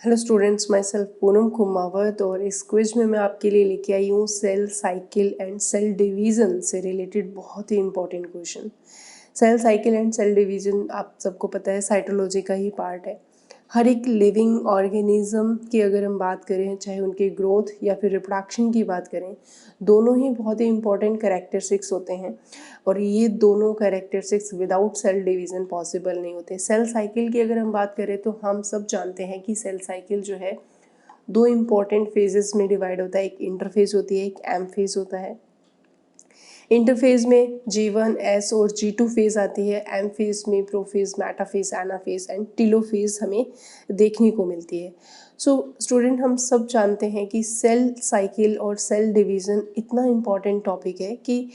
Hello students, my self Poonam Kumawat और इस quiz में मैं आपके लिए लेके आई हूँ cell cycle and cell division से रिलेटेड बहुत ही important question. Cell cycle and cell division आप सबको पता है साइटोलॉजी का ही पार्ट है। हर एक लिविंग ऑर्गेनिज्म की अगर हम बात करें, चाहे उनकी ग्रोथ या फिर रिप्रोडक्शन की बात करें, दोनों ही बहुत ही इंपॉर्टेंट कैरेक्टरिस्टिक्स होते हैं और ये दोनों characteristics without cell division possible नहीं होते। सेल साइकिल की अगर हम बात करें तो हम सब जानते हैं कि सेल साइकिल जो है दो इम्पॉर्टेंट फेजेस में डिवाइड होता है। एक इंटरफेज होती है, एक एम फेज होता है। इंटरफेज में G1, S और G2 फेज आती है। एम फेज में prophase, metaphase, anaphase and telophase हमें देखने को मिलती है। सो स्टूडेंट, हम सब जानते हैं कि सेल साइकिल और सेल डिवीज़न इतना इम्पॉर्टेंट टॉपिक है कि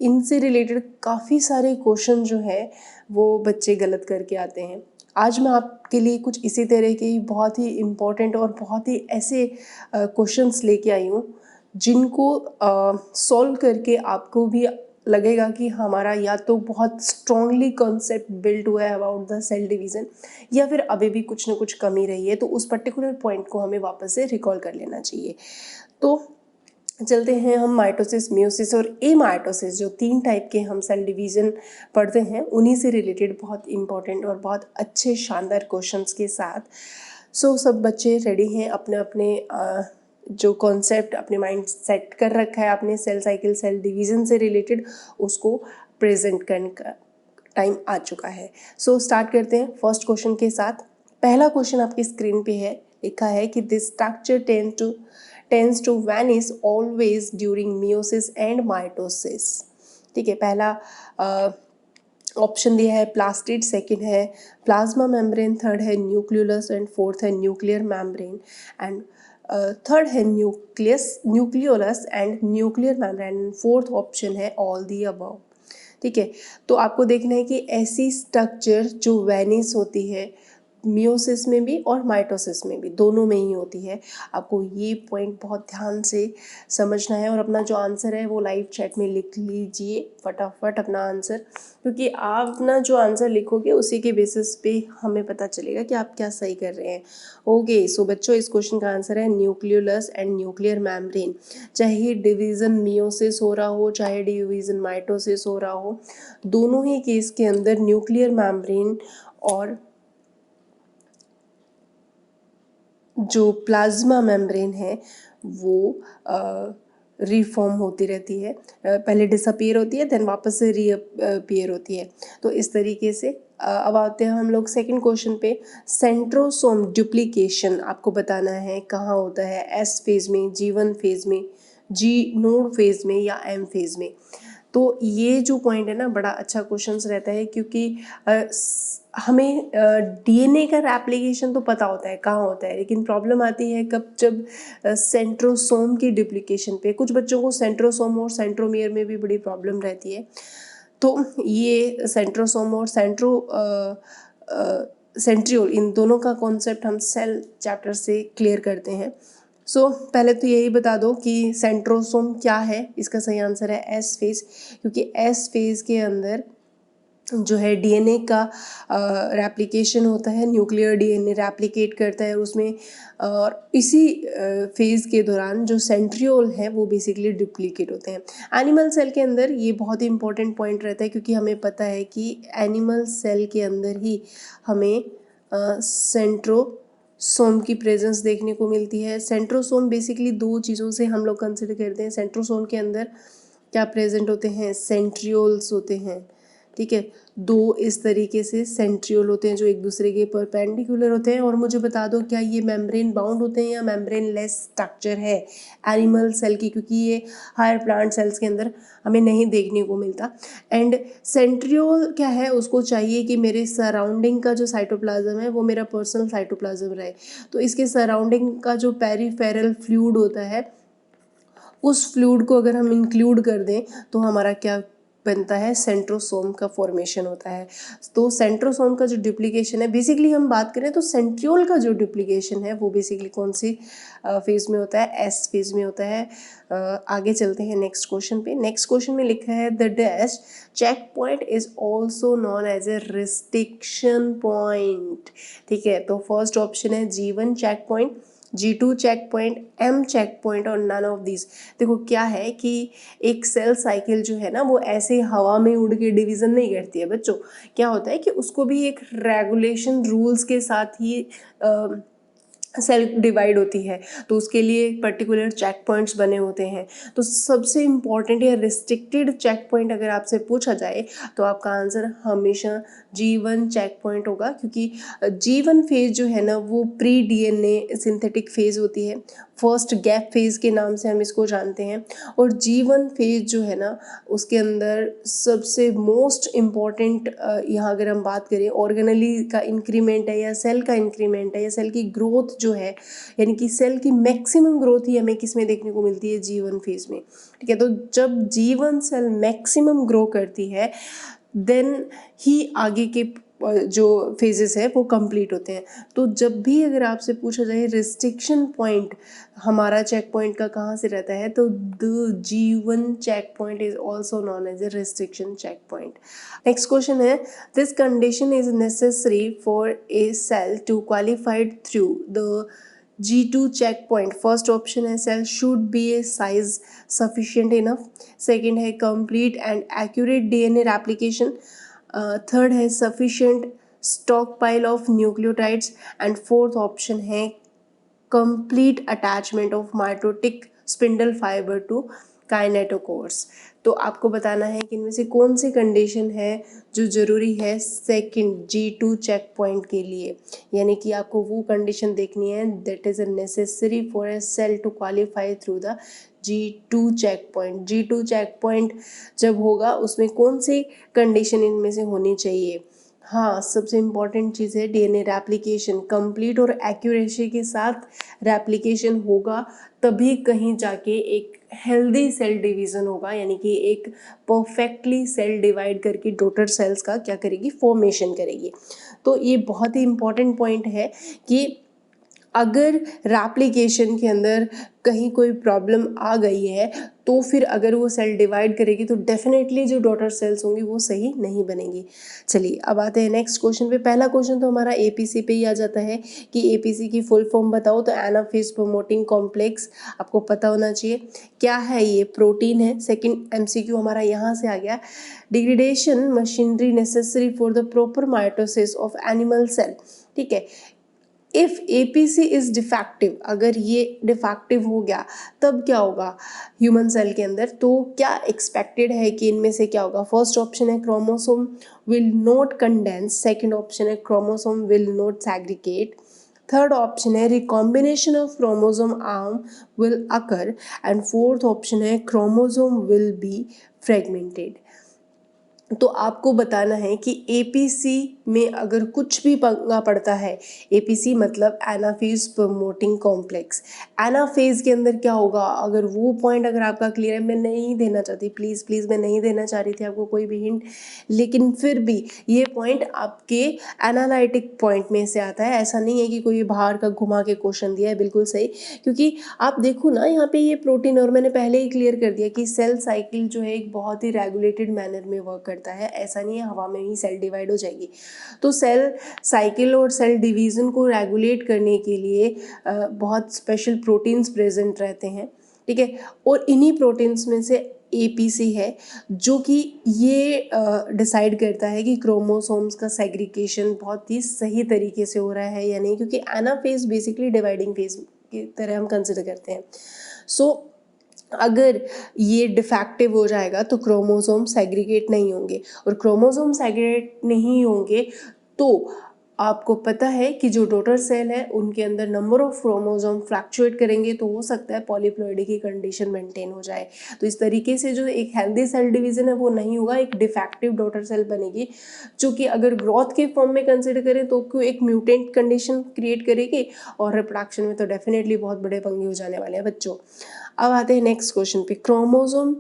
इनसे रिलेटेड काफ़ी सारे क्वेश्चन जो है वो बच्चे गलत करके आते हैं। आज मैं आपके लिए कुछ इसी तरह के बहुत ही इम्पॉर्टेंट और बहुत ही ऐसे क्वेश्चंस लेके आई हूँ जिनको सॉल्व करके आपको भी लगेगा कि हमारा या तो बहुत स्ट्रांगली कॉन्सेप्ट बिल्ड हुआ है अबाउट द सेल डिवीज़न, या फिर अभी भी कुछ ना कुछ कमी रही है, तो उस पर्टिकुलर पॉइंट को हमें वापस से रिकॉल कर लेना चाहिए। तो चलते हैं हम माइटोसिस, मियोसिस और एमाइटोसिस, जो 3 टाइप के हम सेल डिवीज़न पढ़ते हैं, उन्हीं से रिलेटेड बहुत इंपॉर्टेंट और बहुत अच्छे शानदार क्वेश्चंस के साथ। सो सब बच्चे रेडी हैं अपने अपने जो कॉन्सेप्ट अपने माइंड सेट कर रखा है आपने सेल साइकिल सेल डिवीज़न से रिलेटेड, उसको प्रेजेंट करने का टाइम आ चुका है। सो स्टार्ट करते हैं फर्स्ट क्वेश्चन के साथ। पहला क्वेश्चन आपकी स्क्रीन पे है, लिखा है कि this structure tends to vanish always during meiosis and mitosis. ठीक है, पहला ऑप्शन दिया है प्लास्टिड, सेकंड है प्लाज्मा मेम्ब्रेन, थर्ड है न्यूक्लियोलस एंड फोर्थ है न्यूक्लियर मेम्ब्रेन एंड थर्ड है nucleolus and nuclear membrane, fourth option है ऑल दी अबव। ठीक है, तो आपको देखना है कि ऐसी स्ट्रक्चर जो वैनिश होती है मियोसिस में भी और माइटोसिस में भी, दोनों में ही होती है। आपको ये पॉइंट बहुत ध्यान से समझना है और अपना जो आंसर है वो लाइव चैट में लिख लीजिए फटाफट अपना आंसर, क्योंकि आप अपना जो आंसर लिखोगे उसी के बेसिस पे हमें पता चलेगा कि आप क्या सही कर रहे हैं। ओके, सो बच्चों, इस क्वेश्चन का आंसर है न्यूक्लियोलस एंड न्यूक्लियर मेम्ब्रेन। चाहे डिवीज़न मियोसिस हो रहा हो, चाहे डिवीज़न माइटोसिस हो रहा हो, दोनों ही केस के अंदर न्यूक्लियर मेम्ब्रेन और जो प्लाज्मा मेम्ब्रेन है वो रीफॉर्म होती रहती है। पहले डिसअपीयर होती है, देन वापस से रीअपीयर होती है। तो इस तरीके से अब आते हैं हम लोग सेकंड क्वेश्चन पे। सेंट्रोसोम डुप्लीकेशन आपको बताना है कहाँ होता है, एस फेज में, G1 फेज में, जी नोड फेज में या एम फेज में। तो ये जो पॉइंट है ना, बड़ा अच्छा क्वेश्चन रहता है, क्योंकि हमें डीएनए का रेप्लिकेशन तो पता होता है कहाँ होता है, लेकिन प्रॉब्लम आती है कब, जब सेंट्रोसोम की डुप्लीकेशन पे। कुछ बच्चों को सेंट्रोसोम और सेंट्रोमियर में भी बड़ी प्रॉब्लम रहती है। तो ये सेंट्रोसोम और सेंट्रियोल, इन दोनों का कॉन्सेप्ट हम सेल चैप्टर से क्लियर करते हैं। सो पहले तो यही बता दो कि सेंट्रोसोम क्या है। इसका सही आंसर है एस फेज, क्योंकि एस फेज के अंदर जो है डीएनए का रेप्लिकेशन होता है, न्यूक्लियर डीएनए रेप्लिकेट करता है उसमें, और इसी फेज़ के दौरान जो सेंट्रियोल है वो बेसिकली डुप्लीकेट होते हैं। एनिमल सेल के अंदर ये बहुत ही इंपॉर्टेंट पॉइंट रहता है, क्योंकि हमें पता है कि एनिमल सेल के अंदर ही हमें सेंट्रोसोम की प्रेजेंस देखने को मिलती है। सेंट्रोसोम बेसिकली दो चीज़ों से हम लोग कंसिडर करते हैं। सेंट्रोसोम के अंदर क्या प्रेजेंट होते हैं, सेंट्रियोल्स होते हैं। ठीक है, दो इस तरीके से सेंट्रियोल होते हैं जो एक दूसरे के परपेंडिकुलर होते हैं। और मुझे बता दो, क्या ये मेम्ब्रेन बाउंड होते हैं या मेम्ब्रेन लेस स्ट्रक्चर है एनिमल सेल की, क्योंकि ये हायर प्लांट सेल्स के अंदर हमें नहीं देखने को मिलता। एंड सेंट्रियोल क्या है, उसको चाहिए कि मेरे सराउंडिंग का जो साइटोप्लाज्म है वो मेरा पर्सनल साइटोप्लाज्म रहे। तो इसके सराउंडिंग का जो पेरिफेरल फ्लूइड होता है, उस फ्लूइड को अगर हम इंक्लूड कर दें तो हमारा क्या बनता है, सेंट्रोसोम का फॉर्मेशन होता है। तो सेंट्रोसोम का जो डुप्लीकेशन है, बेसिकली हम बात करें तो सेंट्रियोल का जो डुप्लीकेशन है वो बेसिकली कौन सी फेज में होता है, एस फेज में होता है। आगे चलते हैं नेक्स्ट क्वेश्चन पे। नेक्स्ट क्वेश्चन में लिखा है the dash check point is also known as a restriction point. ठीक है, तो फर्स्ट ऑप्शन है G1 check point, G2 check point, M check point और नन ऑफ दिस। देखो क्या है कि एक सेल साइकिल जो है ना वो ऐसे हवा में उड़ के डिवीज़न नहीं करती है बच्चों। क्या होता है कि उसको भी एक रेगुलेशन रूल्स के साथ ही सेल डिवाइड होती है, तो उसके लिए पर्टिकुलर चेक पॉइंट्स बने होते हैं। तो सबसे इम्पॉर्टेंट या रिस्ट्रिक्टेड चेक पॉइंट अगर आपसे पूछा जाए तो आपका आंसर हमेशा G1 चेक पॉइंट होगा, क्योंकि G1 फेज जो है ना वो प्री DNA सिंथेटिक फेज होती है, फर्स्ट गैप फेज के नाम से हम इसको जानते हैं। और G1 फेज जो है ना उसके अंदर सबसे मोस्ट इम्पॉर्टेंट यहाँ अगर हम बात करें ऑर्गेनली का इंक्रीमेंट है या सेल का इंक्रीमेंट है या सेल की ग्रोथ जो है, यानी कि सेल की मैक्सिमम ग्रोथ ही हमें किस में देखने को मिलती है, G1 फेज में। ठीक है, तो जब G1 सेल मैक्सिमम ग्रो करती है देन ही आगे के जो फेजेस है वो कंप्लीट होते हैं। तो जब भी अगर आपसे पूछा जाए रिस्ट्रिक्शन पॉइंट हमारा चेक पॉइंट का कहाँ से रहता है, तो the G1 check point is also known as a restriction check point. Next question है this condition is necessary for a cell to qualified through the G2 check point. First option है cell should be a size sufficient enough. Second है complete and accurate DNA replication. Third है sufficient stockpile of nucleotides. And fourth option है complete attachment of mitotic spindle fiber to kinetochores. तो आपको बताना है कि इनमें से कौन सी कंडीशन है जो ज़रूरी है सेकंड G2 चेक पॉइंट के लिए, यानी कि आपको वो कंडीशन देखनी है that is necessary for a cell to qualify through the G2 check point. G2 check point जब होगा उसमें कौन सी कंडीशन इनमें से होनी चाहिए। हाँ, सबसे इम्पॉर्टेंट चीज़ है DNA रेप्लिकेशन, कंप्लीट और एक्यूरेसी के साथ रेप्लिकेशन होगा तभी कहीं जाके एक हेल्दी सेल डिवीज़न होगा, यानी कि एक परफेक्टली सेल डिवाइड करके डॉटर सेल्स का क्या करेगी, फॉर्मेशन करेगी। तो ये बहुत ही इम्पॉर्टेंट पॉइंट है कि अगर रेप्लिकेशन के अंदर कहीं कोई प्रॉब्लम आ गई है तो फिर अगर वो सेल डिवाइड करेगी तो डेफिनेटली जो डॉटर सेल्स होंगी वो सही नहीं बनेंगी। चलिए अब आते हैं नेक्स्ट क्वेश्चन पे। पहला क्वेश्चन तो हमारा APC पे ही आ जाता है कि APC की फुल फॉर्म बताओ, तो एनाफेज प्रमोटिंग कॉम्प्लेक्स आपको पता होना चाहिए। क्या है ये, प्रोटीन है। सेकंड MCQ हमारा यहाँ से आ गया, degradation machinery necessary for the proper mitosis of animal cell. ठीक है, इफ़ APC इज़ डिफेक्टिव, अगर ये डिफेक्टिव हो गया तब क्या होगा ह्यूमन सेल के अंदर, तो क्या एक्सपेक्टेड है कि इनमें से क्या होगा। फर्स्ट ऑप्शन है chromosome will not condense, second option है chromosome will not segregate, third option है recombination of chromosome arm will occur, and fourth option है क्रोमोसोम विल बी फ्रेगमेंटेड। तो आपको बताना है कि APC में अगर कुछ भी पंगा पड़ता है, APC मतलब एनाफेज प्रमोटिंग कॉम्प्लेक्स, एनाफेज के अंदर क्या होगा, अगर वो पॉइंट अगर आपका क्लियर है, मैं नहीं देना चाहती, प्लीज़ मैं नहीं देना चाह रही थी आपको कोई भी हिंट, लेकिन फिर भी ये पॉइंट आपके एनालिटिक पॉइंट में से आता है। ऐसा नहीं है कि कोई बाहर का घुमा के क्वेश्चन दिया है, बिल्कुल सही, क्योंकि आप देखो ना यहाँ पे ये प्रोटीन, और मैंने पहले ही क्लियर कर दिया कि सेल साइकिल जो है एक बहुत ही रेगुलेटेड मैनर में वर्क करता है, ऐसा नहीं है हवा में ही सेल डिवाइड हो जाएगी। तो सेल साइकिल और सेल डिवीज़न को रेगुलेट करने के लिए बहुत स्पेशल प्रोटीन्स प्रेजेंट रहते हैं। ठीक है, और इन्हीं प्रोटीन्स में से APC है जो कि ये डिसाइड करता है कि क्रोमोसोम्स का सेग्रीगेशन बहुत ही सही तरीके से हो रहा है या नहीं, क्योंकि एनाफेज बेसिकली डिवाइडिंग फेज की तरह हम कंसिडर करते हैं। सो अगर ये डिफेक्टिव हो जाएगा तो क्रोमोसोम सेग्रीगेट नहीं होंगे, और क्रोमोसोम सेग्रीगेट नहीं होंगे तो आपको पता है कि जो डॉटर सेल है उनके अंदर नंबर ऑफ क्रोमोसोम फ्लक्चुएट करेंगे, तो हो सकता है पॉलीप्लॉइडी की कंडीशन मेंटेन हो जाए। तो इस तरीके से जो एक हेल्दी सेल डिवीज़न है वो नहीं होगा, एक डिफेक्टिव डॉटर सेल बनेगी, जो कि अगर ग्रोथ के फॉर्म में कंसिडर करें तो क्यों एक म्यूटेंट कंडीशन क्रिएट करेगी, और रिप्रोडक्शन में तो डेफिनेटली बहुत बड़े पंगे हो जाने वाले हैं बच्चों। अब आते हैं नेक्स्ट क्वेश्चन पे। Chromosome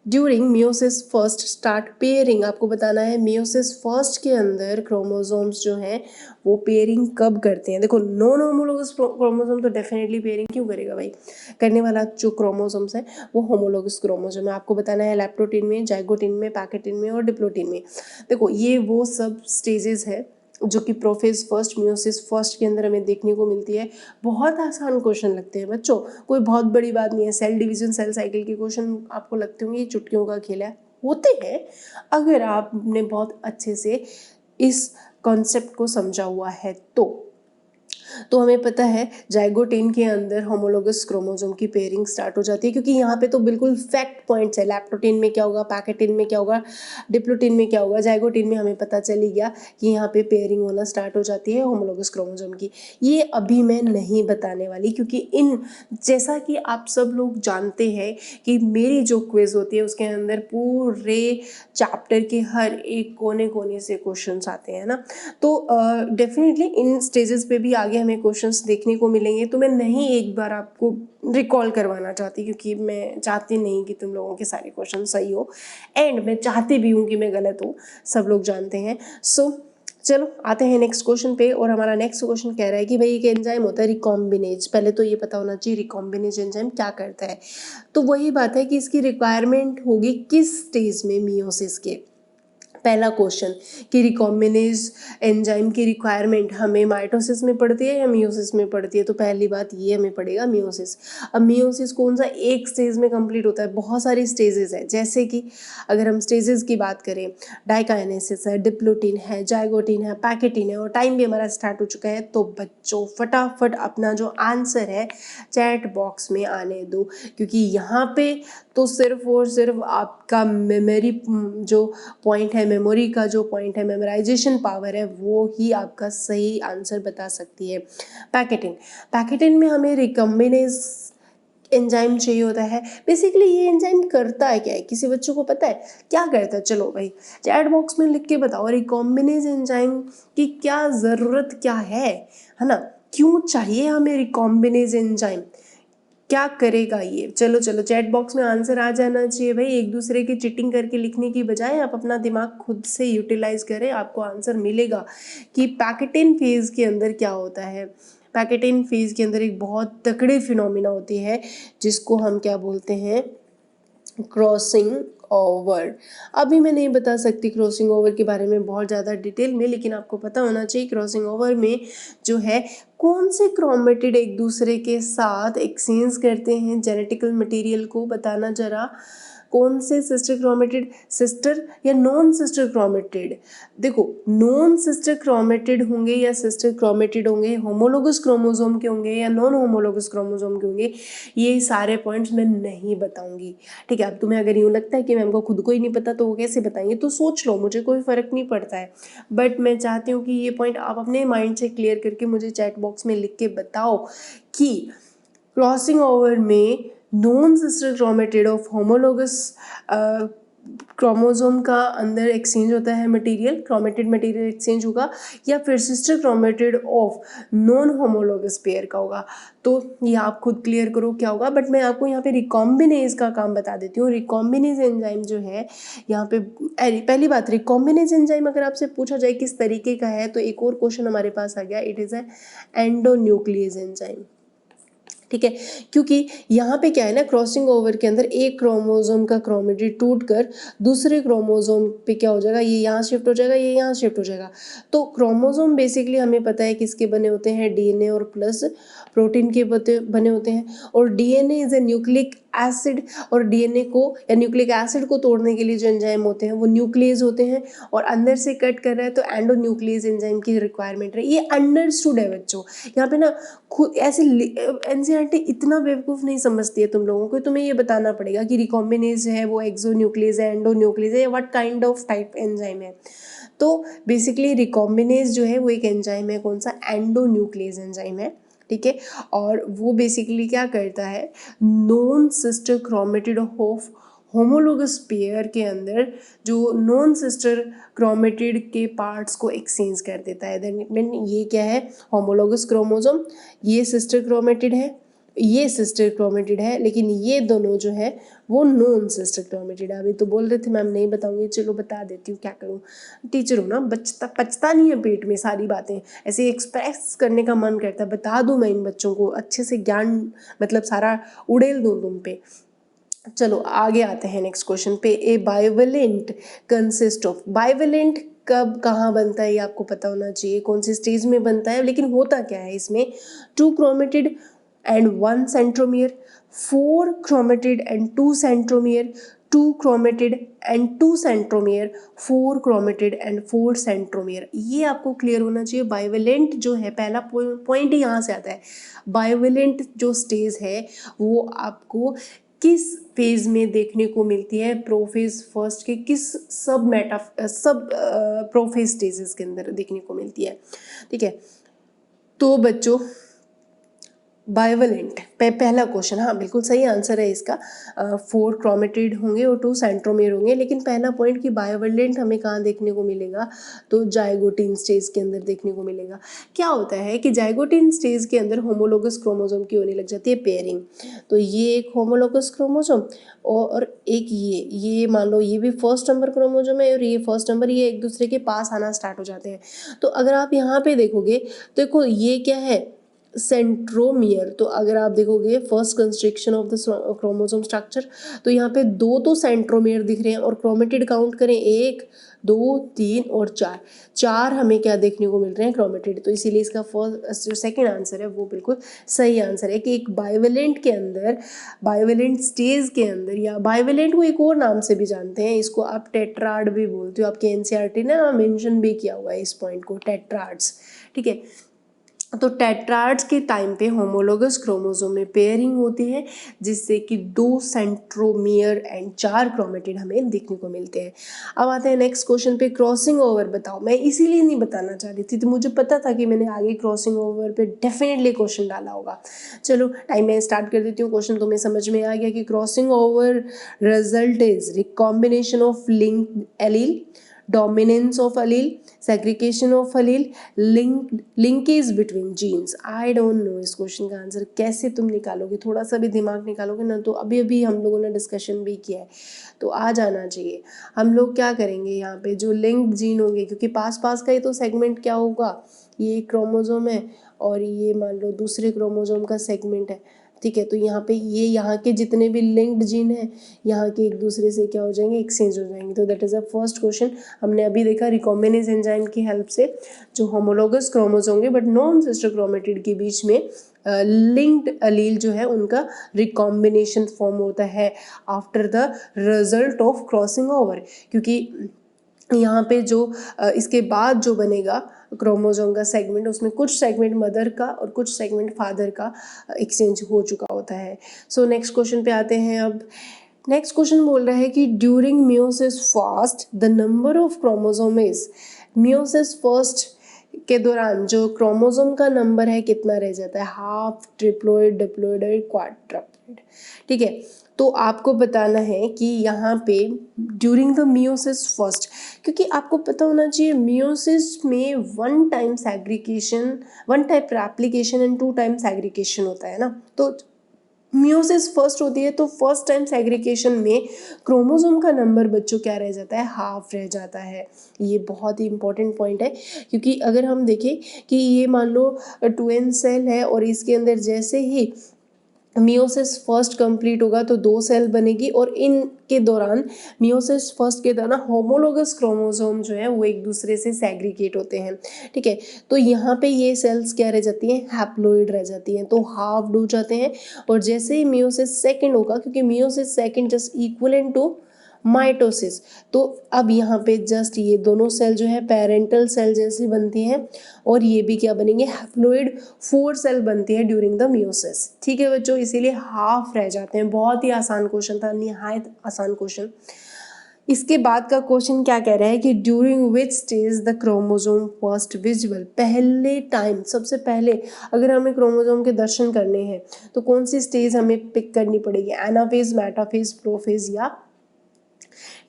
during meiosis first start pairing, आपको बताना है मियोसिस फर्स्ट के अंदर क्रोमोसोम्स जो हैं वो पेयरिंग कब करते हैं। देखो नॉन होमोलोगस क्रोमोसोम तो डेफिनेटली पेयरिंग क्यों करेगा भाई, करने वाला जो क्रोमोसोम्स है वो होमोलोगस क्रोमोसोम है। आपको बताना है लैप्टोटिन में, जाइगोटिन में, पैकेटिन में और डिप्लोटिन में। देखो ये वो सब स्टेजेस है जो कि प्रोफेज फर्स्ट मियोसिस फर्स्ट के अंदर हमें देखने को मिलती है। बहुत आसान क्वेश्चन लगते हैं बच्चों, कोई बहुत बड़ी बात नहीं है। सेल डिवीजन सेल साइकिल के क्वेश्चन आपको लगते होंगे ये चुटकियों का खेल है, होते हैं अगर आपने बहुत अच्छे से इस कॉन्सेप्ट को समझा हुआ है तो हमें पता है जाइगोटिन के अंदर होमोलोगस क्रोमोसोम की पेयरिंग स्टार्ट हो जाती है, क्योंकि यहाँ पे तो बिल्कुल फैक्ट पॉइंट्स है। लैप्टोटिन में क्या होगा, पैकेटिन में क्या होगा, डिप्लोटिन में क्या होगा, जाइगोटिन में हमें पता चल ही गया कि यहाँ पे पेयरिंग होना स्टार्ट हो जाती है होमोलोगस क्रोमोसोम की। ये अभी मैं नहीं बताने वाली, क्योंकि इन जैसा कि आप सब लोग जानते हैं कि मेरी जो क्विज होती है उसके अंदर पूरे चैप्टर के हर एक कोने कोने से क्वेश्चंस आते हैं ना, तो डेफिनेटली इन स्टेजेस पे भी आगे हमें क्वेश्चंस देखने को मिलेंगे। तो मैं नहीं एक बार आपको रिकॉल करवाना चाहती, क्योंकि मैं चाहती नहीं कि तुम लोगों के सारे क्वेश्चन सही हो, एंड मैं चाहती भी हूँ कि मैं गलत हूँ, सब लोग जानते हैं। सो चलो आते हैं नेक्स्ट क्वेश्चन पे। और हमारा नेक्स्ट क्वेश्चन कह रहा है कि भाई एक एंजाइम होता है रिकॉम्बिनेज, पहले तो ये पता होना चाहिए रिकॉम्बिनेज एंजाइम क्या करता है। तो वही बात है कि इसकी रिक्वायरमेंट होगी किस स्टेज में मियोसिस के। पहला क्वेश्चन कि रिकॉम्बिनेज एंजाइम की रिक्वायरमेंट हमें माइटोसिस में पड़ती है या मियोसिस में पड़ती है, तो पहली बात ये हमें पड़ेगा मियोसिस। अब मियोसिस कौन सा एक स्टेज में कंप्लीट होता है, बहुत सारी स्टेजेस है। जैसे कि अगर हम स्टेजेस की बात करें, डाइकाइनेसिस है, डिप्लोटिन है, जाइगोटिन है, पैकेटिन है, और टाइम भी हमारा स्टार्ट हो चुका है। तो बच्चों फटाफट अपना जो आंसर है चैट बॉक्स में आने दो, क्योंकि यहाँ पे तो सिर्फ और सिर्फ आपका मेमोरी जो पॉइंट है, मेमोरी का जो पॉइंट है, मेमोराइजेशन पावर है, वो ही आपका सही आंसर बता सकती है। पैकेटिन में हमें रिकॉम्बिनेज एंजाइम चाहिए होता है। बेसिकली ये एंजाइम करता है क्या है, किसी बच्चों को पता है क्या करता है? चलो भाई चैट बॉक्स में लिख के बताओ रिकॉम्बिनेज एंजाइम की क्या ज़रूरत क्या है ना, क्यों चाहिए हमें रिकॉम्बिनेज एंजाइम, क्या करेगा ये। चलो चैट बॉक्स में आंसर आ जाना चाहिए भाई। एक दूसरे की चीटिंग करके लिखने की बजाय आप अपना दिमाग खुद से यूटिलाइज करें, आपको आंसर मिलेगा कि पैकेटिन फेज के अंदर क्या होता है। पैकेटिन फेज के अंदर एक बहुत तकड़ी फिनोमिना होती है जिसको हम क्या बोलते हैं, क्रॉसिंग ओवर। अभी मैं नहीं बता सकती क्रॉसिंग ओवर के बारे में बहुत ज़्यादा डिटेल में, लेकिन आपको पता होना चाहिए क्रॉसिंग ओवर में जो है कौन से क्रोमेटिड एक दूसरे के साथ एक्सचेंज करते हैं जेनेटिकल मटेरियल को, बताना जरा। कौन से सिस्टर क्रोमेटिड, सिस्टर या नॉन सिस्टर क्रोमेटिड। देखो नॉन सिस्टर क्रोमेटिड होंगे या सिस्टर क्रोमेटिड होंगे, होमोलोगस क्रोमोसोम के होंगे या नॉन होमोलोगस क्रोमोसोम के होंगे, ये सारे पॉइंट्स मैं नहीं बताऊंगी। ठीक है, अब तुम्हें अगर यूँ लगता है कि मैम को खुद को ही नहीं पता तो वो कैसे बताएंगे, तो सोच लो, मुझे कोई फ़र्क नहीं पड़ता है। बट मैं चाहती हूँ कि ये पॉइंट आप अपने माइंड से क्लियर करके मुझे चैट बॉक्स में लिख के बताओ कि क्रॉसिंग ओवर में non sister chromatid of homologous chromosome का अंदर एक्सचेंज होता है मटेरियल, क्रोमेटिड मटेरियल एक्सचेंज होगा, या फिर sister chromatid of non homologous pair का होगा। तो ये आप खुद क्लियर करो क्या होगा। बट मैं आपको यहाँ पे रिकॉम्बिनेज का काम बता देती हूँ। रिकॉम्बिनेज एंजाइम जो है यहाँ पे, पहली बात रिकॉम्बिनेज एंजाइम अगर आपसे पूछा जाए किस तरीके का है, तो एक और क्वेश्चन हमारे पास आ गया, it is a endonuclease enzyme. ठीक है, क्योंकि यहाँ पे क्या है ना, क्रॉसिंग ओवर के अंदर एक क्रोमोसोम का क्रोमेटिड टूटकर दूसरे क्रोमोसोम पे क्या हो जाएगा, ये यहाँ शिफ्ट हो जाएगा, ये यहाँ शिफ्ट हो जाएगा। तो क्रोमोसोम बेसिकली हमें पता है किसके बने होते हैं, डीएनए और प्लस प्रोटीन के बने होते हैं। और DNA is a nucleic acid, और डीएनए को या न्यूक्लिक एसिड को तोड़ने के लिए जो एंजाइम होते हैं वो न्यूक्लियस होते हैं, और अंदर से कट कर रहा है तो एंडोन्यूक्लियस एंजाइम की रिक्वायरमेंट है। ये अंडरस्टूड है बच्चों, यहाँ पे ना खुद ऐसे एनसीईआरटी इतना बेवकूफ़ नहीं समझती है तुम लोगों को। तुम्हें ये बताना पड़ेगा कि रिकॉम्बिनेज है वो एक्सोन्यूक्लियस है, एंडोन्यूक्लियस है, what kind of type enzyme है। तो बेसिकली रिकॉम्बिनेज जो है वो एक एंजाइम है, कौन सा, एंडोन्यूक्लियस एंजाइम है। ठीक है, और वो बेसिकली क्या करता है, non sister chromatid of homologous pair के अंदर जो नॉन सिस्टर क्रोमेटिड के पार्ट्स को एक्सचेंज कर देता है। देन ये क्या है, होमोलोगस क्रोमोसोम, ये सिस्टर क्रोमेटिड है, ये सिस्टर क्रोमेटिड है, लेकिन ये दोनों जो है वो नॉन सिस्टर क्रोमेटिड है। अभी तो बोल रहे थे मैम नहीं बताऊंगी, चलो बता देती हूँ, क्या करूँ, टीचर हूँ ना, पचता नहीं है पेट में सारी बातें, ऐसे एक्सप्रेस करने का मन करता है, बता दूँ मैं इन बच्चों को अच्छे से ज्ञान, मतलब सारा उड़ेल दूँ तुम पे। चलो आगे आते हैं नेक्स्ट क्वेश्चन पे। ए बाइवेलेंट कंसिस्ट ऑफ, बाइवेलेंट कब कहाँ बनता है ये आपको पता होना चाहिए, कौन सी स्टेज में बनता है, लेकिन होता क्या है इसमें, 2 chromatid and 1 centromere, 4 chromatid and 2 centromere, 2 chromatid and 2 centromere, 4 chromatid and 4 centromere. ये आपको क्लियर होना चाहिए। बाइवेलेंट जो है, पहला पॉइंट ही यहाँ से आता है, बाइवेलेंट जो स्टेज है वो आपको किस फेज में देखने को मिलती है, प्रोफेज फर्स्ट के किस सब प्रोफेज स्टेजेस के अंदर देखने को मिलती है। ठीक है, तो बच्चों बाइवेलेंट पहला क्वेश्चन, हाँ बिल्कुल सही आंसर है इसका, 4 क्रोमेटिड होंगे और 2 सेंट्रोमियर होंगे, लेकिन पहला पॉइंट कि बाइवेलेंट हमें कहाँ देखने को मिलेगा, तो जाइगोटिन स्टेज के अंदर देखने को मिलेगा। क्या होता है कि जाइगोटिन स्टेज के अंदर होमोलोगस क्रोमोसोम की होने लग जाती है पेयरिंग, तो ये एक होमोलोगस क्रोमोसोम और एक ये मान लो ये भी फर्स्ट नंबर क्रोमोसोम है और ये फर्स्ट नंबर, ये एक दूसरे के पास आना स्टार्ट हो जाते हैं। तो अगर आप यहाँ पे देखोगे तो देखो ये क्या है, सेंट्रोमियर, तो अगर आप देखोगे first construction of the chromosome structure, तो यहाँ पे 2 तो सेंट्रोमियर दिख रहे हैं और क्रोमेटिड काउंट करें 1 2 3 और 4 हमें क्या देखने को मिल रहे हैं, क्रोमेटिड। तो इसीलिए इसका फर्स्ट जो सेकंड आंसर है वो बिल्कुल सही आंसर है कि एक बाइवेलेंट के अंदर, बाइवेलेंट स्टेज के अंदर, या बाइवेलेंट को एक और नाम से भी जानते हैं, इसको आप टेट्राड भी बोलते हो, आपके एनसीईआरटी ने मेंशन भी किया हुआ है इस पॉइंट को, टेट्राड्स। ठीक है, तो टेट्राड्स के टाइम पे होमोलोगस क्रोमोसोम में पेयरिंग होती है, जिससे कि 2 सेंट्रोमियर एंड 4 क्रोमेटिड हमें देखने को मिलते हैं। अब आते हैं नेक्स्ट क्वेश्चन पे, क्रॉसिंग ओवर बताओ। मैं इसीलिए नहीं बताना चाह रही थी, तो मुझे पता था कि मैंने आगे क्रॉसिंग ओवर पे डेफिनेटली क्वेश्चन डाला होगा। चलो टाइम मैं स्टार्ट कर देती हूँ, क्वेश्चन तुम्हें समझ में आ गया कि crossing over result is recombination of linked allele, dominance of allele, segregation of allele, linkage between genes। I don't know इस क्वेश्चन का आंसर कैसे तुम निकालोगे, थोड़ा सा भी दिमाग निकालोगे ना, तो अभी अभी हम लोगों ने डिस्कशन भी किया है तो आ जाना चाहिए। हम लोग क्या करेंगे यहाँ पे, जो लिंक्ड जीन होंगे, क्योंकि पास पास का ही तो सेगमेंट क्या होगा, ये क्रोमोसोम है और ये मान लो दूसरे क्रोमोसोम का सेगमेंट है। ठीक है, तो यहाँ पे ये यहाँ के जितने भी लिंक्ड जीन हैं यहाँ के एक दूसरे से क्या हो जाएंगे, एक्सचेंज हो जाएंगे। तो that is a first question. हमने अभी देखा रिकॉम्बिनेज एंजाइम की हेल्प से जो होमोलोगस क्रोमोसोम होंगे बट नॉन सिस्टर क्रोमेटिड के बीच में लिंक्ड अलील जो है उनका रिकॉम्बिनेशन फॉर्म होता है after the result of crossing over, क्योंकि यहाँ पे जो इसके बाद जो बनेगा क्रोमोसोम का सेगमेंट, उसमें कुछ सेगमेंट मदर का और कुछ सेगमेंट फादर का एक्सचेंज हो चुका होता है। सो नेक्स्ट क्वेश्चन पे आते हैं। अब नेक्स्ट क्वेश्चन बोल रहा है कि during meiosis first the number of chromosome is, meiosis first के दौरान जो क्रोमोसोम का नंबर है कितना रह जाता है, हाफ, ट्रिप्लोइड, डिप्लोइड और क्वाड्रप्लोइड। ठीक है, तो आपको बताना है कि यहाँ पे ड्यूरिंग द मियोसिस फर्स्ट, क्योंकि आपको पता होना चाहिए मियोसिस में 1 time segregation, 1 type replication and 2 time segregation होता है ना। तो मियोसिस फर्स्ट होती है तो फर्स्ट टाइम सेग्रीगेशन में क्रोमोसोम का नंबर बच्चों क्या रह जाता है, हाफ रह जाता है। ये बहुत ही इंपॉर्टेंट पॉइंट है, क्योंकि अगर हम देखें कि ये मान लो 2n सेल है और इसके अंदर जैसे ही मियोसिस फर्स्ट कंप्लीट होगा तो 2 सेल बनेगी और इनके दौरान मियोसिस फर्स्ट के दौरान होमोलोगस क्रोमोसोम जो है वो एक दूसरे से सेग्रीगेट होते हैं। ठीक है, तो यहाँ पे ये सेल्स क्या रह जाती हैं, हैप्लोइड रह जाती हैं, तो हाफ हो जाते हैं। और जैसे ही मियोसिस सेकंड होगा, क्योंकि meiosis second just equivalent to mitosis, तो अब यहाँ पे जस्ट ये दोनों सेल जो है पेरेंटल सेल जैसी बनती हैं और ये भी क्या बनेंगे, हैप्लोइड 4 सेल बनती है ड्यूरिंग द मियोसिस। ठीक है बच्चों, इसीलिए हाफ रह जाते हैं। बहुत ही आसान क्वेश्चन था, निहायत आसान क्वेश्चन। इसके बाद का क्वेश्चन क्या कह रहा है कि during which stage the chromosome first visible, पहले टाइम, सबसे पहले अगर हमें क्रोमोसोम के दर्शन करने हैं तो कौन सी स्टेज हमें पिक करनी पड़ेगी, एनाफेज, मेटाफेज, प्रोफेज या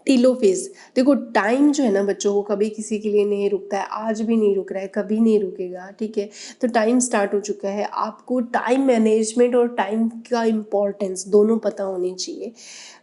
टीलोफेज। देखो टाइम जो है ना बच्चों को कभी किसी के लिए नहीं रुकता है, आज भी नहीं रुक रहा है, कभी नहीं रुकेगा, ठीक है। तो टाइम स्टार्ट हो चुका है, आपको टाइम मैनेजमेंट और टाइम का इम्पोर्टेंस दोनों पता होनी चाहिए।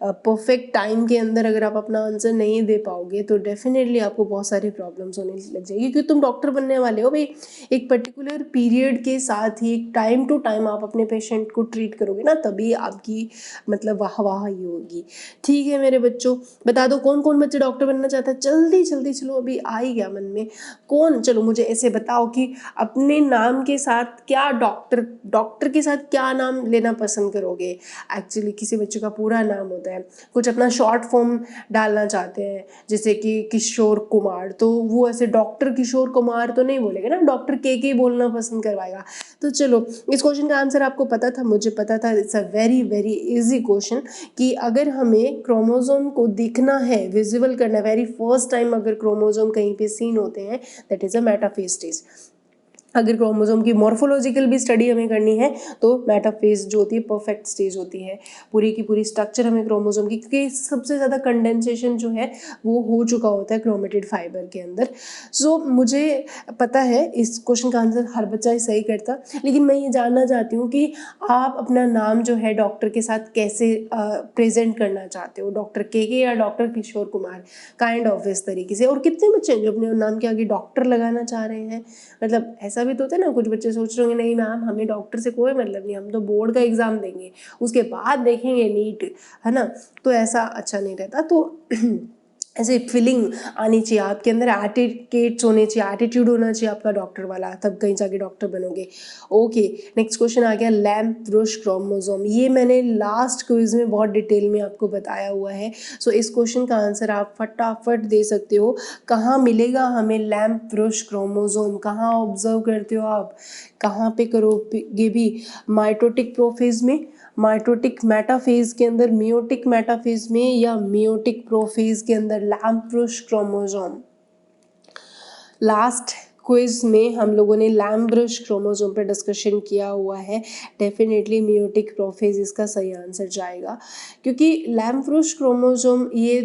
परफेक्ट टाइम के अंदर अगर आप अपना आंसर नहीं दे पाओगे तो डेफिनेटली आपको बहुत सारी प्रॉब्लम्स होने लग जाएगी, क्योंकि तुम डॉक्टर बनने वाले हो भाई। एक पर्टिकुलर पीरियड के साथ ही टाइम टू टाइम आप अपने पेशेंट को ट्रीट करोगे ना, तभी आपकी मतलब वाहवाही होगी। ठीक है मेरे बच्चों, बता दो कौन कौन बच्चे डॉक्टर बनना चाहता है, जल्दी जल्दी चलो, अभी आ ही गया मन में कौन। चलो मुझे ऐसे बताओ कि अपने नाम के साथ क्या डॉक्टर के साथ क्या नाम लेना पसंद करोगे। एक्चुअली किसी बच्चे का पूरा नाम होता है, कुछ अपना शॉर्ट फॉर्म डालना चाहते हैं जैसे कि किशोर कुमार, तो वो ऐसे डॉक्टर किशोर कुमार तो नहीं बोलेगा ना, डॉक्टर के बोलना पसंद करवाएगा। तो चलो इस क्वेश्चन का आंसर आपको पता था, मुझे पता था। It's a very very easy question कि अगर हमें क्रोमोसोम को दिखना है, विजिबल करना है, वेरी फर्स्ट टाइम अगर क्रोमोसोम कहीं पे सीन होते हैं, that is a metaphase stage. अगर क्रोमोसोम की मॉर्फोलॉजिकल भी स्टडी हमें करनी है तो मेटाफेज जो होती है परफेक्ट स्टेज होती है। पूरी की पूरी स्ट्रक्चर हमें क्रोमोसोम की, क्योंकि सबसे ज़्यादा कंडेंसेशन जो है वो हो चुका होता है क्रोमेटिड फाइबर के अंदर। सो मुझे पता है इस क्वेश्चन का आंसर हर बच्चा ही सही करता, लेकिन मैं ये जानना चाहती हूँ कि आप अपना नाम जो है डॉक्टर के साथ कैसे प्रेजेंट करना चाहते हो, डॉक्टर के या doctor Kishore Kumar, kind of इस तरीके से। और कितने बच्चे हैं जो अपने नाम के आगे डॉक्टर लगाना चाह रहे हैं, मतलब ऐसा भी तो होता है ना, कुछ बच्चे सोच रहे होंगे नहीं मैम हमें डॉक्टर से कोई मतलब नहीं, हम तो बोर्ड का एग्ज़ाम देंगे उसके बाद देखेंगे नीट, है ना। तो ऐसा अच्छा नहीं रहता। तो ऐसे फीलिंग आनी चाहिए आपके अंदर, एटिकेट्स होने चाहिए, एटीट्यूड होना चाहिए आपका डॉक्टर वाला, तब कहीं जाके डॉक्टर बनोगे। ओके नेक्स्ट क्वेश्चन आ गया, लैम्प-ब्रुश क्रोमोसोम। ये मैंने लास्ट क्विज में बहुत डिटेल में आपको बताया हुआ है। सो इस क्वेश्चन का आंसर आप फटाफट दे सकते हो। कहाँ मिलेगा हमें लैम्प-ब्रुश क्रोमोसोम, कहाँ ऑब्जर्व करते हो आप, कहाँ पे करोगे भी, माइटोटिक प्रोफेज में, माइटोटिक मेटाफेज के अंदर, मियोटिक मेटाफेज में, या मियोटिक प्रोफेज के अंदर लैम्प-ब्रुश क्रोमोसोम। लास्ट क्विज में हम लोगों ने लैम्प-ब्रुश क्रोमोसोम पे डिस्कशन किया हुआ है, डेफिनेटली मियोटिक प्रोफेज इसका सही आंसर जाएगा, क्योंकि लैम्प-ब्रुश क्रोमोसोम ये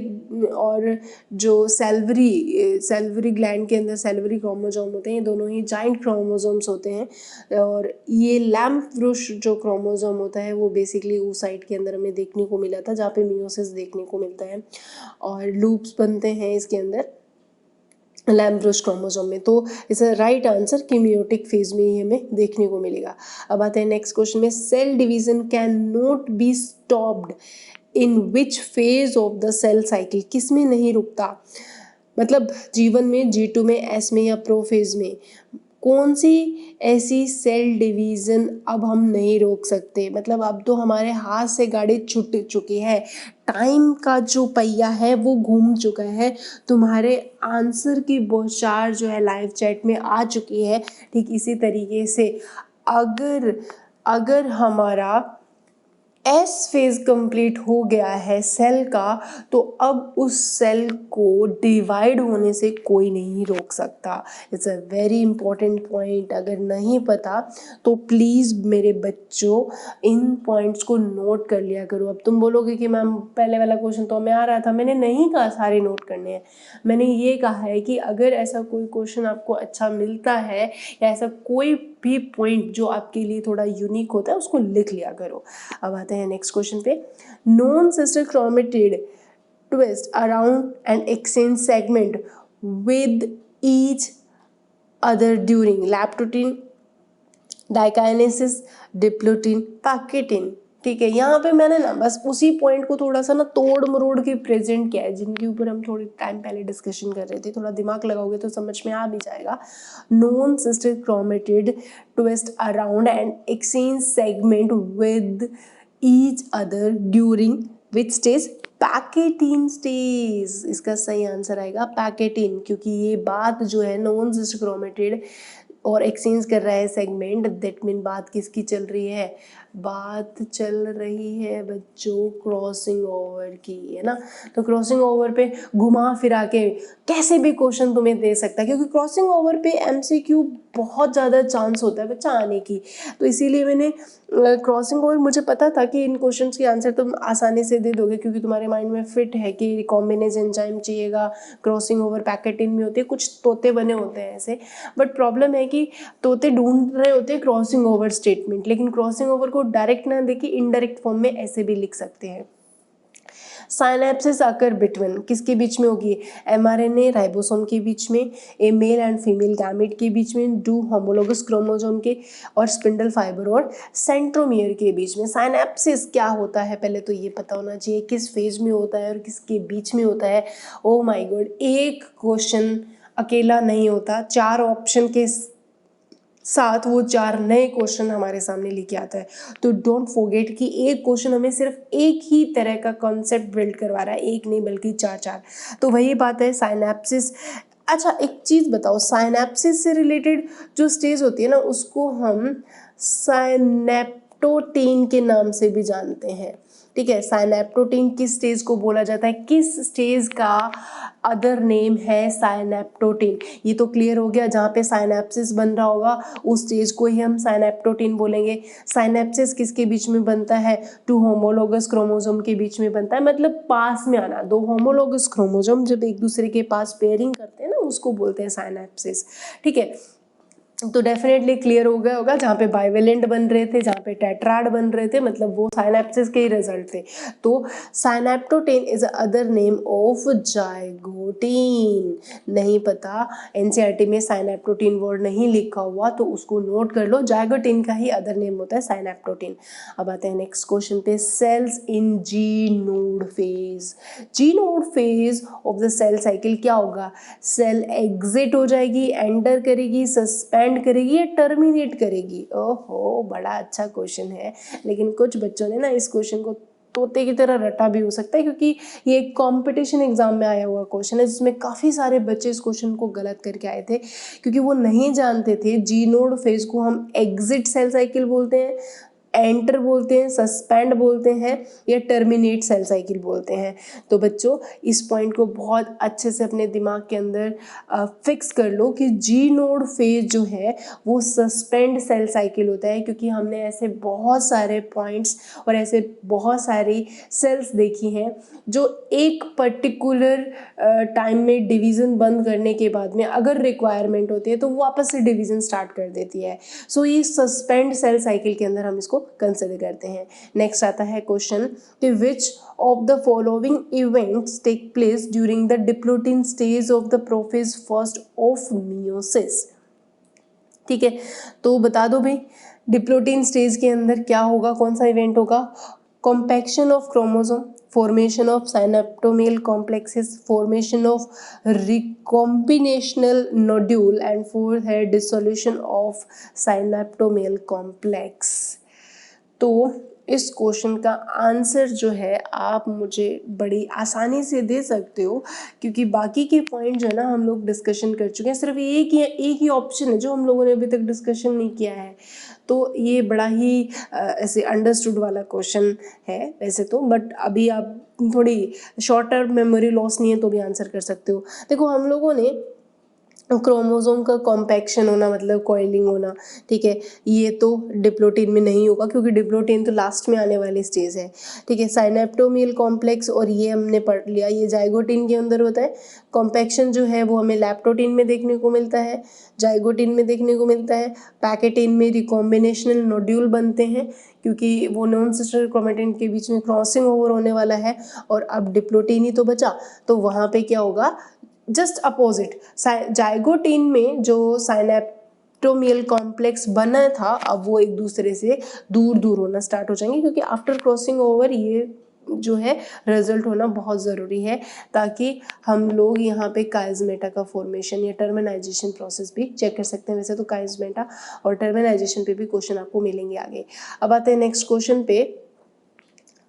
और जो सेल्वरी ग्लैंड के अंदर सेल्वरी क्रोमोसोम होते हैं, ये दोनों ही जाइंट क्रोमोसोम्स होते हैं। और ये लैम्प-ब्रुश जो क्रोमोसोम होता है वो बेसिकली उस साइड के अंदर हमें देखने को मिला था जहाँ पे मियोसिस देखने को मिलता है और लूप्स बनते हैं इसके अंदर लैम्प-ब्रुश क्रोमोसोम में। तो इस राइट आंसर कि मियोटिक फेज में ही हमें देखने को मिलेगा। अब आते हैं नेक्स्ट क्वेश्चन में, cell division can not be stopped in which phase of the cell cycle, किस में नहीं रुकता, मतलब जीवन में, G2 में, S में या प्रोफेज में, कौन सी ऐसी सेल डिवीज़न अब हम नहीं रोक सकते, मतलब अब तो हमारे हाथ से गाड़ी छूट चुकी है, टाइम का जो पहिया है वो घूम चुका है, तुम्हारे आंसर की बौछार जो है लाइव चैट में आ चुकी है। ठीक इसी तरीके से अगर हमारा एस फेज कंप्लीट हो गया है सेल का, तो अब उस सेल को डिवाइड होने से कोई नहीं रोक सकता। It's a very important point, अगर नहीं पता तो प्लीज़ मेरे बच्चों इन पॉइंट्स को नोट कर लिया करो। अब तुम बोलोगे कि मैम पहले वाला क्वेश्चन तो हमें आ रहा था, मैंने नहीं कहा सारे नोट करने हैं, मैंने ये कहा है कि अगर ऐसा कोई क्वेश्चन आपको अच्छा मिलता है या ऐसा कोई भी पॉइंट जो आपके लिए थोड़ा यूनिक होता है उसको लिख लिया करो। अब आते हैं नेक्स्ट क्वेश्चन पे, non sister chromatid twist around and exchange segment with each other during leptotene, diakinesis, diplotene, pachytene. ठीक है, यहाँ पे मैंने ना बस उसी पॉइंट को थोड़ा सा ना तोड़ मरोड़ के प्रेजेंट किया है जिनके ऊपर हम थोड़ी टाइम पहले डिस्कशन कर रहे थे। थोड़ा दिमाग लगाओगे तो समझ में आ भी जाएगा। Non sister chromatid twist around and exchange segment with each other during which stage, pachytene stage. इसका सही आंसर आएगा पैकेटिन, क्योंकि ये बात जो है नॉन सिस्टर क्रोमेटिड और एक्सचेंज कर रहा है सेगमेंट, दैट मीन बात किसकी चल रही है, बात चल रही है बच्चों क्रॉसिंग ओवर की, है ना। तो क्रॉसिंग ओवर पे घुमा फिरा के कैसे भी क्वेश्चन तुम्हें दे सकता है, क्योंकि क्रॉसिंग ओवर पे MCQ बहुत ज़्यादा चांस होता है बच्चा आने की। तो इसीलिए मैंने क्रॉसिंग ओवर मुझे पता था कि इन क्वेश्चंस के आंसर तुम आसानी से दे दोगे, क्योंकि तुम्हारे माइंड में फिट है कि रिकॉम्बिनेज एंजाइम चाहिएगा, क्रॉसिंग ओवर पैकेटिन में होती है, कुछ तोते बने होते हैं ऐसे। बट प्रॉब्लम है कि तोते ढूंढ रहे होते हैं क्रॉसिंग ओवर स्टेटमेंट, लेकिन क्रॉसिंग ओवर को डायरेक्ट ना देखिए, इनडायरेक्ट फॉर्म में ऐसे भी लिख सकते हैं। साइनेप्सिस आकर बिटवीन किसके बीच में होगी? एमआरएनए राइबोसोम के बीच में, ए मेल एंड फीमेल गैमेट के बीच में, टू होमोलोगस क्रोमोसोम के, और स्पिंडल फाइबर और सेंट्रोमियर के बीच में। साइनेप्सिस क्या होता है पहले तो ये पता होना चाहिए, किस फेज में होता है और किसके बीच में होता है। ओ माय गॉड, एक क्वेश्चन अकेला नहीं होता, 4 ऑप्शन के साथ वो 4 नए क्वेश्चन हमारे सामने लेके आता है। तो डोंट फॉरगेट कि एक क्वेश्चन हमें सिर्फ एक ही तरह का कॉन्सेप्ट बिल्ड करवा रहा है, एक नहीं बल्कि 4। तो वही बात है साइनेप्सिस। अच्छा एक चीज़ बताओ, साइनेप्सिस से रिलेटेड जो स्टेज होती है ना, उसको हम साइनेप्टोटीन के नाम से भी जानते हैं। ठीक है, साइनेप्टोटीन किस स्टेज को बोला जाता है, किस स्टेज का अदर नेम है साइनेप्टोटीन? ये तो क्लियर हो गया, जहाँ पे साइनेप्सिस बन रहा होगा उस स्टेज को ही हम साइनेप्टोटीन बोलेंगे। साइनेप्सिस किसके बीच में बनता है? 2 होमोलोगस क्रोमोसोम के बीच में बनता है, मतलब पास में आना। 2 होमोलोगस क्रोमोसोम जब एक दूसरे के पास पेयरिंग करते हैं ना, उसको बोलते हैं साइनेप्सिस। ठीक है, तो डेफिनेटली क्लियर हो गया होगा, जहाँ पे बाइवेलेंट बन रहे थे, जहाँ पे टेट्राड बन रहे थे, मतलब वो साइनेप्सिस के ही रिजल्ट थे। तो synaptotene is other name of zygotene. नहीं पता, एनसीईआरटी में साइनेप्टोटीन वर्ड नहीं लिखा हुआ तो उसको नोट कर लो, जाइगोटीन का ही अदर नेम होता है साइनेप्टोटीन। अब आते हैं नेक्स्ट क्वेश्चन पे, cells in G naught phase. G naught phase of the cell cycle क्या होगा? सेल एग्जिट हो जाएगी, एंटर करेगी, सस्पेंड करेगी या टर्मिनेट करेगी? ओहो, बड़ा अच्छा क्वेश्चन है, लेकिन कुछ बच्चों ने ना इस क्वेश्चन को तोते की तरह रटा भी हो सकता है, क्योंकि ये एक कंपटीशन एग्जाम में आया हुआ क्वेश्चन है, जिसमें काफ़ी सारे बच्चे इस क्वेश्चन को गलत करके आए थे, क्योंकि वो नहीं जानते थे जी नोड फेज को हम एग्जिट सेल साइकिल बोलते हैं, एंटर बोलते हैं, सस्पेंड बोलते हैं, या टर्मिनेट सेल साइकिल बोलते हैं। तो बच्चों इस पॉइंट को बहुत अच्छे से अपने दिमाग के अंदर फिक्स कर लो कि जी नोड फेज जो है वो सस्पेंड सेल साइकिल होता है, क्योंकि हमने ऐसे बहुत सारे पॉइंट्स और ऐसे बहुत सारी सेल्स देखी हैं जो एक पर्टिकुलर टाइम में डिवीज़न बंद करने के बाद में अगर रिक्वायरमेंट होती है तो वो वापस से डिवीज़न स्टार्ट कर देती है। सो ये सस्पेंड सेल साइकिल के अंदर हम इसको कंसिडर करते हैं। नेक्स्ट आता है क्वेश्चन कि which of the following events take place during the diplotene stage of the prophase first of meiosis. ठीक है, तो बता दो भाई, डिप्लोटिन स्टेज के अंदर क्या होगा, कौन सा इवेंट होगा? Compaction of chromosome, formation of synaptomial complexes, formation of recombinational nodule, and fourth है dissolution of synaptomial complex। तो इस क्वेश्चन का आंसर जो है आप मुझे बड़ी आसानी से दे सकते हो, क्योंकि बाकी के पॉइंट जो है ना हम लोग डिस्कशन कर चुके हैं, सिर्फ एक ही ऑप्शन है जो हम लोगों ने अभी तक डिस्कशन नहीं किया है। तो ये बड़ा ही ऐसे अंडरस्टूड वाला क्वेश्चन है वैसे तो, बट अभी आप थोड़ी शॉर्ट टर्म मेमोरी लॉस नहीं है तो भी आंसर कर सकते हो। देखो हम लोगों ने क्रोमोसोम का कॉम्पैक्शन होना मतलब कॉइलिंग होना, ठीक है, ये तो डिप्लोटिन में नहीं होगा, क्योंकि डिप्लोटिन तो लास्ट में आने वाली स्टेज है। ठीक है, साइनेप्टोमियल कॉम्प्लेक्स और ये हमने पढ़ लिया, ये जाइगोटिन के अंदर होता है। कॉम्पैक्शन जो है वो हमें लैप्टोटिन में देखने को मिलता है, जाइगोटिन में देखने को मिलता है, पैकेटिन में रिकॉम्बिनेशनल नोड्यूल बनते हैं, क्योंकि वो नॉन सिस्टर क्रोमेटिन के बीच में क्रॉसिंग ओवर होने वाला है, और अब डिप्लोटिन ही तो बचा, तो वहाँ पे क्या होगा, जस्ट अपोजिट जाइगोटिन में जो साइनेप्टोमियल कॉम्प्लेक्स बना था अब वो एक दूसरे से दूर दूर होना स्टार्ट हो जाएंगे, क्योंकि आफ्टर क्रॉसिंग ओवर ये जो है रिजल्ट होना बहुत ज़रूरी है, ताकि हम लोग यहाँ पे काइज़मेटा का फॉर्मेशन या टर्मिनाइजेशन प्रोसेस भी चेक कर सकते हैं। वैसे तो काइज़मेटा और टर्मिनाइजेशन पे भी क्वेश्चन आपको मिलेंगे आगे। अब आते हैं नेक्स्ट क्वेश्चन पे,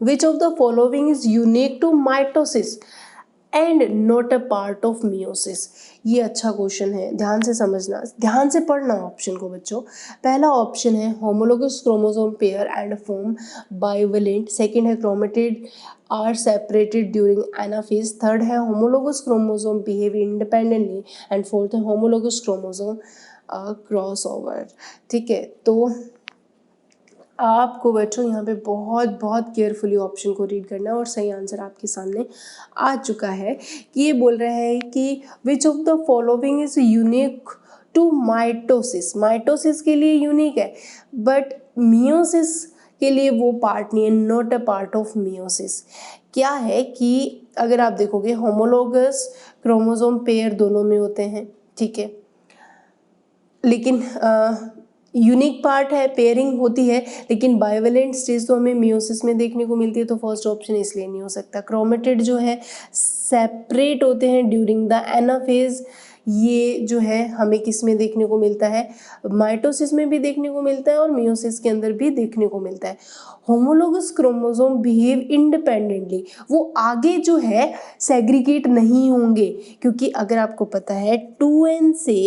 which of the following is unique to mitosis and not a part of meiosis. ये अच्छा क्वेश्चन है, ध्यान से समझना, ध्यान से पढ़ना ऑप्शन को बच्चों। पहला ऑप्शन है homologous chromosome pair and form bivalent, second है chromatid are separated during anaphase, third है homologous chromosome behave independently, and fourth है होमोलोगस क्रोमोसोम क्रॉस ओवर। ठीक है, तो आपको बच्चों यहाँ पे बहुत बहुत केयरफुली ऑप्शन को रीड करना है और सही आंसर आपके सामने आ चुका है कि ये बोल रहा है कि which of the following is unique to mitosis. Mitosis के लिए यूनिक है बट मियोसिस के लिए वो पार्ट नहीं है, not a part of meiosis. क्या है कि अगर आप देखोगे होमोलोगस क्रोमोसोम पेयर दोनों में होते हैं, ठीक है, लेकिन यूनिक पार्ट है, पेयरिंग होती है, लेकिन बाइवेलेंट स्टेज तो हमें मियोसिस में देखने को मिलती है, तो फर्स्ट ऑप्शन इसलिए नहीं हो सकता। क्रोमेटिड जो है सेपरेट होते हैं ड्यूरिंग द एनाफेज, ये जो है हमें किस में देखने को मिलता है, माइटोसिस में भी देखने को मिलता है और मियोसिस के अंदर भी देखने को मिलता है। होमोलोगस क्रोमोसोम बिहेव इंडिपेंडेंटली, वो आगे जो है सेग्रीगेट नहीं होंगे, क्योंकि अगर आपको पता है 2n से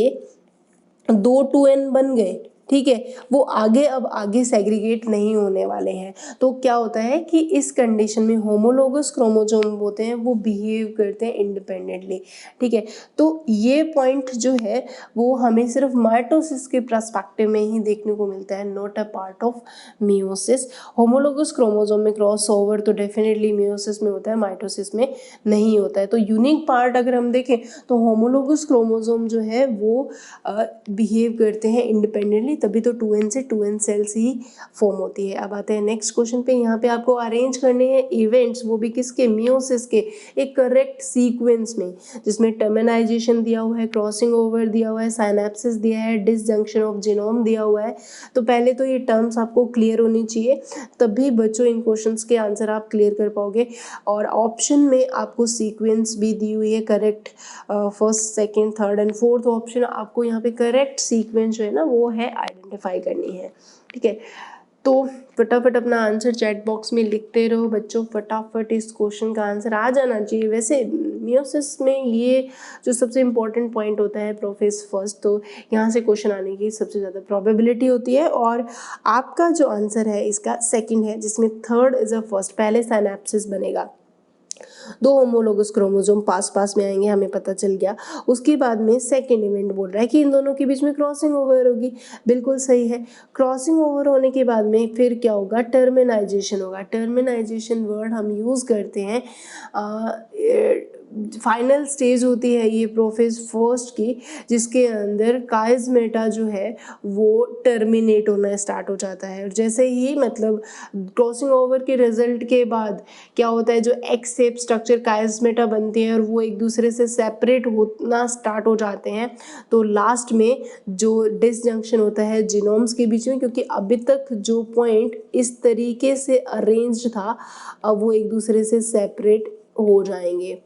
2n बन गए, ठीक है, वो अब आगे सेग्रीगेट नहीं होने वाले हैं। तो क्या होता है कि इस कंडीशन में होमोलोगस क्रोमोसोम होते हैं वो बिहेव करते हैं इंडिपेंडेंटली, ठीक है। तो ये पॉइंट जो है वो हमें सिर्फ माइटोसिस के पर्सपेक्टिव में ही देखने को मिलता है, not a part of meiosis. Homologous chromosome में क्रॉस ओवर तो डेफिनेटली मियोसिस में होता है, माइटोसिस में नहीं होता है। तो यूनिक पार्ट अगर हम देखें तो होमोलोगस क्रोमोसोम जो है वो बिहेव करते हैं इंडिपेंडेंटली, तभी तो 2n से 2n सेल्स ही फॉर्म होती है। अब आते हैं नेक्स्ट क्वेश्चन पे। यहाँ पे आपको अरेंज करने हैं इवेंट्स, वो भी किसके, मियोसिस के, एक करेक्ट सीक्वेंस में, जिसमें टर्मिनाइजेशन दिया हुआ है, क्रॉसिंग ओवर दिया हुआ है, साइनेप्सिस दिया है, डिसजंक्शन ऑफ जीनोम दिया हुआ है। तो पहले तो ये टर्म्स आपको क्लियर होनी चाहिए, तभी बच्चों इन क्वेश्चंस के आंसर आप क्लियर कर पाओगे। और ऑप्शन में आपको सीक्वेंस भी दी हुई है correct, first second third and fourth option, आपको यहाँ पे करेक्ट सीक्वेंस जो है ना वो है आइडेंटिफाई करनी है, ठीक है। तो फटाफट अपना आंसर चैट बॉक्स में लिखते रहो बच्चों, फटाफट इस क्वेश्चन का आंसर आ जाना चाहिए। वैसे मियोसिस में ये जो सबसे इम्पोर्टेंट पॉइंट होता है प्रोफेस फर्स्ट, तो यहाँ से क्वेश्चन आने की सबसे ज़्यादा प्रोबेबिलिटी होती है। और आपका जो आंसर है इसका सेकंड है, जिसमें थर्ड इज अ फर्स्ट, पहले साइनेप्सिस बनेगा, 2 होमोलोगस क्रोमोसोम पास पास में आएंगे, हमें पता चल गया। उसके बाद में सेकेंड इवेंट बोल रहा है कि इन दोनों के बीच में क्रॉसिंग ओवर होगी, बिल्कुल सही है। क्रॉसिंग ओवर होने के बाद में फिर क्या होगा, टर्मिनाइजेशन होगा। टर्मिनाइजेशन वर्ड हम यूज़ करते हैं, फाइनल स्टेज होती है ये प्रोफेज फर्स्ट की, जिसके अंदर काइज़मेटा जो है वो टर्मिनेट होना स्टार्ट हो जाता है। और जैसे ही मतलब क्रॉसिंग ओवर के रिजल्ट के बाद क्या होता है, जो एक्स शेप स्ट्रक्चर काइज़मेटा बनती है और वो एक दूसरे से सेपरेट होना स्टार्ट हो जाते हैं, तो लास्ट में जो डिसजंक्शन होता है जीनोम्स के बीच में, क्योंकि अभी तक जो पॉइंट इस तरीके से अरेंज्ड था अब वो एक दूसरे से सेपरेट हो जाएंगे,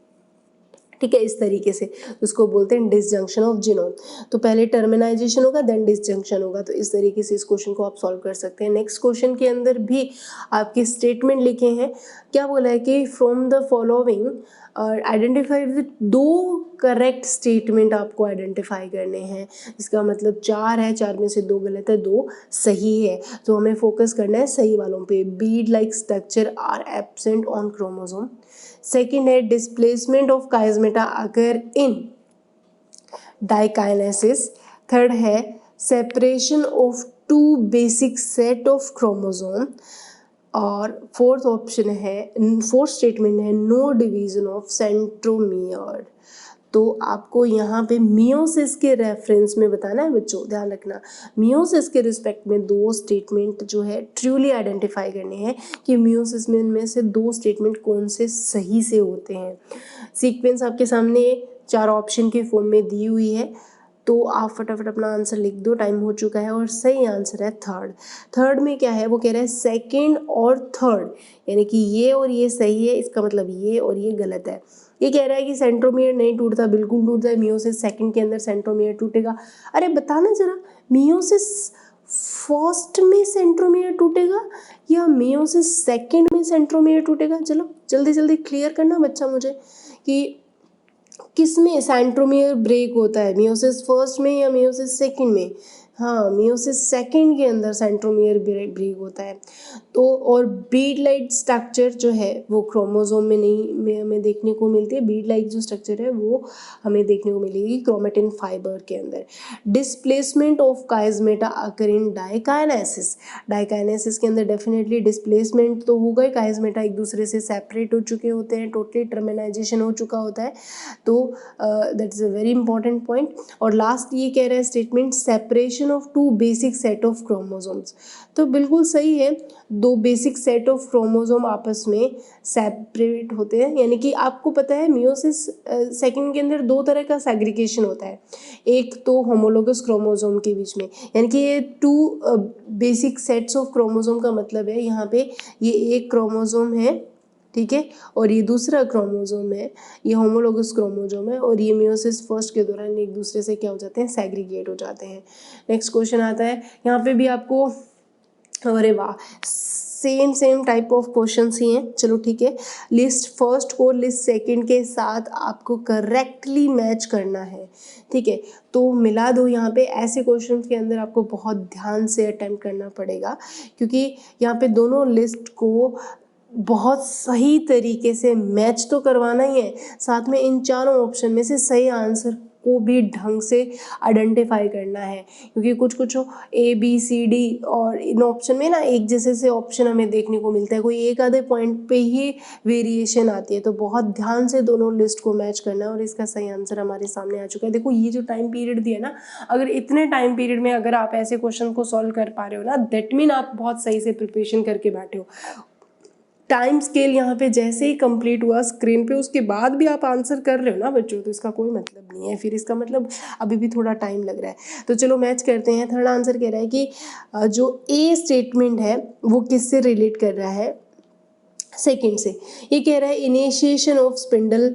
ठीक है, इस तरीके से उसको बोलते हैं डिसजंक्शन ऑफ जीनोम। तो पहले टर्मिनाइजेशन होगा देन डिसजंक्शन होगा। तो इस तरीके से इस क्वेश्चन को आप सॉल्व कर सकते हैं। नेक्स्ट क्वेश्चन के अंदर भी आपके स्टेटमेंट लिखे हैं, क्या बोला है कि from the following identify with 2 correct statement आपको आइडेंटिफाई करने हैं। इसका मतलब 4 है, 4 में से 2 गलत है, 2 सही है। तो हमें फोकस करना है सही वालों पे। Bead like structure are absent on chromosome. Second है displacement of chiasmata occur in diakinesis. Third है separation of 2 basic set of chromosome. और फोर्थ ऑप्शन है, फोर्थ स्टेटमेंट है नो डिवीजन ऑफ सेंट्रोमियर। तो आपको यहाँ पे मियोसिस के रेफरेंस में बताना है बच्चों, ध्यान रखना। मियोसिस के रिस्पेक्ट में 2 स्टेटमेंट जो है ट्रूली आइडेंटिफाई करने हैं कि मियोसिस में इनमें से 2 स्टेटमेंट कौन से सही से होते हैं। सीक्वेंस आपके सामने 4 ऑप्शन के फॉर्म में दी हुई है, तो आप फटाफट अपना आंसर लिख दो, टाइम हो चुका है। और सही आंसर है थर्ड। थर्ड में क्या है, वो कह रहा है सेकंड और थर्ड, यानी कि ये और ये सही है, इसका मतलब ये और ये गलत है। ये कह रहा है कि सेंट्रोमियर नहीं टूटता, बिल्कुल टूटता है। मियोसिस सेकंड के अंदर सेंट्रोमियर टूटेगा। अरे बताना जरा, मियोसिस फर्स्ट में सेंट्रोमियर टूटेगा या मियोसिस सेकंड में सेंट्रोमियर टूटेगा? चलो जल्दी जल्दी क्लियर करना बच्चा मुझे कि किस में सेंट्रोमियर ब्रेक होता है, मियोसिस फर्स्ट में या मियोसिस सेकंड में। हाँ, मियोसिस सेकंड के अंदर सेंट्रोमियर ब्रेक होता है। तो और बीड लाइक स्ट्रक्चर जो है वो क्रोमोसोम में नहीं में हमें देखने को मिलती है। बीड लाइक जो स्ट्रक्चर है वो हमें देखने को मिलेगी क्रोमेटिन फाइबर के अंदर। Displacement of chiasmata occur in diakinesis. Diakinesis के अंदर डेफिनेटली डिस्प्लेसमेंट तो होगा ही, काइजमेटा एक दूसरे से सेपरेट हो चुके होते हैं, टोटली टर्मिनाइजेशन हो चुका होता है। तो that is a very important point. और लास्ट ये कह रहा है statement, separation of two basic set of chromosomes. तो बिल्कुल सही है, दो बेसिक सेट ऑफ क्रोमोसोम आपस में सेपरेट होते हैं। यानी कि आपको पता है मियोसिस सेकंड के अंदर दो तरह का सेग्रीगेशन होता है। एक तो होमोलोगस क्रोमोसोम के बीच में, यानी कि ये two basic sets of chromosome का मतलब है यहाँ पे ये एक क्रोमोसोम है, ठीक है, और ये दूसरा क्रोमोसोम है, ये होमोलोगस क्रोमोसोम है, और ये मियोसिस फर्स्ट के दौरान एक दूसरे से क्या हो जाते हैं, सेग्रीगेट हो जाते हैं। नेक्स्ट क्वेश्चन आता है, यहाँ पे भी आपको, अरे वाह, सेम टाइप ऑफ क्वेश्चंस ही हैं। चलो ठीक है, लिस्ट फर्स्ट को लिस्ट सेकंड के साथ आपको करेक्टली मैच करना है, ठीक है। तो मिला दो, यहाँ पे ऐसे क्वेश्चंस के अंदर आपको बहुत ध्यान से अटेम्प्ट करना पड़ेगा, क्योंकि यहाँ पे दोनों लिस्ट को बहुत सही तरीके से मैच तो करवाना ही है, साथ में इन चारों ऑप्शन में से सही आंसर को भी ढंग से आइडेंटिफाई करना है, क्योंकि कुछ ए बी सी डी और इन ऑप्शन में ना एक जैसे से ऑप्शन हमें देखने को मिलता है, कोई एक आधे पॉइंट पे ही वेरिएशन आती है। तो बहुत ध्यान से दोनों लिस्ट को मैच करना है, और इसका सही आंसर हमारे सामने आ चुका है। देखो ये जो टाइम पीरियड दिया ना, अगर इतने टाइम पीरियड में अगर आप ऐसे क्वेश्चन को सॉल्व कर पा रहे हो ना, दैट मीन आप बहुत सही से प्रिपरेशन करके बैठे हो। टाइम स्केल यहाँ पे जैसे ही कंप्लीट हुआ स्क्रीन पे, उसके बाद भी आप आंसर कर रहे हो ना बच्चों, तो इसका कोई मतलब नहीं है, फिर इसका मतलब अभी भी थोड़ा टाइम लग रहा है। तो चलो मैच करते हैं। थर्ड आंसर कह रहा है कि जो ए स्टेटमेंट है वो किससे रिलेट कर रहा है, सेकेंड से। ये कह रहा है इनिशिएशन ऑफ स्पिंडल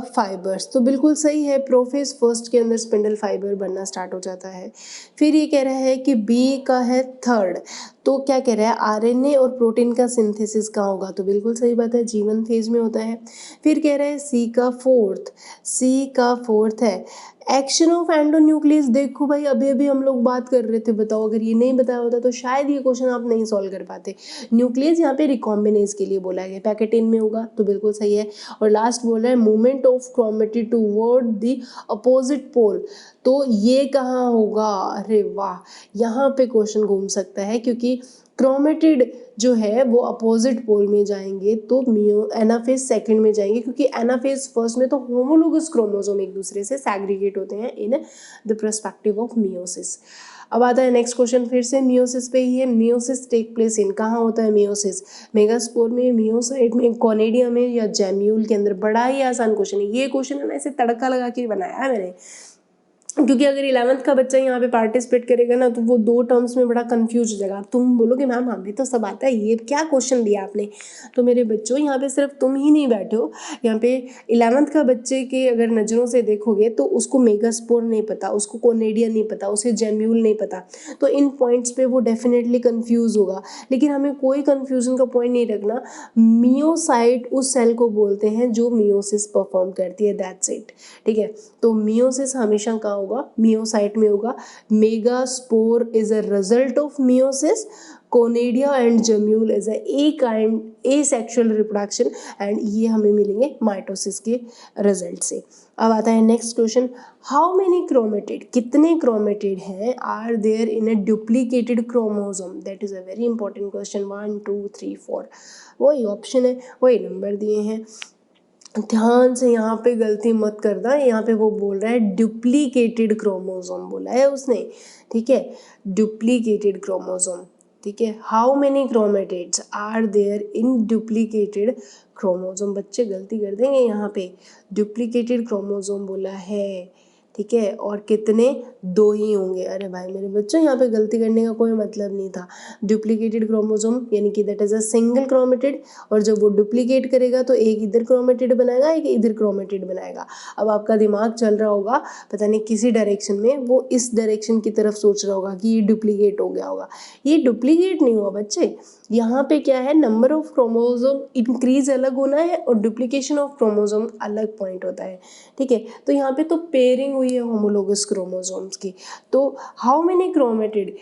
फाइबर्स, तो बिल्कुल सही है, प्रोफेज फर्स्ट के अंदर स्पिंडल फाइबर बनना स्टार्ट हो जाता है। फिर ये कह रहा है कि बी का है थर्ड, तो क्या कह रहा है आरएनए और प्रोटीन का सिंथेसिस कहाँ होगा, तो बिल्कुल सही बात है, जीवन फेज में होता है। फिर कह रहा है सी का फोर्थ है एक्शन ऑफ एंडोन्यूक्लियस। देखो भाई अभी अभी हम लोग बात कर रहे थे, बताओ अगर ये नहीं बताया होता तो शायद ये क्वेश्चन आप नहीं सॉल्व कर पाते। न्यूक्लियस यहाँ पे रिकॉम्बिनेज के लिए बोला गया, पैकेटिन में होगा, तो बिल्कुल सही है। और लास्ट बोल रहा है movement of chromatid toward the opposite pole, तो ये कहाँ होगा, अरे वाह, यहाँ पे क्वेश्चन घूम सकता है, क्योंकि क्रोमेटिड जो है वो अपोजिट पोल में जाएंगे, तो एनाफेज सेकंड में जाएंगे, क्योंकि एनाफेज फर्स्ट में तो होमोलोगस क्रोमोसोम एक दूसरे से सैग्रीगेट होते हैं in the perspective of meiosis. अब आता है नेक्स्ट क्वेश्चन, फिर से मियोसिस पे ही है। मियोसिस टेक प्लेस इन, कहाँ होता है मियोसिस, मेगास्पोर में, मियोसाइट में, कॉनेडिया में, या जैम्यूल के अंदर। बड़ा ही आसान क्वेश्चन है ये, क्वेश्चन है ना ऐसे तड़का लगा के बनाया है मैंने, क्योंकि अगर 11th का बच्चा यहाँ पे पार्टिसिपेट करेगा ना, तो वो दो टर्म्स में बड़ा कंफ्यूज हो जाएगा। तुम बोलोगे मैम हमें तो सब आता है, ये क्या क्वेश्चन दिया आपने, तो मेरे बच्चों यहाँ पे सिर्फ तुम ही नहीं बैठे हो, यहाँ पे 11th का बच्चे के अगर नज़रों से देखोगे तो उसको मेगास्पोर नहीं पता, उसको कोनेडिया नहीं पता, उसे जेम्यूल नहीं पता, तो इन पॉइंट्स पे वो डेफिनेटली कंफ्यूज होगा। लेकिन हमें कोई कंफ्यूजन का पॉइंट नहीं रखना, मियोसाइट उस सेल को बोलते हैं जो मियोसिस परफॉर्म करती है, दैट्स इट, ठीक है। तो मियोसिस हमेशा कहाँ होगा, मियोसाइट में होगा। Megaspore is a result of meiosis, conidia and gemmule is asexual reproduction, and ये हमें मिलेंगे माइटोसिस के रिजल्ट से। अब आता है next question, how many chromatid, कितने क्रोमेटिड हैं are there in a duplicated chromosome, that is a very important question. 1 2 3 4 वही ऑप्शन है, वही नंबर दिए हैं, ध्यान से यहाँ पे गलती मत करना। यहाँ पे वो बोल रहा है डुप्लीकेटेड क्रोमोसोम बोला है उसने, ठीक है, डुप्लीकेटेड क्रोमोसोम, ठीक है। How many chromatids are there in duplicated chromosome, बच्चे गलती कर देंगे यहाँ पे, डुप्लीकेटेड क्रोमोसोम बोला है, ठीक है, और कितने, दो ही होंगे। अरे भाई मेरे बच्चों यहाँ पे गलती करने का कोई मतलब नहीं था। डुप्लीकेटेड क्रोमोसोम यानी कि that is a single chromatid, और जब वो डुप्लीकेट करेगा तो एक इधर क्रोमेटिड बनाएगा, एक इधर क्रोमेटिड बनाएगा। अब आपका दिमाग चल रहा होगा पता नहीं किसी डायरेक्शन में, वो इस डायरेक्शन की तरफ सोच रहा होगा कि ये डुप्लीकेट हो गया होगा, ये डुप्लीकेट नहीं हुआ बच्चे, यहाँ पे क्या है, नंबर ऑफ क्रोमोसोम इंक्रीज अलग होना है और डुप्लीकेशन ऑफ क्रोमोसोम अलग पॉइंट होता है, ठीक है। तो यहाँ पे तो पेयरिंग हुई है होमोलोगस क्रोमोसोम्स की, तो how many chromatid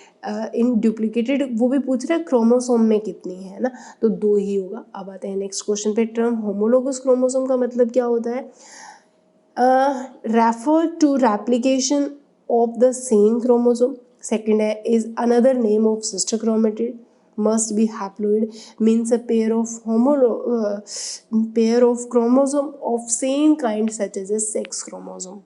in duplicated, वो भी पूछ रहा है क्रोमोसोम में कितनी है ना, तो 2 ही होगा। अब आते हैं नेक्स्ट क्वेश्चन पे। टर्म होमोलोगस क्रोमोसोम का मतलब क्या होता है? Refer to replication of the same chromosome. Second है is another name of sister chromatid, must be haploid, means a pair of chromosome of same kind such as a sex chromosome,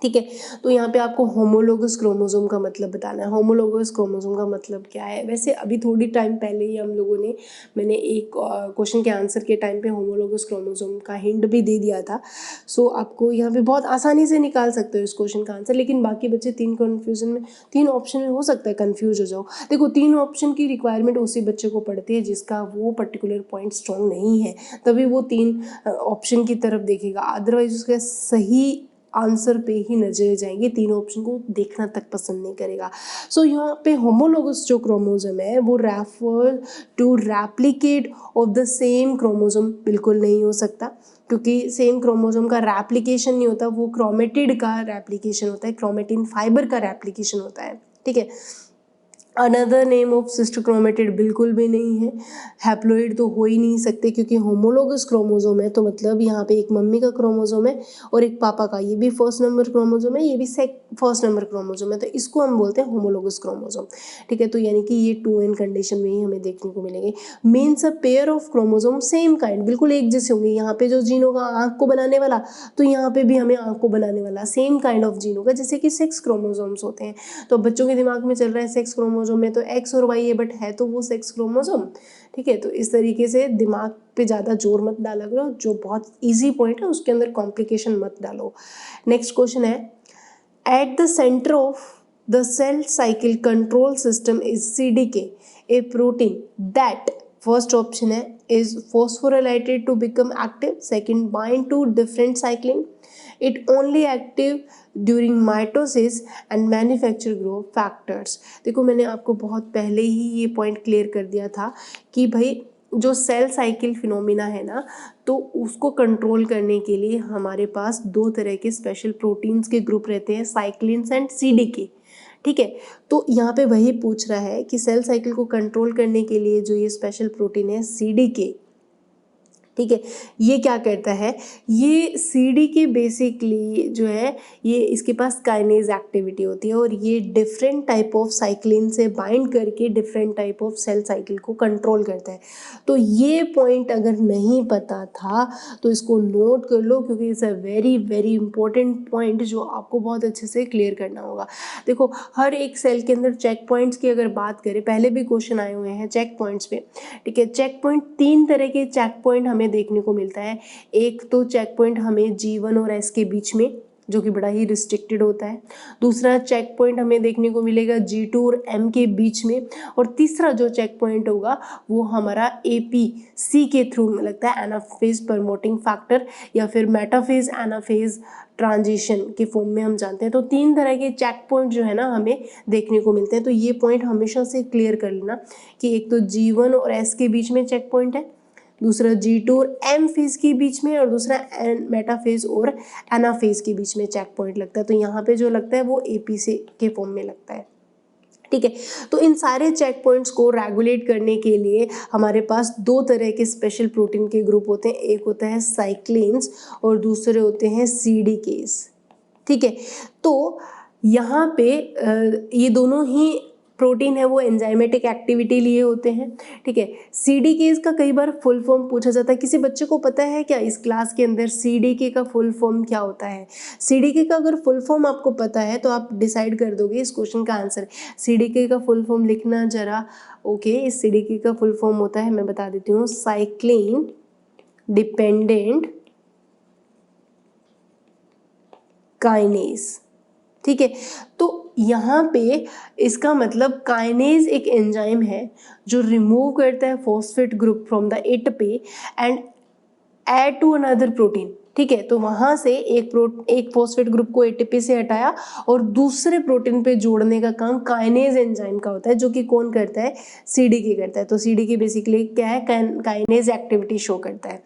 ठीक है। तो यहाँ पे आपको होमोलोगस क्रोमोसोम का मतलब बताना है। होमोलोगस क्रोमोसोम का मतलब क्या है? वैसे अभी थोड़ी टाइम पहले ही हम लोगों ने, मैंने एक क्वेश्चन के आंसर के टाइम पे होमोलोगस क्रोमोसोम का हिंट भी दे दिया था। सो आपको यहाँ पे बहुत आसानी से निकाल सकते हो इस क्वेश्चन का आंसर, लेकिन बाकी बच्चे 3 ऑप्शन में हो सकता है कन्फ्यूज हो जाओ। देखो 3 ऑप्शन की रिक्वायरमेंट उसी बच्चे को पड़ती है जिसका वो पर्टिकुलर पॉइंट स्ट्रॉन्ग नहीं है, तभी वो 3 ऑप्शन की तरफ देखेगा, अदरवाइज उसका सही आंसर पे ही नजर जाएंगे, 3 ऑप्शन को देखना तक पसंद नहीं करेगा। सो यहाँ पे होमोलोगस जो क्रोमोसोम है वो refer to replicate of the same chromosome, बिल्कुल नहीं हो सकता, क्योंकि सेम क्रोमोसोम का रेप्लिकेशन नहीं होता, वो क्रोमेटिड का रेप्लिकेशन होता है, क्रोमेटिन फाइबर का रेप्लिकेशन होता है, ठीक है। Another name of sister chromatid बिल्कुल भी नहीं है। हैप्लोइड तो हो ही नहीं सकते, क्योंकि होमोलोगस क्रोमोसोम है तो मतलब यहाँ पे एक मम्मी का क्रोमोसोम है और एक पापा का, ये भी फर्स्ट नंबर क्रोमोसोम है, ये भी फर्स्ट नंबर क्रोमोसोम है, तो इसको हम बोलते हैं होमोलोगस क्रोमोसोम, ठीक है। तो यानी कि ये 2n कंडीशन में ही हमें देखने को मिलेंगे। Means a pair of chromosome same kind, बिल्कुल एक जैसे होंगे। यहाँ पे जो जीन होगा आँख को बनाने वाला, तो यहाँ पे भी हमें आँख को बनाने वाला सेम काइंड ऑफ जीन होगा, जैसे कि सेक्स क्रोमोसोम्स होते हैं। तो बच्चों के दिमाग में चल रहा है सेक्स क्रोमोसोम में तो एक्स और वाई है, बट है तो वो सेक्स क्रोमोसोम, ठीक है। तो इस तरीके से दिमाग पे ज़्यादा जोर मत डाला करो, जो बहुत इजी पॉइंट है उसके अंदर कॉम्प्लिकेशन मत डालो। नेक्स्ट क्वेश्चन है, at the centre of the cell cycle control system is CDK, a protein that, first option है is phosphorylated to become active, second bind to different cyclin, it only active during mitosis and manufacture growth factors। देखो मैंने आपको बहुत पहले ही ये point clear कर दिया था कि भाई जो सेल साइकिल फिनोमिना है ना, तो उसको कंट्रोल करने के लिए हमारे पास 2 तरह के स्पेशल प्रोटीन्स के ग्रुप रहते हैं, साइक्लिन्स एंड CDK, ठीक है। तो यहाँ पे वही पूछ रहा है कि सेल साइकिल को कंट्रोल करने के लिए जो ये स्पेशल प्रोटीन है CDK, ठीक है, ये क्या करता है, ये CDK बेसिकली जो है ये इसके पास काइनेज एक्टिविटी होती है और ये डिफरेंट टाइप ऑफ साइक्लिन से बाइंड करके different type of cell cycle को कंट्रोल करता है। तो ये पॉइंट अगर नहीं पता था तो इसको नोट कर लो, क्योंकि it's a very very important point जो आपको बहुत अच्छे से क्लियर करना होगा। देखो हर एक सेल के अंदर चेक पॉइंट्स की अगर बात करें, पहले भी क्वेश्चन आए हुए हैं चेक पॉइंट्स पे, ठीक है। चेक पॉइंट 3 तरह के चेक पॉइंट हमें देखने को मिलता है। एक तो चेक पॉइंट हमें G1 और S के बीच में, जो कि बड़ा ही रिस्ट्रिक्टेड होता है। दूसरा चेक पॉइंट हमें देखने को मिलेगा G2 और M के बीच में, और तीसरा जो चेक पॉइंट होगा वो हमारा APC के थ्रू में लगता है, एनाफेज प्रमोटिंग फैक्टर या फिर मेटाफेज एनाफेज ट्रांजिशन के फॉर्म में हम जानते हैं। तो 3 तरह के चेक पॉइंट जो है ना हमें देखने को मिलते हैं। तो ये पॉइंट हमेशा से क्लियर कर लेना कि एक तो G1 और S के बीच में चेक पॉइंट है, दूसरा G2 और M फेज के बीच में, और दूसरा मेटाफेज और एनाफेज के बीच में चेक पॉइंट लगता है। तो यहाँ पे जो लगता है वो APC के फॉर्म में लगता है, ठीक है। तो इन सारे चेक पॉइंट्स को रेगुलेट करने के लिए हमारे पास 2 तरह के स्पेशल प्रोटीन के ग्रुप होते हैं, एक होता है साइक्लिन्स और दूसरे होते हैं CDKs, ठीक है। तो यहाँ पे ये दोनों ही प्रोटीन है वो एंजाइमेटिक एक्टिविटी लिए होते हैं, ठीक है। CDKs का कई बार फुल फॉर्म पूछा जाता है, किसी बच्चे को पता है क्या इस क्लास के अंदर CDK का फुल फॉर्म क्या होता है? CDK का अगर फुल फॉर्म आपको पता है तो आप डिसाइड कर दोगे इस क्वेश्चन का आंसर। CDK का फुल फॉर्म लिखना जरा। ओके, इस CDK का फुल फॉर्म होता है, मैं बता देती हूँ, साइक्लिन डिपेंडेंट काइनेज, ठीक है। तो यहाँ पे इसका मतलब काइनेज एक एंजाइम है जो रिमूव करता है phosphate group from the ATP and add to another protein, ठीक है। तो वहां से एक फॉस्फेट ग्रुप को एटीपी से हटाया और दूसरे प्रोटीन पे जोड़ने का काम काइनेज एंजाइम का होता है, जो कि कौन करता है, सीडीके करता है। तो सीडीके बेसिकली क्या है, काइनेज एक्टिविटी शो करता है,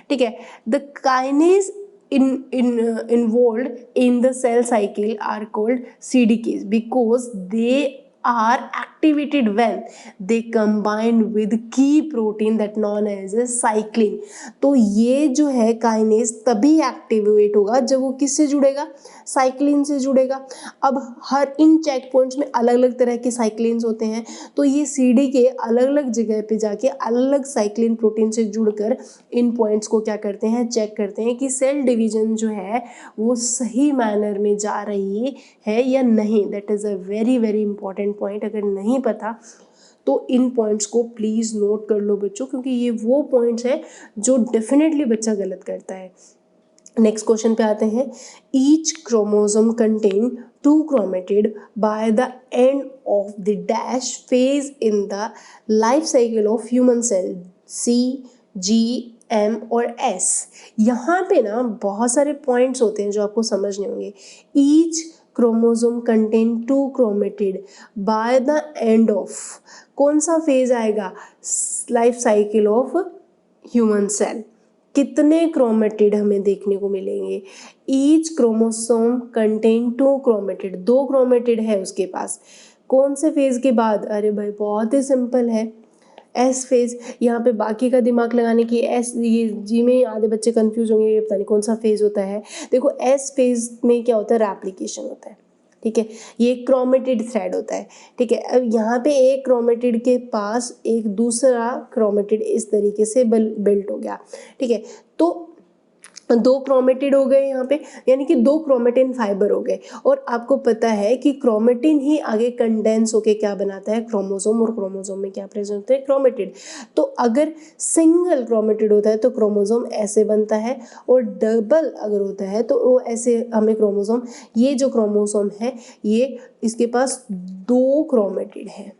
ठीक है। The kinase involved in the cell cycle are called CDKs because they are activated when they combine with key protein that known as a cyclin। तो ये जो है काइनेज तभी एक्टिवेट होगा जब वो किससे जुड़ेगा, साइक्लिन से जुड़ेगा। अब हर इन चेक पॉइंट्स में अलग अलग तरह के साइक्लिन्स होते हैं, तो ये सीडी के अलग अलग जगह पे जाके अलग अलग साइक्लिन प्रोटीन से जुड़कर इन पॉइंट्स को क्या करते हैं, चेक करते हैं कि सेल डिवीजन जो है वो सही मैनर में जा रही है या नहीं। That is a very very important point. अगर नहीं पता तो इन पॉइंट्स को प्लीज़ नोट कर लो बच्चों, क्योंकि ये वो पॉइंट्स हैं जो डेफिनेटली बच्चा गलत करता है। नेक्स्ट क्वेश्चन पे आते हैं। Each chromosome contain 2 chromatid by the end of the dash phase in the life cycle of human cell, C, G, M और एस। यहाँ पे ना बहुत सारे पॉइंट्स होते हैं जो आपको समझने होंगे। Each chromosome contain 2 chromatid by the end of, कौन सा फेज आएगा, life cycle of human cell. कितने क्रोमेटिड हमें देखने को मिलेंगे, each chromosome contain 2 chromatid, 2 chromatid है उसके पास, कौन से फेज के बाद, अरे भाई बहुत ही सिंपल है, एस फेज। यहाँ पे बाकी का दिमाग लगाने की, एस ये जी में आधे बच्चे कंफ्यूज होंगे, ये पता नहीं कौन सा फेज होता है। देखो एस फेज में क्या होता है, रेप्लिकेशन होता है, ठीक है। ये क्रोमेटिड थ्रेड होता है, ठीक है। अब यहाँ पे एक क्रोमेटिड के पास एक दूसरा क्रोमेटिड इस तरीके से बिल्ट हो गया, ठीक है। तो 2 क्रोमेटिड हो गए यहाँ पे, यानी कि 2 क्रोमेटिन फाइबर हो गए। और आपको पता है कि क्रोमेटिन ही आगे कंडेंस होके क्या बनाता है, क्रोमोसोम, और क्रोमोसोम में क्या प्रेजेंट होता है, क्रोमेटिड। तो अगर सिंगल क्रोमेटिड होता है तो क्रोमोसोम ऐसे बनता है, और डबल अगर होता है तो वो ऐसे हमें क्रोमोसोम, ये जो क्रोमोसोम है ये इसके पास 2 क्रोमेटिड है,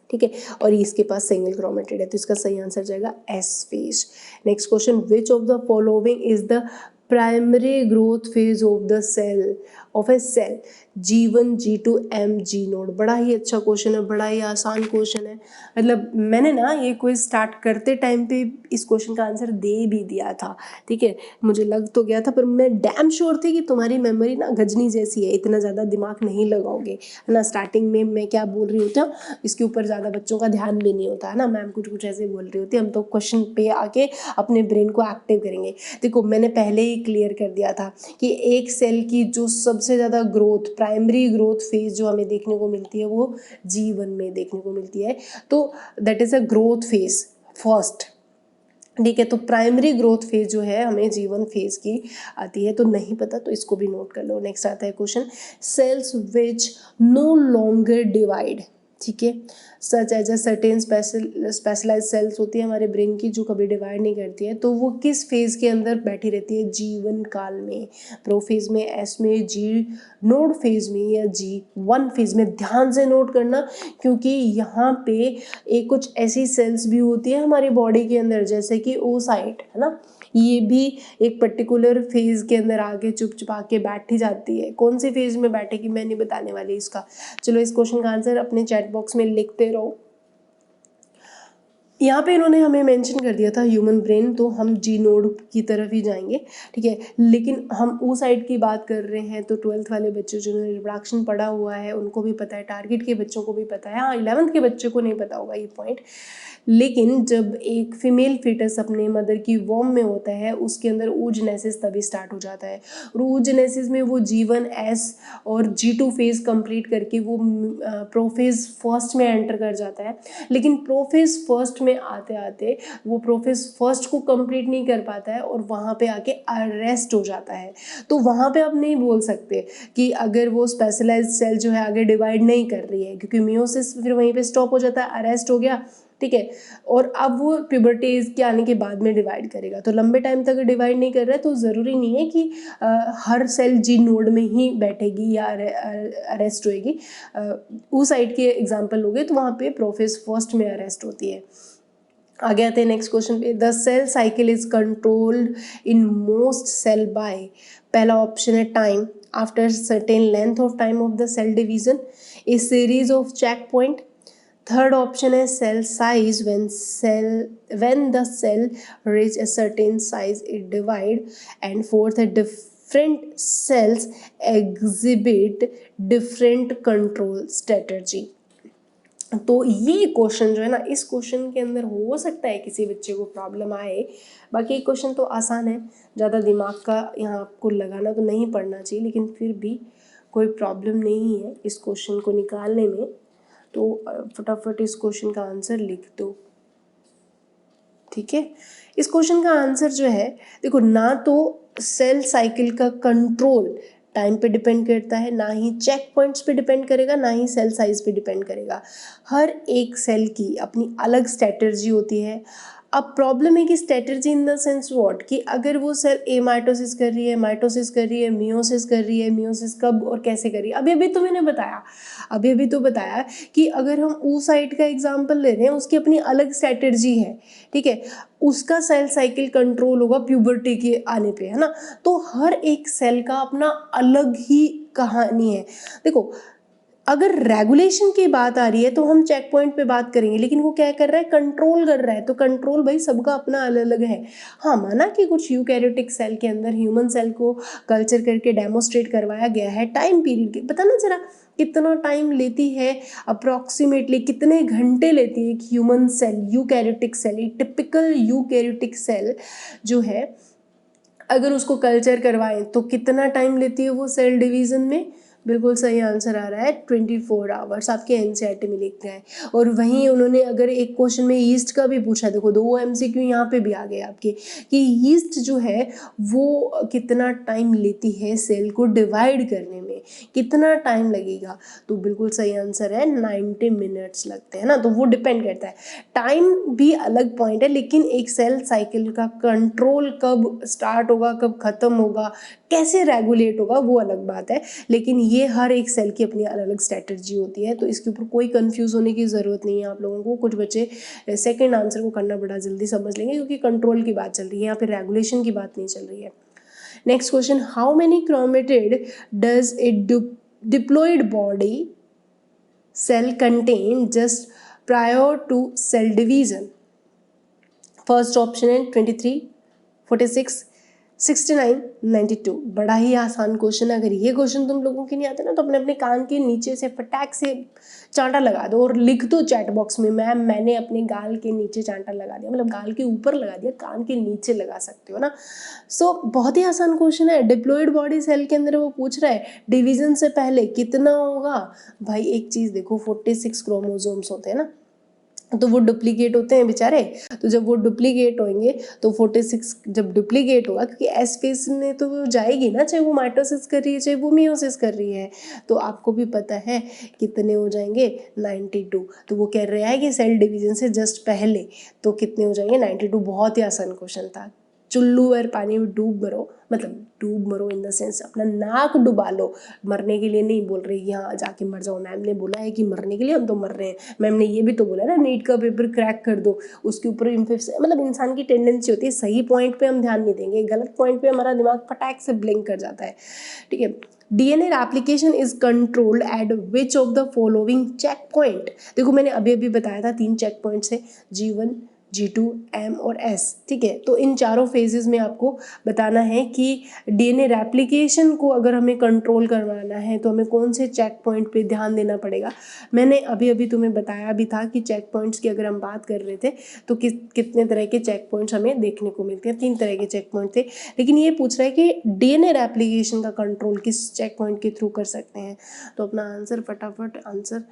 ठीक है, और इसके पास सिंगल क्रोमेटिड है। तो इसका सही आंसर जाएगा S phase. Next question, which of the following is the primary growth phase of the cell of a cell, G1, G2, M, G naught. बड़ा ही अच्छा क्वेश्चन है, बड़ा ही आसान क्वेश्चन है। मतलब मैंने ना ये क्विज स्टार्ट करते टाइम पे इस क्वेश्चन का आंसर दे भी दिया था, ठीक है, मुझे लग तो गया था, पर मैं डैम श्योर थी कि तुम्हारी मेमोरी ना गजनी जैसी है, इतना ज़्यादा दिमाग नहीं लगाओगे, है ना। स्टार्टिंग में मैं क्या बोल रही होती हूँ, इसके ऊपर ज़्यादा बच्चों का ध्यान भी नहीं होता है ना, मैम कुछ कुछ ऐसे बोल रही होती है, हम तो क्वेश्चन पे आके अपने ब्रेन को एक्टिव करेंगे। देखो मैंने पहले ही क्लियर कर दिया था कि एक सेल की जो सबसे ज़्यादा ग्रोथ, प्राइमरी ग्रोथ फेज जो हमें देखने को मिलती है वो G1 में देखने को मिलती है। तो that is a growth phase first, ठीक है। तो प्राइमरी ग्रोथ फेज जो है हमें G1 फेज की आती है। तो नहीं पता तो इसको भी नोट कर लो। नेक्स्ट आता है question, cells which no longer divide, ठीक है, such as a certain specialise cells होती है हमारे ब्रेन की जो कभी डिवाइड नहीं करती है, तो वो किस फेज के अंदर बैठी रहती है, G1 काल में, प्रोफेज में, एस में, जी नोड फेज में, या G1 फेज में। ध्यान से नोट करना, क्योंकि यहाँ पे एक कुछ ऐसी सेल्स भी होती है हमारी बॉडी के अंदर, जैसे कि oocyte, है ना, ये भी एक पर्टिकुलर फेज के अंदर आके चुपचुपा के बैठी जाती है। कौन सी फेज में बैठेगी मैं नहीं बताने वाली इसका। चलो इस क्वेश्चन का आंसर अपने चैट बॉक्स में लिखते रहो। यहाँ पे इन्होंने हमें मेंशन कर दिया था ह्यूमन ब्रेन, तो हम जी नोड की तरफ ही जाएंगे, ठीक है। लेकिन हम oocyte की बात कर रहे हैं, तो 12th वाले बच्चे जिन्होंने रिप्रोडक्शन पढ़ा हुआ है उनको भी पता है, टारगेट के बच्चों को भी पता है, हाँ 11th के बच्चे को नहीं पता होगा ये पॉइंट। लेकिन जब एक फीमेल फीटस अपने मदर की वॉर्म में होता है, उसके अंदर oogenesis तभी स्टार्ट हो जाता है, और oogenesis में वो G1S और G2 फेज कंप्लीट करके वो प्रोफेज फर्स्ट में एंटर कर जाता है। लेकिन प्रोफेज फर्स्ट में आते आते वो प्रोफेज फर्स्ट को कंप्लीट नहीं कर पाता है और वहाँ पे आके अरेस्ट हो जाता है। तो वहाँ पे आप नहीं बोल सकते कि अगर वो स्पेशलाइज्ड सेल जो है आगे डिवाइड नहीं कर रही है, क्योंकि मियोसिस फिर वहीं पे स्टॉप हो जाता है, अरेस्ट हो गया, ठीक है। और अब वो प्यूबर्टी एज के आने के बाद में डिवाइड करेगा, तो लंबे टाइम तक डिवाइड नहीं कर रहा है, तो ज़रूरी नहीं है कि हर सेल जी नोड में ही बैठेगी या अरेस्ट होएगी। oocyte के एग्जांपल लोगे तो वहाँ पे प्रोफेज फर्स्ट में अरेस्ट होती है। आगे आते हैं नेक्स्ट क्वेश्चन पे। The cell cycle is controlled in most cell by, पहला ऑप्शन है time, after certain length of time of the cell division, a series of check point, third option है cell size, when the cell reach a certain size it divide, and fourth है different cells exhibit different control strategy। तो ये question जो है ना, इस question के अंदर हो सकता है किसी बच्चे को प्रॉब्लम आए। बाकी क्वेश्चन तो आसान है, ज़्यादा दिमाग का यहाँ आपको लगाना तो नहीं पड़ना चाहिए, लेकिन फिर भी कोई प्रॉब्लम नहीं है इस क्वेश्चन को निकालने में। तो फटाफट इस क्वेश्चन का आंसर लिख दो, ठीक है। इस क्वेश्चन का आंसर जो है, देखो, ना तो सेल साइकिल का कंट्रोल टाइम पे डिपेंड करता है, ना ही चेक पॉइंट्स पे डिपेंड करेगा, ना ही सेल साइज पे डिपेंड करेगा। हर एक सेल की अपनी अलग स्ट्रैटेजी होती है। अब प्रॉब्लम है कि strategy in the sense what, कि अगर वो सेल ए माइटोसिस कर रही है, माइटोसिस कर रही है, मियोसिस कर रही है, मियोसिस कब और कैसे कर रही है, अभी तो मैंने बताया, अभी तो बताया कि अगर हम oocyte का एग्जाम्पल ले रहे हैं, उसकी अपनी अलग स्ट्रैटेजी है, ठीक है। उसका सेल साइकिल कंट्रोल होगा प्यूबर्टी के आने पे, है ना। तो हर एक सेल का अपना अलग ही कहानी है। देखो, अगर रेगुलेशन की बात आ रही है तो हम चेक पॉइंट पे बात करेंगे, लेकिन वो क्या कर रहा है, कंट्रोल कर रहा है। तो कंट्रोल भाई सबका अपना अलग अलग है। हाँ, माना कि कुछ यूकैरियोटिक सेल के अंदर ह्यूमन सेल को कल्चर करके डेमोस्ट्रेट करवाया गया है टाइम पीरियड के, पता ना जरा कितना टाइम लेती है, अप्रॉक्सीमेटली कितने घंटे लेती है एक ह्यूमन सेल, यूकैरियोटिक सेल, एक टिपिकल यूकैरियोटिक सेल जो है, अगर उसको कल्चर करवाएं तो कितना टाइम लेती है वो सेल डिवीज़न में। बिल्कुल सही आंसर आ रहा है 24 आवर्स, आपके एनसीईआरटी में लिखा है। और वहीं उन्होंने अगर एक क्वेश्चन में ईस्ट का भी पूछा, देखो 2 एमसीक्यू यहाँ पे भी आ गए आपके, कि ईस्ट जो है वो कितना टाइम लेती है सेल को डिवाइड करने में, कितना टाइम लगेगा। तो बिल्कुल सही आंसर है 90 मिनट्स लगते हैं ना। तो वो डिपेंड करता है, टाइम भी अलग पॉइंट है, लेकिन एक सेल साइकिल का कंट्रोल कब स्टार्ट होगा, कब खत्म होगा, कैसे रेगुलेट होगा, वो अलग बात है। लेकिन ये हर एक सेल की अपनी अलग अलग स्ट्रैटेजी होती है, तो इसके ऊपर कोई कंफ्यूज होने की ज़रूरत नहीं है आप लोगों को। कुछ बच्चे सेकंड आंसर को करना बड़ा जल्दी समझ लेंगे, क्योंकि कंट्रोल की बात चल रही है यहाँ पे, रेगुलेशन की बात नहीं चल रही है। Next question, how many chromatid does a diploid body cell contain just prior to cell division? First option है 23, 46, 69, 92। बड़ा ही आसान क्वेश्चन है। अगर ये क्वेश्चन तुम लोगों के नहीं आते ना, तो अपने अपने कान के नीचे से फटाक से चांटा लगा दो और लिख दो चैट बॉक्स में, मैम मैंने अपने गाल के नीचे चांटा लगा दिया, मतलब गाल के ऊपर लगा दिया, कान के नीचे लगा सकते हो ना। सो बहुत ही आसान क्वेश्चन है। डिप्लॉयड बॉडी सेल के अंदर वो पूछ रहा है डिवीजन से पहले कितना होगा। भाई एक चीज़ देखो, 46 क्रोमोसोम्स होते हैं ना, तो वो डुप्लीकेट होते हैं बेचारे। तो जब वो डुप्लीकेट होंगे तो 46 जब डुप्लीकेट होगा, क्योंकि एस फेज में तो वो जाएगी ना, चाहे वो माइटोसिस कर रही है चाहे वो मियोसिस कर रही है। तो आपको भी पता है कितने हो जाएंगे, 92। तो वो कह रहा है कि सेल डिवीजन से जस्ट पहले, तो कितने हो जाएंगे, 92। बहुत ही आसान क्वेश्चन था। चुल्लू और पानी में डूब मरो, मतलब डूब मरो इन द सेंस अपना नाक डुबा लो, मरने के लिए नहीं बोल रही कि हाँ जाके मर जाओ। मैम ने बोला है कि मरने के लिए, हम तो मर रहे हैं। मैम ने ये भी तो बोला ना, नीट का पेपर क्रैक कर दो, उसके ऊपर मतलब इंसान की टेंडेंसी होती है सही पॉइंट पे हम ध्यान नहीं देंगे, गलत पॉइंट पे हमारा दिमाग फटाक से ब्लिंक कर जाता है, ठीक है। DNA replication is controlled at which of the following check point? देखो मैंने अभी अभी बताया था 3 चेक पॉइंट्स है, G1, G2, M और S, ठीक है। तो इन चारों फेजेस में आपको बताना है कि DNA रेप्लिकेशन को अगर हमें कंट्रोल करवाना है तो हमें कौन से चेक पॉइंट पे ध्यान देना पड़ेगा। मैंने अभी अभी तुम्हें बताया भी था कि चेक पॉइंट्स की अगर हम बात कर रहे थे तो कितने तरह के चेक पॉइंट्स हमें देखने को मिलते हैं, 3 तरह के चेक पॉइंट थे। लेकिन ये पूछ रहा है कि DNA रेप्लिकेशन का कंट्रोल किस चेक पॉइंट के थ्रू कर सकते हैं। तो अपना आंसर फटाफट आंसर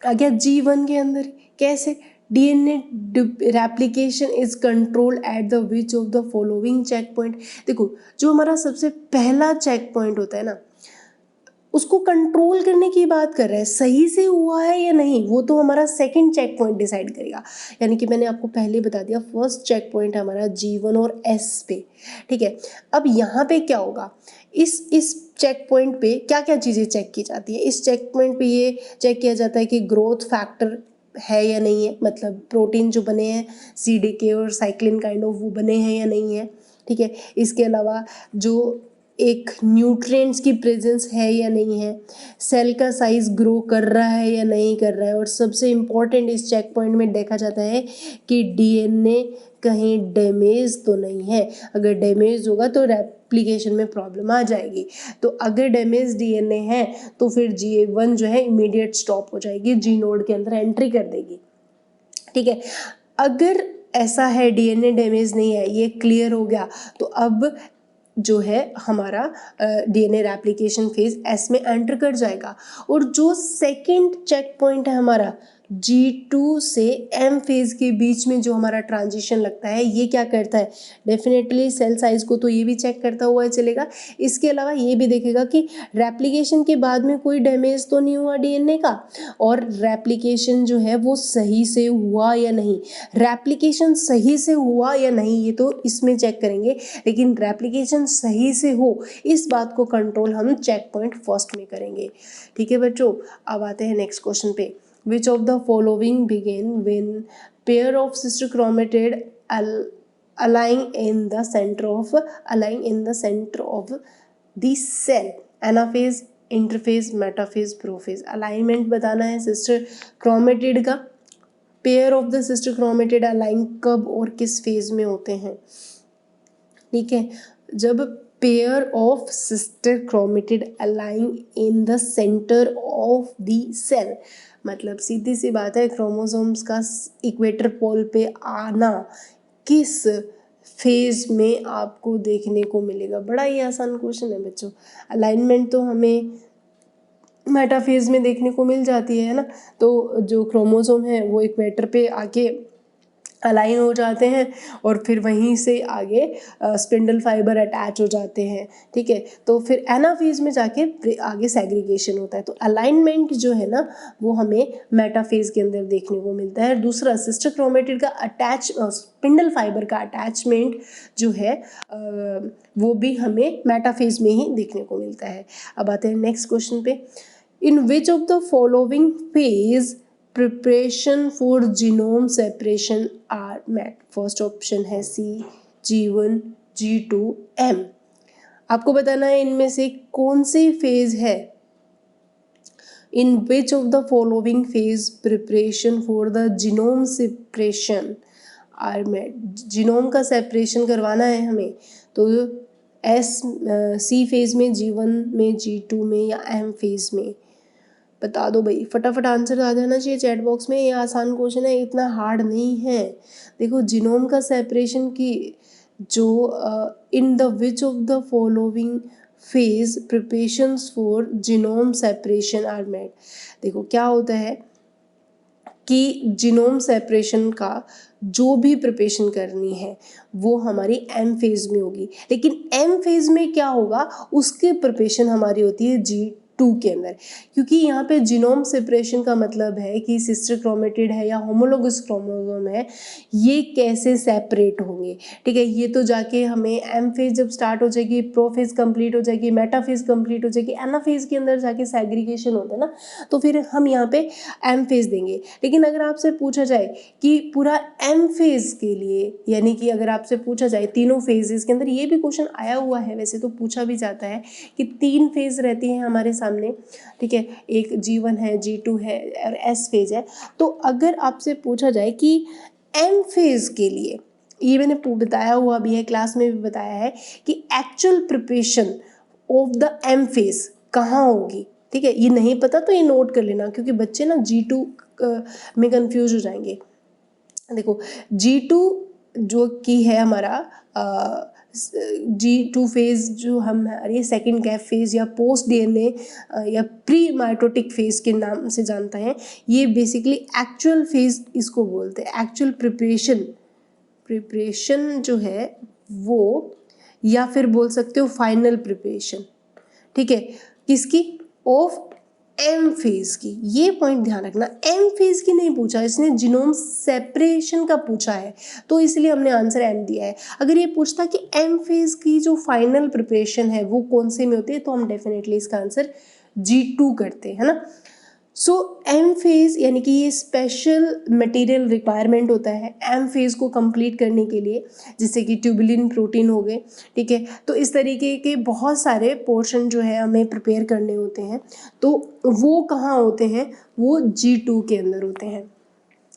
आ गया G1 के अंदर। कैसे, DNA replication is control at the which of the following check point. देखो जो हमारा सबसे पहला चेक पॉइंट होता है ना, उसको कंट्रोल करने की बात कर रहा है, सही से हुआ है या नहीं वो तो हमारा सेकंड चेक पॉइंट डिसाइड करेगा। यानी कि मैंने आपको पहले बता दिया, फर्स्ट चेक पॉइंट हमारा G1 और S पे, ठीक है। अब यहाँ पे क्या होगा, इस चेक पॉइंट पे क्या क्या चीज़ें चेक की जाती है। इस चेक पॉइंट पे ये चेक किया जाता है कि ग्रोथ फैक्टर है या नहीं है, मतलब प्रोटीन जो बने हैं CDK और साइक्लिन काइंड ऑफ वो बने हैं या नहीं है, ठीक है। इसके अलावा जो एक न्यूट्रिएंट्स की प्रेजेंस है या नहीं है, सेल का साइज ग्रो कर रहा है या नहीं कर रहा है, और सबसे इम्पॉर्टेंट इस चेक पॉइंट में देखा जाता है कि DNA कहीं डैमेज तो नहीं है। अगर डैमेज होगा तो रेप्लिकेशन में प्रॉब्लम आ जाएगी। तो अगर डैमेज DNA है तो फिर GA1 जो है इमीडिएट स्टॉप हो जाएगी, जी नोड के अंदर एंट्री कर देगी, ठीक है। अगर ऐसा है DNA डैमेज नहीं है, ये क्लियर हो गया, तो अब जो है हमारा DNA रेप्लिकेशन फेज S में एंटर कर जाएगा। और जो सेकंड चेक पॉइंट है हमारा G2 से M फेज के बीच में जो हमारा ट्रांजिशन लगता है, ये क्या करता है, डेफिनेटली सेल साइज को तो ये भी चेक करता हुआ चलेगा। इसके अलावा ये भी देखेगा कि रेप्लिकेशन के बाद में कोई डैमेज तो नहीं हुआ DNA का, और रेप्लिकेशन जो है वो सही से हुआ या नहीं। रेप्लिकेशन सही से हुआ या नहीं ये तो इसमें चेक करेंगे, लेकिन रेप्लिकेशन सही से हो इस बात को कंट्रोल हम चेक पॉइंट फर्स्ट में करेंगे, ठीक है बच्चों। अब आते हैं नेक्स्ट क्वेश्चन पे। Which of the following begin when pair of sister chromatid align in the center of the cell? Anaphase, interphase, metaphase, prophase। Alignment बताना है सिस्टर क्रोमेटिड का। Pair of the sister chromatid align कब और किस phase में होते हैं, ठीक है। जब pair of sister chromatid align in the centre of the cell, मतलब सीधी सी बात है, क्रोमोसोम्स का इक्वेटर पोल पे आना किस फेज में आपको देखने को मिलेगा। बड़ा ही आसान क्वेश्चन है बच्चों। अलाइनमेंट तो हमें मेटाफेज में देखने को मिल जाती है ना, तो जो क्रोमोसोम है वो इक्वेटर पे आके अलाइन हो जाते हैं और फिर वहीं से आगे स्पिंडल फाइबर अटैच हो जाते हैं, ठीक है। तो फिर एनाफेज में जाके आगे सेग्रीगेशन होता है। तो अलाइनमेंट जो है ना वो हमें मेटाफेज के अंदर देखने को मिलता है। दूसरा, सिस्टर क्रोमेटिड का स्पिंडल फाइबर का अटैचमेंट जो है वो भी हमें मेटाफेज में ही देखने को मिलता है। अब आते हैं नेक्स्ट क्वेश्चन पे। In which of the following phase preparation for genome separation are met? First option है C, G1, G2, M। आपको बताना है इनमें से कौन सी फेज है। In which of the following phase preparation for the genome separation are met? Genome का सेपरेशन करवाना है हमें, तो C फेज में, G1 में, G2 में या M फेज में? बता दो भाई, फटाफट आंसर आ जाना चाहिए चैट बॉक्स में। ये आसान क्वेश्चन है, इतना हार्ड नहीं है। देखो, जीनोम का सेपरेशन की जो in the which of the following phase preparations for genome separation are made. देखो क्या होता है कि जीनोम सेपरेशन का जो भी प्रिपरेशन करनी है वो हमारी M फेज में होगी, लेकिन M फेज में क्या होगा, उसकी प्रिपरेशन हमारी होती है G2 के अंदर। क्योंकि यहाँ पे जीनोम सेपरेशन का मतलब है कि सिस्टर क्रोमेटिड है या होमोलोगस क्रोमोसोम है, ये कैसे सेपरेट होंगे, ठीक है। ये तो जाके हमें M फेज जब स्टार्ट हो जाएगी, प्रोफेज कंप्लीट हो जाएगी, मेटाफेज कंप्लीट हो जाएगी, एनाफेज के अंदर जाके सेग्रीगेशन होता है ना, तो फिर हम यहाँ पे M फेज देंगे। लेकिन अगर आपसे पूछा जाए कि पूरा M फेज के लिए, यानी कि अगर आपसे पूछा जाए तीनों फेजेस के अंदर, ये भी क्वेश्चन आया हुआ है वैसे तो, पूछा भी जाता है कि 3 फेज रहती हैं हमारे सामने, ठीक है। एक G1 है, G2 है और S फेज है। तो अगर आपसे पूछा जाए कि M फेज के लिए, ये मैंने बताया हुआ भी है, क्लास में भी बताया है कि actual preparation of the M phase कहाँ होगी, ठीक है। ये नहीं पता तो ये नोट कर लेना, क्योंकि बच्चे ना G2 में कंफ्यूज हो जाएंगे। देखो, G2 जो कि है हमारा G2 फेज जो हम ये सेकेंड गैप फेज या पोस्ट DNA या प्री माइटोटिक फेज के नाम से जानते हैं, ये बेसिकली एक्चुअल फेज इसको बोलते हैं। एक्चुअल प्रिपरेशन जो है वो, या फिर बोल सकते हो फाइनल प्रिपरेशन, ठीक है, किसकी, ऑफ M फेज की। ये पॉइंट ध्यान रखना, M फेज की नहीं पूछा, इसने जीनोम सेपरेशन का पूछा है, तो इसलिए हमने आंसर M दिया है। अगर ये पूछता कि M फेज की जो फाइनल प्रिपरेशन है वो कौन से में होती है, तो हम डेफिनेटली इसका आंसर G2 करते हैं, है ना। सो एम फेज यानी कि ये स्पेशल मटेरियल रिक्वायरमेंट होता है एम फेज को कंप्लीट करने के लिए, जिससे कि ट्यूबुलिन प्रोटीन हो गए, ठीक है। तो इस तरीके के बहुत सारे पोर्शन जो है हमें प्रिपेयर करने होते हैं, तो वो कहाँ होते हैं, वो G2 के अंदर होते हैं,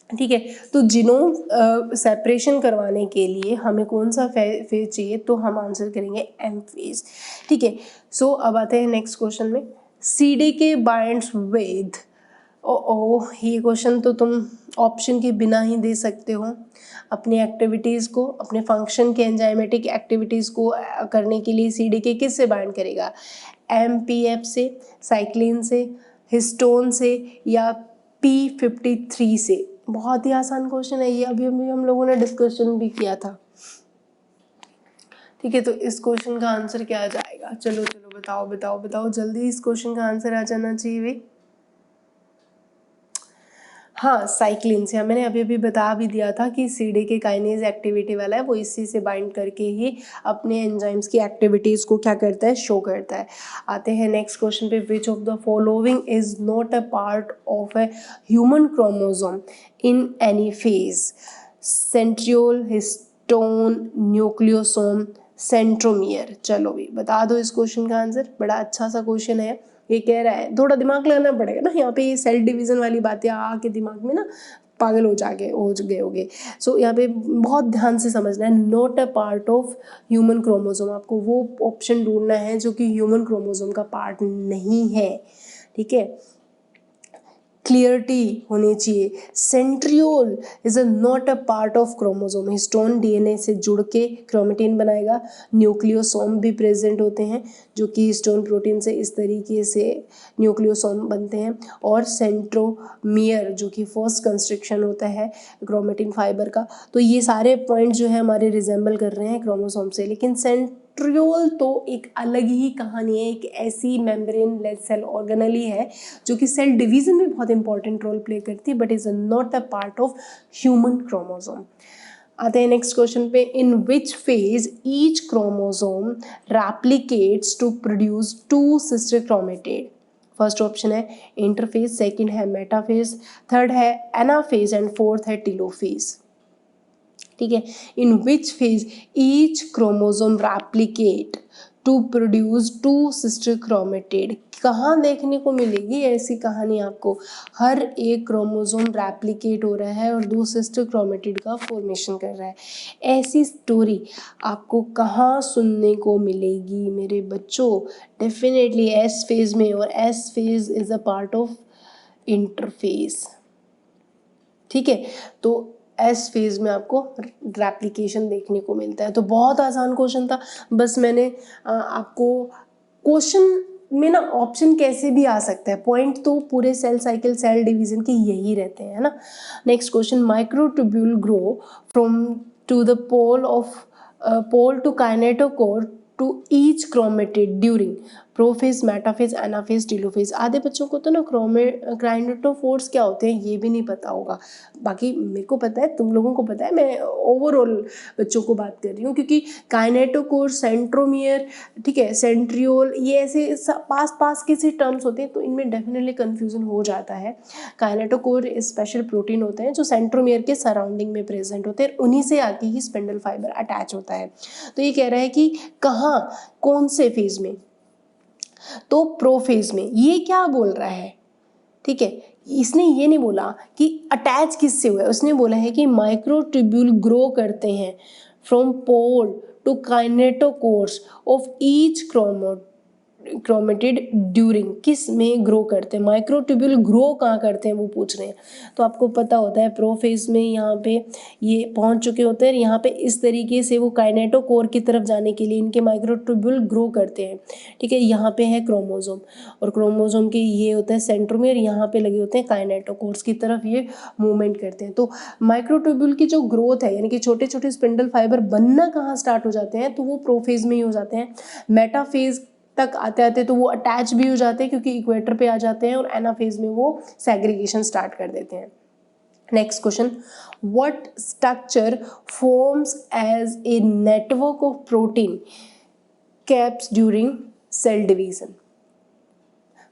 ठीक है। तो जीनोम सेपरेशन करवाने के लिए हमें कौन सा फेज चाहिए, तो हम आंसर करेंगे एम फेज, ठीक है। सो अब आते हैं नेक्स्ट क्वेश्चन में, CDK बाइंड्स विद, ये क्वेश्चन तो तुम ऑप्शन के बिना ही दे सकते हो। अपनी एक्टिविटीज़ को, अपने फंक्शन के एंजाइमेटिक एक्टिविटीज़ को करने के लिए CDK किस से बाइंड करेगा, MPF से, साइक्लिन से, हिस्टोन से, या P53 से। बहुत ही आसान क्वेश्चन है ये, अभी अभी हम लोगों ने डिस्कशन भी किया था, ठीक है। तो इस क्वेश्चन का आंसर क्या आ जाएगा, चलो चलो बताओ बताओ बताओ जल्दी, इस क्वेश्चन का आंसर आ जाना चाहिए भाई। हाँ, साइक्लिन से, मैंने अभी अभी बता भी दिया था कि CDK काइनेज एक्टिविटी वाला है, वो इसी से बाइंड करके ही अपने एंजाइम्स की एक्टिविटीज़ को क्या करता है, शो करता है। आते हैं नेक्स्ट क्वेश्चन पे, which of the following is not a part of a human chromosome in any phase, centriole, histone, nucleosome, centromere. चलो भी बता दो इस क्वेश्चन का आंसर, बड़ा अच्छा सा क्वेश्चन है। ये कह रहा है, थोड़ा दिमाग लगाना पड़ेगा ना यहाँ पे, ये सेल डिवीज़न वाली बातें आके दिमाग में ना पागल हो गए होगे। सो यहाँ पे बहुत ध्यान से समझना है, not a part of human chromosome, आपको वो ऑप्शन ढूंढना है जो कि ह्यूमन क्रोमोसोम का पार्ट नहीं है, ठीक है। क्लियरिटी होनी चाहिए, centriole is a not a part of chromosome, histone DNA से जुड़ के क्रोमेटिन बनाएगा, न्यूक्लियोसोम भी प्रेजेंट होते हैं जो कि हिस्टोन प्रोटीन से इस तरीके से न्यूक्लियोसोम बनते हैं, और सेंट्रोमियर जो कि फर्स्ट कंस्ट्रक्शन होता है क्रोमेटिन फाइबर का। तो ये सारे पॉइंट जो है हमारे रिजेंबल कर रहे हैं क्रोमोसोम से, लेकिन सेंट्रियोल तो एक अलग ही कहानी है, एक ऐसी मेम्ब्रेन लेस सेल ऑर्गेनेली है जो कि सेल डिवीजन में बहुत इंपॉर्टेंट रोल प्ले करती है, but is not a part of human chromosome. आते हैं नेक्स्ट क्वेश्चन पे, in which phase each chromosome replicates to produce 2 sister chromatid. First option है इंटरफेज, सेकंड है मेटाफेज, थर्ड है एनाफेज एंड फोर्थ है telophase, ठीक है। In which phase each chromosome replicate to produce 2 sister chromatid, कहाँ देखने को मिलेगी ऐसी कहानी आपको, हर एक क्रोमोसोम रेप्लिकेट हो रहा है और 2 सिस्टर क्रोमेटिड का फॉर्मेशन कर रहा है, ऐसी स्टोरी आपको कहाँ सुनने को मिलेगी मेरे बच्चों, डेफिनेटली एस फेज में, और S phase is a part of interphase, ठीक है। तो एस फेज में आपको रेप्लिकेशन देखने को मिलता है। तो बहुत आसान क्वेश्चन था, बस मैंने आपको क्वेश्चन में ना ऑप्शन कैसे भी आ सकता है, पॉइंट तो पूरे सेल साइकिल सेल डिवीजन के यही रहते हैं, है ना। Next question, microtubule grow from to the pole to kinetochore to each chromatid during prophase, metaphase, anaphase, telophase. आधे बच्चों को तो ना काइनेटोफोर्स क्या होते हैं ये भी नहीं पता होगा, बाकी मेरे को पता है, तुम लोगों को पता है, मैं ओवरऑल बच्चों को बात कर रही हूँ, क्योंकि काइनेटोकोर, सेंट्रोमियर, ठीक है, सेंट्रियोल, ये ऐसे पास पास के से टर्म्स होते हैं, तो इनमें डेफिनेटली कन्फ्यूजन हो जाता है। काइनेटोकोर स्पेशल प्रोटीन होते हैं जो सेंट्रोमियर के सराउंडिंग में प्रेजेंट होते हैं, उन्हीं से आके ही स्पिंडल फाइबर अटैच होता है। तो ये कह रहा है कि कहाँ, कौन से फेज में, तो प्रोफेज में। ये क्या बोल रहा है, ठीक है, इसने ये नहीं बोला कि अटैच किससे हुआ है, उसने बोला है कि माइक्रोट्यूब्यूल ग्रो करते हैं from pole to kinetochores of each chromatid during, किस में ग्रो करते हैं, माइक्रोट्यूब्यूल ग्रो कहाँ करते हैं वो पूछ रहे हैं। तो आपको पता होता है प्रोफेज में यहाँ पे ये पहुँच चुके होते हैं, यहाँ पे इस तरीके से वो काइनेटोकोर की तरफ जाने के लिए इनके माइक्रोट्यूब्यूल ग्रो करते हैं, ठीक है। यहाँ पे है क्रोमोसोम, और क्रोमोसोम के ये होता है सेंट्रोमियर, यहाँ पे लगे होते हैं काइनेटोकोर्स की तरफ ये मूवमेंट करते हैं। तो माइक्रोट्यूब्यूल की जो ग्रोथ है, यानी कि छोटे छोटे स्पिंडल फाइबर बनना कहाँ स्टार्ट हो जाते हैं, तो वो प्रोफेज में ही हो जाते हैं। मेटाफेज तक आते आते तो वो अटैच भी हो जाते हैं क्योंकि इक्वेटर पे आ जाते हैं, और एनाफेज में वो सेग्रीगेशन स्टार्ट कर देते हैं। Next question, what structure forms as a network of protein caps during cell division.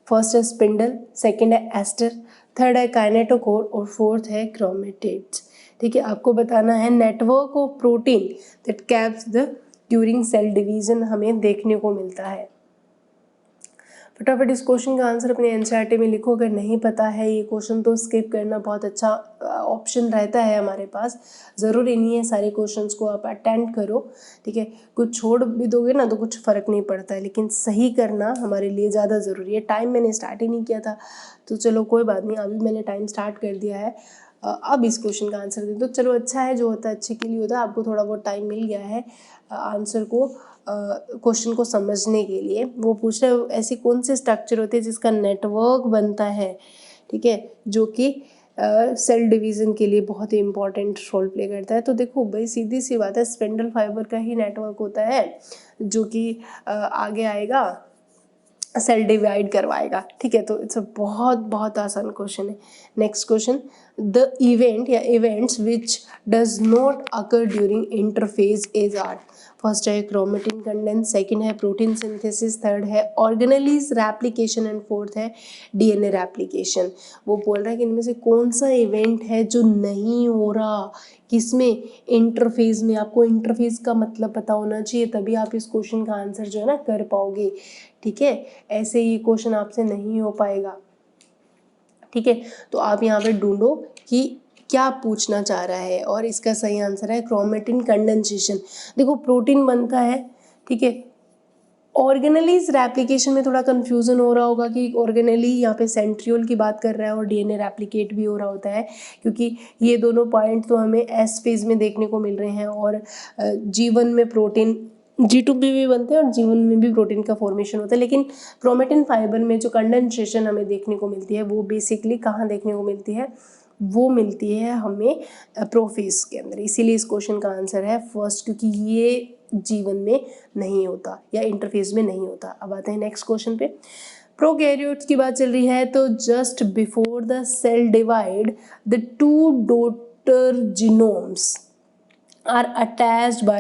First है स्पिंडल, सेकंड है एस्टर, थर्ड है काइनेटोकोर और फोर्थ है क्रोमेटिड्स। ठीक है, आपको बताना है network of protein that caps the during cell division हमें देखने को मिलता है। फटाफट इस क्वेश्चन का आंसर अपने एनसीईआरटी में लिखो। अगर नहीं पता है ये क्वेश्चन तो स्किप करना बहुत अच्छा ऑप्शन रहता है हमारे पास। ज़रूरी नहीं है सारे क्वेश्चंस को आप अटेंड करो, ठीक है, कुछ छोड़ भी दोगे ना तो कुछ फ़र्क नहीं पड़ता है, लेकिन सही करना हमारे लिए ज़्यादा ज़रूरी है। टाइम मैंने स्टार्ट ही नहीं किया था तो चलो कोई बात नहीं, अभी मैंने टाइम स्टार्ट कर दिया है। अब इस क्वेश्चन का आंसर दे दो। चलो अच्छा है, जो होता है अच्छे के लिए होता है। आपको थोड़ा बहुत टाइम मिल गया है आंसर को क्वेश्चन को समझने के लिए। वो पूछ रहे ऐसी कौन सी स्ट्रक्चर होती है जिसका नेटवर्क बनता है, ठीक है, जो कि सेल डिवीज़न के लिए बहुत ही इंपॉर्टेंट रोल प्ले करता है। तो देखो भाई सीधी सी बात है, स्पिंडल फाइबर का ही नेटवर्क होता है जो कि आगे आएगा सेल डिवाइड करवाएगा, ठीक है। तो इट्स अ बहुत आसान क्वेश्चन है। नेक्स्ट क्वेश्चन, द इवेंट या events which does not occur during interphase is are. First है क्रोमेटिन कंडेंस, सेकंड है प्रोटीन सिंथेसिस, थर्ड है ऑर्गेनेलीज रेप्लिकेशन एंड फोर्थ है डीएनए रेप्लिकेशन। वो बोल रहा है कि इनमें से कौन सा इवेंट है जो नहीं हो रहा, किसमें, इंटरफेज में। आपको इंटरफेज का मतलब पता होना चाहिए, तभी आप इस क्वेश्चन का आंसर जो है ना कर पाओगे, ठीक है। ऐसे ही क्वेश्चन आपसे नहीं हो पाएगा, ठीक है। तो आप यहाँ पे ढूंढो कि क्या पूछना चाह रहा है, और इसका सही आंसर है क्रोमेटिन कंडेंसेशन। देखो प्रोटीन बनता है, ठीक है। ऑर्गेनेलीज रेप्लिकेशन में थोड़ा कंफ्यूजन हो रहा होगा कि ऑर्गेनेली यहाँ पे सेंट्रियोल की बात कर रहा है और डीएनए रेप्लिकेट भी हो रहा होता है, क्योंकि ये दोनों पॉइंट तो हमें एस फेज में देखने को मिल रहे हैं। और जीवन में प्रोटीन G2B भी बनते हैं और जीवन में भी प्रोटीन का फॉर्मेशन होता है। लेकिन क्रोमेटिन फाइबर में जो कंडेंसेशन हमें देखने को मिलती है वो बेसिकली कहाँ देखने को मिलती है, वो मिलती है हमें प्रोफेज के अंदर। इसीलिए इस क्वेश्चन का आंसर है फर्स्ट, क्योंकि ये जीवन में नहीं होता या इंटरफेज में नहीं होता। अब आते हैं नेक्स्ट क्वेश्चन पे। प्रोकैरियोट्स की बात चल रही है, तो just before the cell divide the two daughter genomes are attached by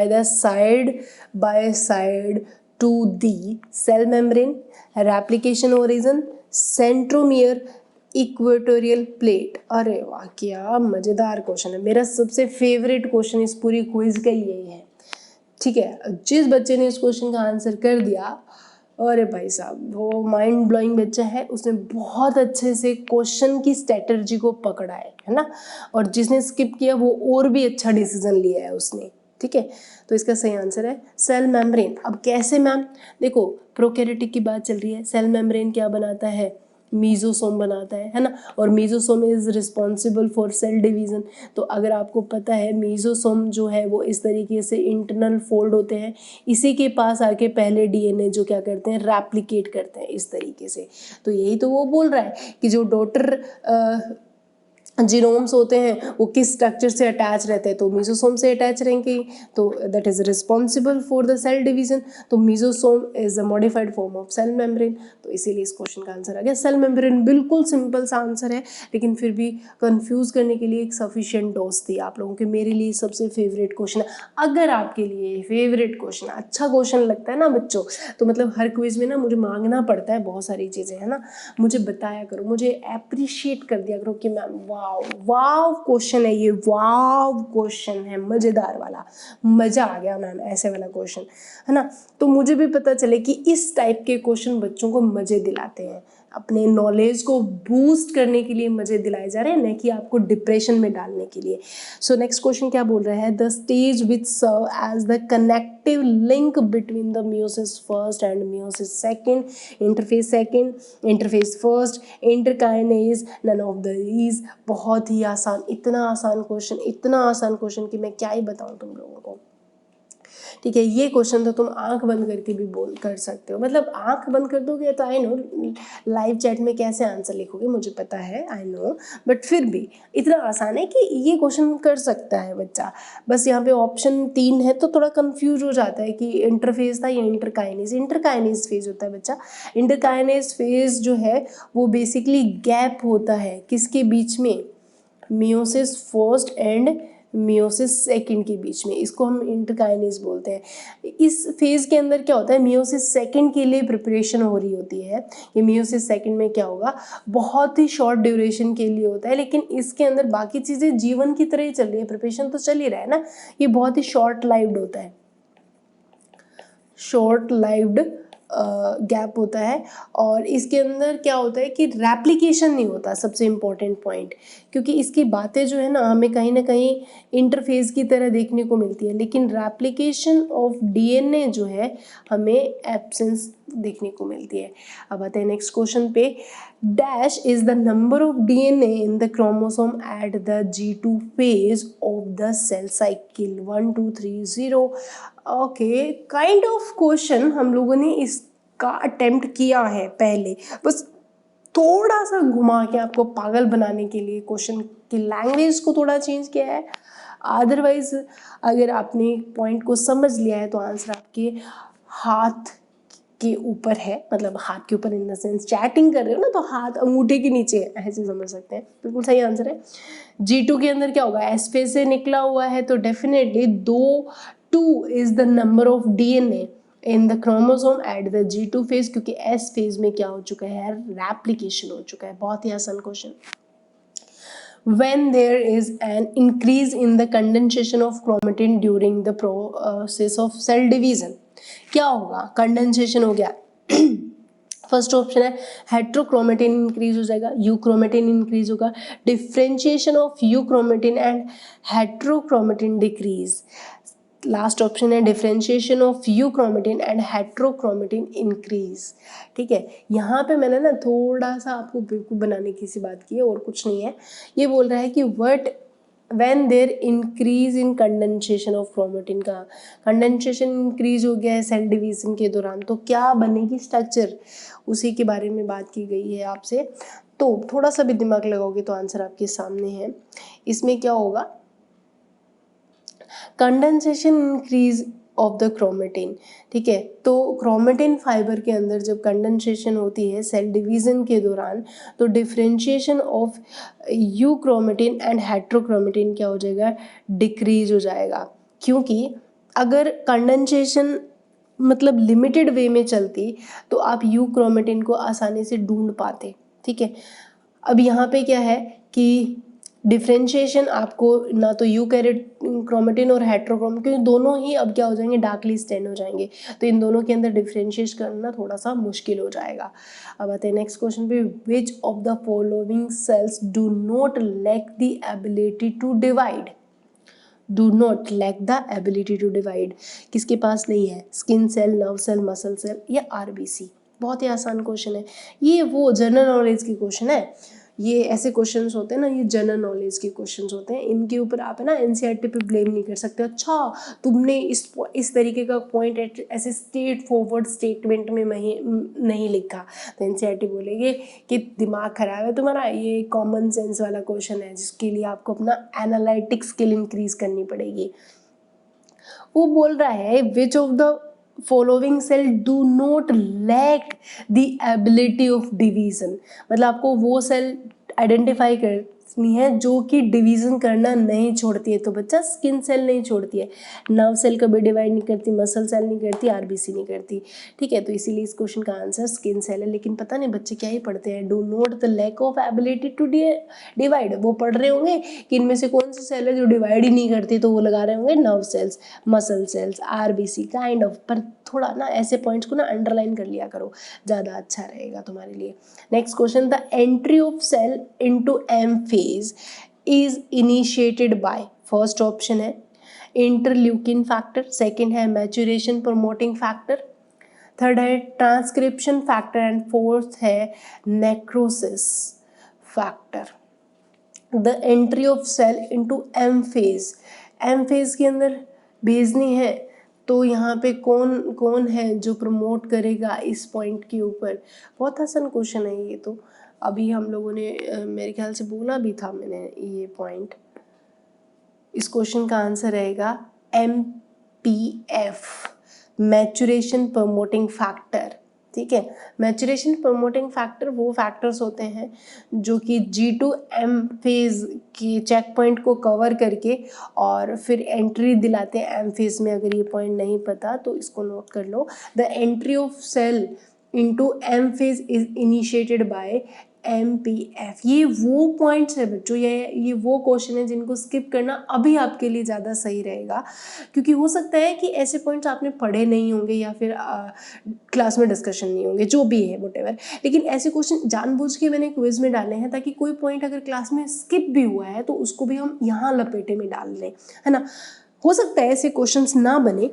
side to the cell membrane, replication origin, centromere, equatorial plate. अरे वाह, क्या मज़ेदार क्वेश्चन है। मेरा सबसे फेवरेट क्वेश्चन इस पूरी क्विज का यही है, ठीक है। जिस बच्चे ने इस क्वेश्चन का आंसर कर दिया, अरे भाई साहब वो माइंड ब्लोइंग बच्चा है, उसने बहुत अच्छे से क्वेश्चन की स्ट्रेटजी को पकड़ा है ना। और जिसने स्किप किया वो और भी अच्छा डिसीजन लिया है उसने, ठीक है। तो इसका सही आंसर है सेल मेम्ब्रेन। अब कैसे मैम, देखो प्रोकैरियोटिक की बात चल रही है, सेल मेम्ब्रेन क्या बनाता है, मीजोसोम बनाता है ना। और mesosome is responsible for sale division. तो अगर आपको पता है मीजोसोम जो है वो इस तरीके से इंटरनल फोल्ड होते हैं, इसी के पास आके पहले डीएनए जो क्या करते हैं, रेप्लिकेट करते हैं इस तरीके से। तो यही तो वो बोल रहा है कि जो डॉटर जीनोम्स होते हैं वो किस स्ट्रक्चर से अटैच रहते हैं, तो मीजोसोम से अटैच रहेंगे, तो that is responsible for the cell division. तो mesosome is a modified form of cell membrane. तो इसीलिए इस क्वेश्चन का आंसर आ गया सेल मेम्ब्रेन। बिल्कुल सिंपल सा आंसर है, लेकिन फिर भी कंफ्यूज करने के लिए एक सफिशिएंट डोज थी आप लोगों के। मेरे लिए सबसे फेवरेट क्वेश्चन है। अगर आपके लिए फेवरेट क्वेश्चन, अच्छा क्वेश्चन लगता है ना बच्चों, तो मतलब हर क्विज में ना मुझे मांगना पड़ता है बहुत सारी चीज़ें, है ना। मुझे बताया करो, मुझे अप्रिशिएट कर दिया करो कि मैम वाव वाव क्वेश्चन है ये, वाव क्वेश्चन है, मज़ेदार वाला, मज़ा आ गया मैम ऐसे वाला क्वेश्चन, है ना। तो मुझे भी पता चले कि इस टाइप के क्वेश्चन बच्चों को मज़े दिलाते हैं, अपने नॉलेज को बूस्ट करने के लिए मज़े दिलाए जा रहे हैं, न कि आपको डिप्रेशन में डालने के लिए। सो नेक्स्ट क्वेश्चन क्या बोल रहा है, the stage which serve as the connective link between the meiosis first and meiosis second, interphase first, interkinesis, none of these. बहुत ही आसान, इतना आसान क्वेश्चन कि मैं क्या ही बताऊं तुम लोगों को, ठीक है। ये क्वेश्चन तो तुम आंख बंद करके भी बोल कर सकते हो, मतलब आंख बंद कर दोगे तो आई नो लाइव चैट में कैसे आंसर लिखोगे मुझे पता है, आई नो, बट फिर भी इतना आसान है कि ये क्वेश्चन कर सकता है बच्चा। बस यहाँ पे ऑप्शन 3 है तो थोड़ा कंफ्यूज हो जाता है कि इंटरफेज था या इंटरकाइनेज फेज होता है बच्चा। इंटरकाइनेज फेज जो है वो बेसिकली गैप होता है किसके बीच में, meiosis first and meiosis second के बीच में, इसको हम इंटरकाइनेज बोलते हैं। इस फेज के अंदर क्या होता है, मियोसिस सेकंड के लिए प्रिपरेशन हो रही होती है। ये मियोसिस सेकंड में क्या होगा, बहुत ही शॉर्ट ड्यूरेशन के लिए होता है, लेकिन इसके अंदर बाकी चीज़ें जीवन की तरह ही चल रही है, प्रिपरेशन तो चल ही रहा है ना। ये बहुत ही शॉर्ट लाइव्ड होता है, शॉर्ट लाइव्ड गैप होता है। और इसके अंदर क्या होता है कि रेप्लिकेशन नहीं होता, सबसे इम्पॉर्टेंट पॉइंट, क्योंकि इसकी बातें जो है ना हमें कहीं ना कहीं इंटरफेस की तरह देखने को मिलती है, लेकिन रेप्लिकेशन ऑफ डीएनए जो है हमें एब्सेंस देखने को मिलती है। अब आते हैं नेक्स्ट क्वेश्चन पे। Dash is the number of DNA in the chromosome at the G2 phase of the cell cycle, 1 2 3 0। Okay, kind of question हम लोगों ने इसका अटेम्प्ट किया है पहले, बस थोड़ा सा घुमा के आपको पागल बनाने के लिए क्वेश्चन की लैंग्वेज को थोड़ा चेंज किया है। अदरवाइज अगर आपने पॉइंट को समझ लिया है तो आंसर आपके हाथ के ऊपर है, मतलब हाथ के ऊपर इन द सेंस चैटिंग कर रहे हो ना तो हाथ अंगूठे के नीचे है, ऐसे समझ सकते हैं। बिल्कुल सही आंसर है। G2 के अंदर क्या होगा, एस फेज से निकला हुआ है तो definitely 2 is the number of DNA in the chromosome at the G2 phase, क्योंकि एस फेज में क्या हो चुका है, रेप्लिकेशन हो चुका है। बहुत ही आसान question. When there is an increase in the condensation of chromatin during the process of cell division, क्या होगा, कंडेंसेशन हो गया। फर्स्ट ऑप्शन है हेट्रोक्रोमेटिन इंक्रीज हो जाएगा, यूक्रोमेटिन इंक्रीज होगा, differentiation of euchromatin and heterochromatin decrease. Last option है differentiation of euchromatin and heterochromatin increase. ठीक है, यहाँ पे मैंने ना थोड़ा सा आपको बेवकूफ़ बनाने की सी बात की है, और कुछ नहीं है। ये बोल रहा है कि when there increase in condensation of chromatin, का कंडेंसेशन इंक्रीज हो गया है सेल डिवीजन के दौरान तो क्या बनेगी स्ट्रक्चर, उसी के बारे में बात की गई है आपसे। तो थोड़ा सा भी दिमाग लगाओगे तो आंसर आपके सामने है। इसमें क्या होगा, condensation increase of the chromatin. ठीक है, तो क्रोमेटिन फाइबर के अंदर जब कंडेंसेशन होती है सेल डिवीजन के दौरान तो differentiation of euchromatin and heterochromatin क्या हो जाएगा, डिक्रीज हो जाएगा। क्योंकि अगर कंडेंसेशन मतलब लिमिटेड वे में चलती तो आप यूक्रोमेटिन को आसानी से ढूंढ पाते। ठीक है, अब यहाँ पे क्या है कि डिफ्रेंशिएशन आपको ना तो क्रोमेटिन और हेट्रोक्रोमेटिन, क्योंकि दोनों ही अब क्या हो जाएंगे, डार्कली स्टेन हो जाएंगे, तो इन दोनों के अंदर डिफ्रेंशिएट करना थोड़ा सा मुश्किल हो जाएगा। अब आते हैं नेक्स्ट क्वेश्चन पे। Which of the following cells do not lack the ability to divide, do not lack the ability to divide, किसके पास नहीं है, skin cell, nerve cell, muscle cell या आरबीसी। बहुत ही आसान क्वेश्चन है ये, वो जनरल नॉलेज की क्वेश्चन है। ये ऐसे क्वेश्चंस होते हैं ना, ये जनरल नॉलेज के क्वेश्चंस होते हैं, इनके ऊपर आप है ना एनसीईआरटी पे ब्लेम नहीं कर सकते। अच्छा तुमने इस तरीके का पॉइंट ऐसे स्ट्रेट फॉरवर्ड स्टेटमेंट में नहीं लिखा तो एनसीईआरटी बोलेंगे कि दिमाग खराब है तुम्हारा, ये कॉमन सेंस वाला क्वेश्चन है जिसके लिए आपको अपना एनालिटिक स्किल इंक्रीज करनी पड़ेगी। वो बोल रहा है which of the following cell do not lack the ability of division, मतलब आपको वो सेल आइडेंटिफाई करनी है जो कि डिवीजन करना नहीं छोड़ती है। तो बच्चा स्किन सेल नहीं छोड़ती है, नर्व सेल कभी डिवाइड नहीं करती, मसल सेल नहीं करती, आरबीसी नहीं करती। ठीक है, तो इसीलिए इस क्वेश्चन का आंसर स्किन सेल है। लेकिन पता नहीं बच्चे क्या ही पढ़ते हैं, do not the lack of ability to divide, वो पढ़ रहे होंगे कि इनमें से कौन सी सेल है जो डिवाइड ही नहीं करती, तो वो लगा रहे होंगे nerve cells, muscle cells, RBC kind of. पर थोड़ा ना ऐसे पॉइंट्स को ना अंडरलाइन कर लिया करो, ज़्यादा अच्छा रहेगा तुम्हारे लिए। Next question, the entry of cell into M phase is initiated by, first option है इंटरल्यूकिन फैक्टर, सेकंड है मैच्यूरेशन प्रमोटिंग फैक्टर, थर्ड है ट्रांसक्रिप्शन फैक्टर एंड फोर्थ है necrosis factor. The entry of cell into M phase के अंदर भेजनी है तो यहाँ पे कौन है जो प्रमोट करेगा इस पॉइंट के ऊपर। बहुत आसान क्वेश्चन है ये, तो अभी हम लोगों ने मेरे ख्याल से बोला भी था मैंने ये पॉइंट। इस क्वेश्चन का आंसर रहेगा MPF, मैच्यूरेशन प्रमोटिंग फैक्टर। ठीक है। मैचुरेशन प्रमोटिंग फैक्टर वो फैक्टर्स होते हैं जो कि G2M फेज की चेक पॉइंट को कवर करके और फिर एंट्री दिलाते हैं M फेज में। अगर ये पॉइंट नहीं पता तो इसको नोट कर लो। The entry of cell into M phase is initiated by MPF। ये वो पॉइंट्स है बच्चों, ये वो क्वेश्चन है जिनको स्किप करना अभी आपके लिए ज़्यादा सही रहेगा, क्योंकि हो सकता है कि ऐसे पॉइंट्स आपने पढ़े नहीं होंगे या फिर क्लास में डिस्कशन नहीं होंगे, जो भी है व्हाटएवर, लेकिन ऐसे क्वेश्चन जानबूझ के मैंने क्विज में डाले हैं ताकि कोई पॉइंट अगर क्लास में स्किप भी हुआ है तो उसको भी हम यहाँ लपेटे में डाल लें, है ना। हो सकता है ऐसे क्वेश्चंस ना बने,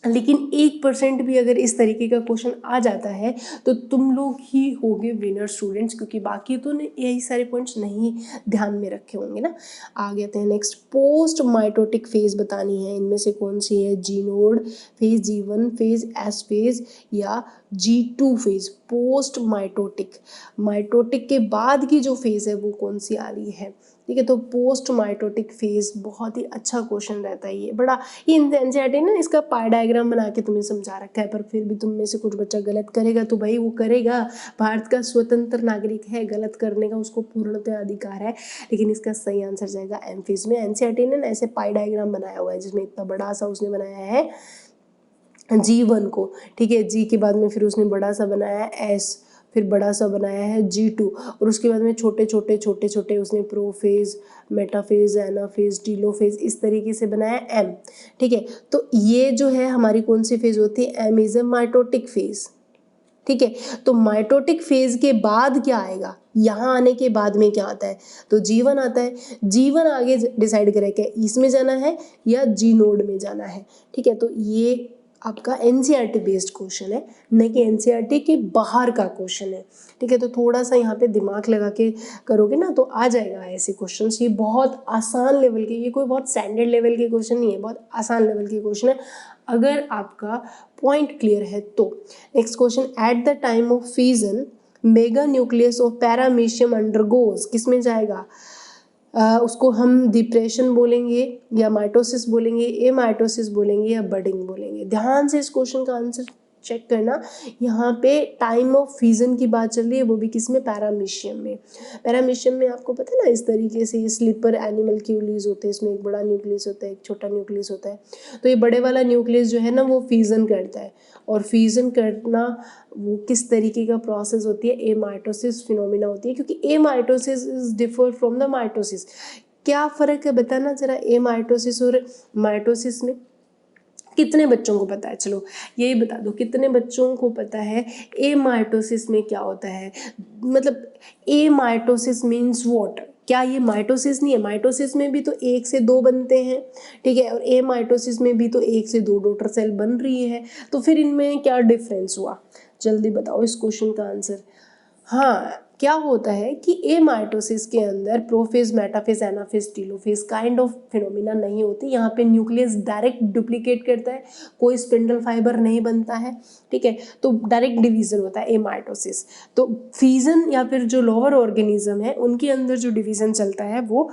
लेकिन 1% भी अगर इस तरीके का क्वेश्चन आ जाता है तो तुम लोग ही होगे विनर स्टूडेंट्स, क्योंकि बाकी तो यही सारे पॉइंट्स नहीं ध्यान में रखे होंगे ना। आ गए थे नेक्स्ट, पोस्ट माइटोटिक फेज बतानी है। इनमें से कौन सी है? G naught phase, G1 phase, S phase या G2 phase. Post mitotic, mitotic के बाद की जो फेज है वो कौन सी आ रही है? ठीक है, तो पोस्ट माइटोटिक फेज बहुत ही अच्छा क्वेश्चन रहता है। ये बड़ा, ये एनसीईआरटी ने इसका पाई डायग्राम बना के तुम्हें समझा रखा है, पर फिर भी तुम में से कुछ बच्चा गलत करेगा तो भाई वो करेगा, भारत का स्वतंत्र नागरिक है, गलत करने का उसको पूर्णतः अधिकार है। लेकिन इसका सही आंसर जाएगा M फेज में। एनसीईआरटी ने ऐसे पाई डायग्राम बनाया हुआ है जिसमें इतना बड़ा सा उसने बनाया है G1 को, ठीक है, G के बाद में फिर उसने बड़ा सा बनाया है S, फिर बड़ा सा बनाया है G2, और उसके बाद में छोटे छोटे उसने प्रोफेज, मेटाफेज, एनाफेज, टीलोफेज, इस तरीके से बनाया M। ठीक है, तो ये जो है हमारी कौन सी फेज होती है? M is a mitotic phase. ठीक है, तो माइटोटिक फेज के बाद क्या आएगा? यहाँ आने के बाद में क्या आता है? तो G1 आता है। G1 आगे डिसाइड करेगा इसमें जाना है या G नोड में जाना है। ठीक है, तो ये आपका एनसीईआरटी बेस्ड क्वेश्चन है, न कि एनसीईआरटी के बाहर का क्वेश्चन है। ठीक है, तो थोड़ा सा यहाँ पे दिमाग लगा के करोगे ना तो आ जाएगा ऐसे क्वेश्चंस। ये बहुत आसान लेवल के, ये कोई बहुत स्टैंडर्ड लेवल के क्वेश्चन नहीं है, बहुत आसान लेवल के क्वेश्चन है अगर आपका पॉइंट क्लियर है तो। Next question, at the time of fusion mega nucleus of paramecium undergoes, किस में जाएगा? उसको हम डिप्रेशन बोलेंगे या माइटोसिस बोलेंगे, ए माइटोसिस बोलेंगे या बडिंग बोलेंगे। ध्यान से इस क्वेश्चन का आंसर चेक करना। यहाँ पे टाइम ऑफ फ्यूजन की बात चल रही है, वो भी किस में? पैरामीशियम में। पैरामीशियम में आपको पता है ना, इस तरीके से ये स्लीपर एनिमल की रिलीज होते हैं, इसमें एक बड़ा न्यूक्लियस होता है, एक छोटा न्यूक्लियस होता है। तो ये बड़े वाला न्यूक्लियस जो है ना वो फ्यूजन करता है, और फ्यूजन करना वो किस तरीके का प्रोसेस होती है? ए माइटोसिस फिनोमिना होती है, क्योंकि amitosis is differ from the mitosis. क्या फ़र्क है बताना ज़रा, ए माइटोसिस और माइटोसिस में? कितने बच्चों को पता है? चलो यही बता दो, कितने बच्चों को पता है ए माइटोसिस में क्या होता है? मतलब ए माइटोसिस मीन्स व्हाट? क्या ये माइटोसिस नहीं है? माइटोसिस में भी तो 1 से 2 बनते हैं, ठीक है, और ए माइटोसिस में भी तो 1 से 2 डॉटर सेल बन रही है, तो फिर इनमें क्या डिफरेंस हुआ? जल्दी बताओ इस क्वेश्चन का आंसर। हाँ, क्या होता है कि ए माइटोसिस के अंदर prophase, metaphase, anaphase, telophase kind of phenomena नहीं होती। यहाँ पे न्यूक्लियस डायरेक्ट डुप्लीकेट करता है, कोई स्पिंडल फाइबर नहीं बनता है, ठीक है, तो डायरेक्ट डिवीजन होता है ए माइटोसिस। तो फिजन या फिर जो लोअर ऑर्गेनिज्म है उनके अंदर जो डिवीजन चलता है वो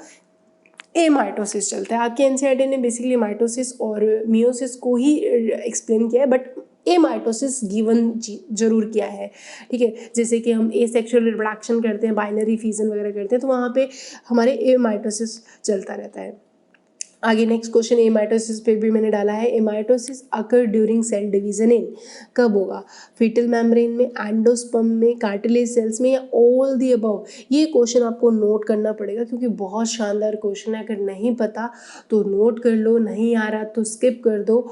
ए माइटोसिस चलता है। आपके एनसीईआरटी ने बेसिकली माइटोसिस और मियोसिस को ही एक्सप्लेन किया है, बट ए माइटोसिस गिवन जरूर किया है, ठीक है। जैसे कि हम ए सेक्सुअल रिप्रोडक्शन करते हैं, बाइनरी फिजन वगैरह करते हैं, तो वहाँ पे हमारे ए माइटोसिस चलता रहता है। आगे नेक्स्ट क्वेश्चन, ए माइटोसिस पे भी मैंने डाला है। Amitosis occur during cell division in, कब होगा? फीटल मेम्ब्रेन में, एंडोस्पर्म में, कार्टिलेज सेल्स में, या ऑल दी अबव? ये क्वेश्चन आपको नोट करना पड़ेगा क्योंकि बहुत शानदार क्वेश्चन है। अगर नहीं पता तो नोट कर लो, नहीं आ रहा तो स्किप कर दो,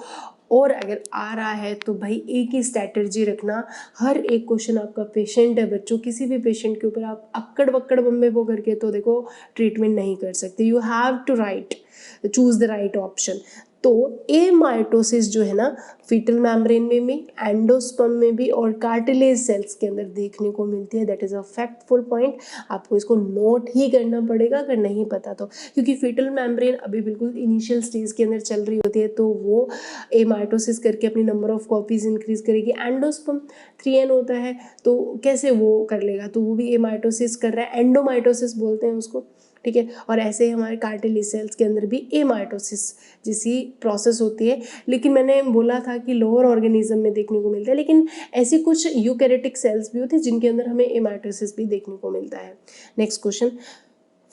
और अगर आ रहा है तो भाई एक ही स्ट्रैटेजी रखना। हर एक क्वेश्चन आपका पेशेंट है बच्चों, किसी भी पेशेंट के ऊपर आप अक्कड़ बक्कड़ बम्बे वो करके तो देखो ट्रीटमेंट नहीं कर सकते। You have to write, choose the right option. तो ए माइटोसिस जो है ना फीटल मेम्ब्रेन में भी, एंडोस्पर्म में भी और कार्टिलेज सेल्स के अंदर देखने को मिलती है। That is a factful point, आपको इसको नोट ही करना पड़ेगा अगर नहीं पता तो, क्योंकि फीटल मेम्ब्रेन अभी बिल्कुल इनिशियल स्टेज के अंदर चल रही होती है, तो वो ए माइटोसिस करके अपनी नंबर ऑफ कॉपीज इंक्रीज करेगी। एंडोस्पर्म 3n होता है तो कैसे वो कर लेगा, तो वो भी ए माइटोसिस कर रहा है, एंडोमाइटोसिस बोलते हैं उसको, ठीक है। और ऐसे ही हमारे कार्टिलेज सेल्स के अंदर भी एमाइटोसिस जैसी प्रोसेस होती है, लेकिन मैंने बोला था कि लोअर ऑर्गेनिज्म में देखने को मिलता है, लेकिन ऐसी कुछ यूकैरियोटिक सेल्स भी होती है जिनके अंदर हमें एमाइटोसिस भी देखने को मिलता है। Next question,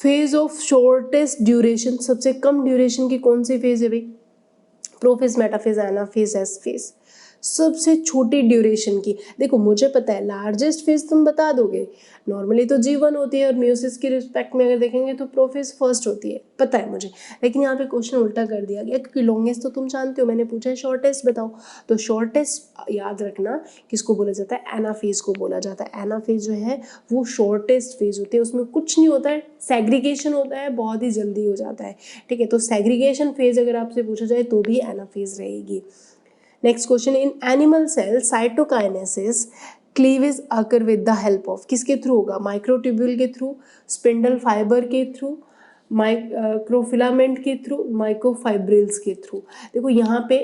phase of shortest duration, सबसे कम ड्यूरेशन की कौन सी फेज है भाई? Prophase, metaphase, anaphase, S phase. सबसे छोटी ड्यूरेशन की, देखो मुझे पता है लार्जेस्ट फेज तुम बता दोगे, नॉर्मली तो G1 होती है और म्यूसिस के रिस्पेक्ट में अगर देखेंगे तो प्रोफेज फर्स्ट होती है, पता है मुझे, लेकिन यहाँ पे क्वेश्चन उल्टा कर दिया गया क्योंकि लॉन्गेस्ट तो तुम जानते हो, मैंने पूछा है शॉर्टेस्ट बताओ, तो शॉर्टेस्ट याद रखना किसको बोला जाता है? एनाफेज को बोला जाता है। एनाफेज जो है वो शॉर्टेस्ट फेज होती है, उसमें कुछ नहीं होता है, सेग्रीगेशन होता है, बहुत ही जल्दी हो जाता है, ठीक है। तो सेग्रीगेशन फेज अगर आपसे पूछा जाए तो भी एनाफेज रहेगी। Next question, in animal cell cytokinesis cleavage occur with the help of, किसके थ्रू होगा? माइक्रोट्यूब्यूल के थ्रू, स्पिंडल फाइबर के थ्रू, माइक्रोफिलामेंट के थ्रू, माइक्रोफाइब्रिल्स के थ्रू। देखो यहाँ पे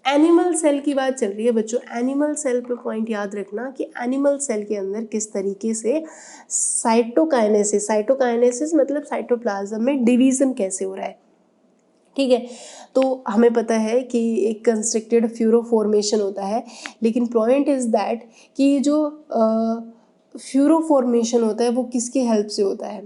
एनिमल सेल की बात चल रही है बच्चों, एनिमल सेल पे पॉइंट याद रखना कि एनिमल सेल के अंदर किस तरीके से साइटोकाइनेसिस, साइटोकाइनेसिस मतलब साइटोप्लाज्म में डिवीजन कैसे हो रहा है, ठीक है। तो हमें पता है कि एक कंस्ट्रक्टेड फ्यूरो फॉर्मेशन होता है, लेकिन पॉइंट इज दैट कि जो फ्यूरो फॉर्मेशन होता है वो किसकी हेल्प से होता है,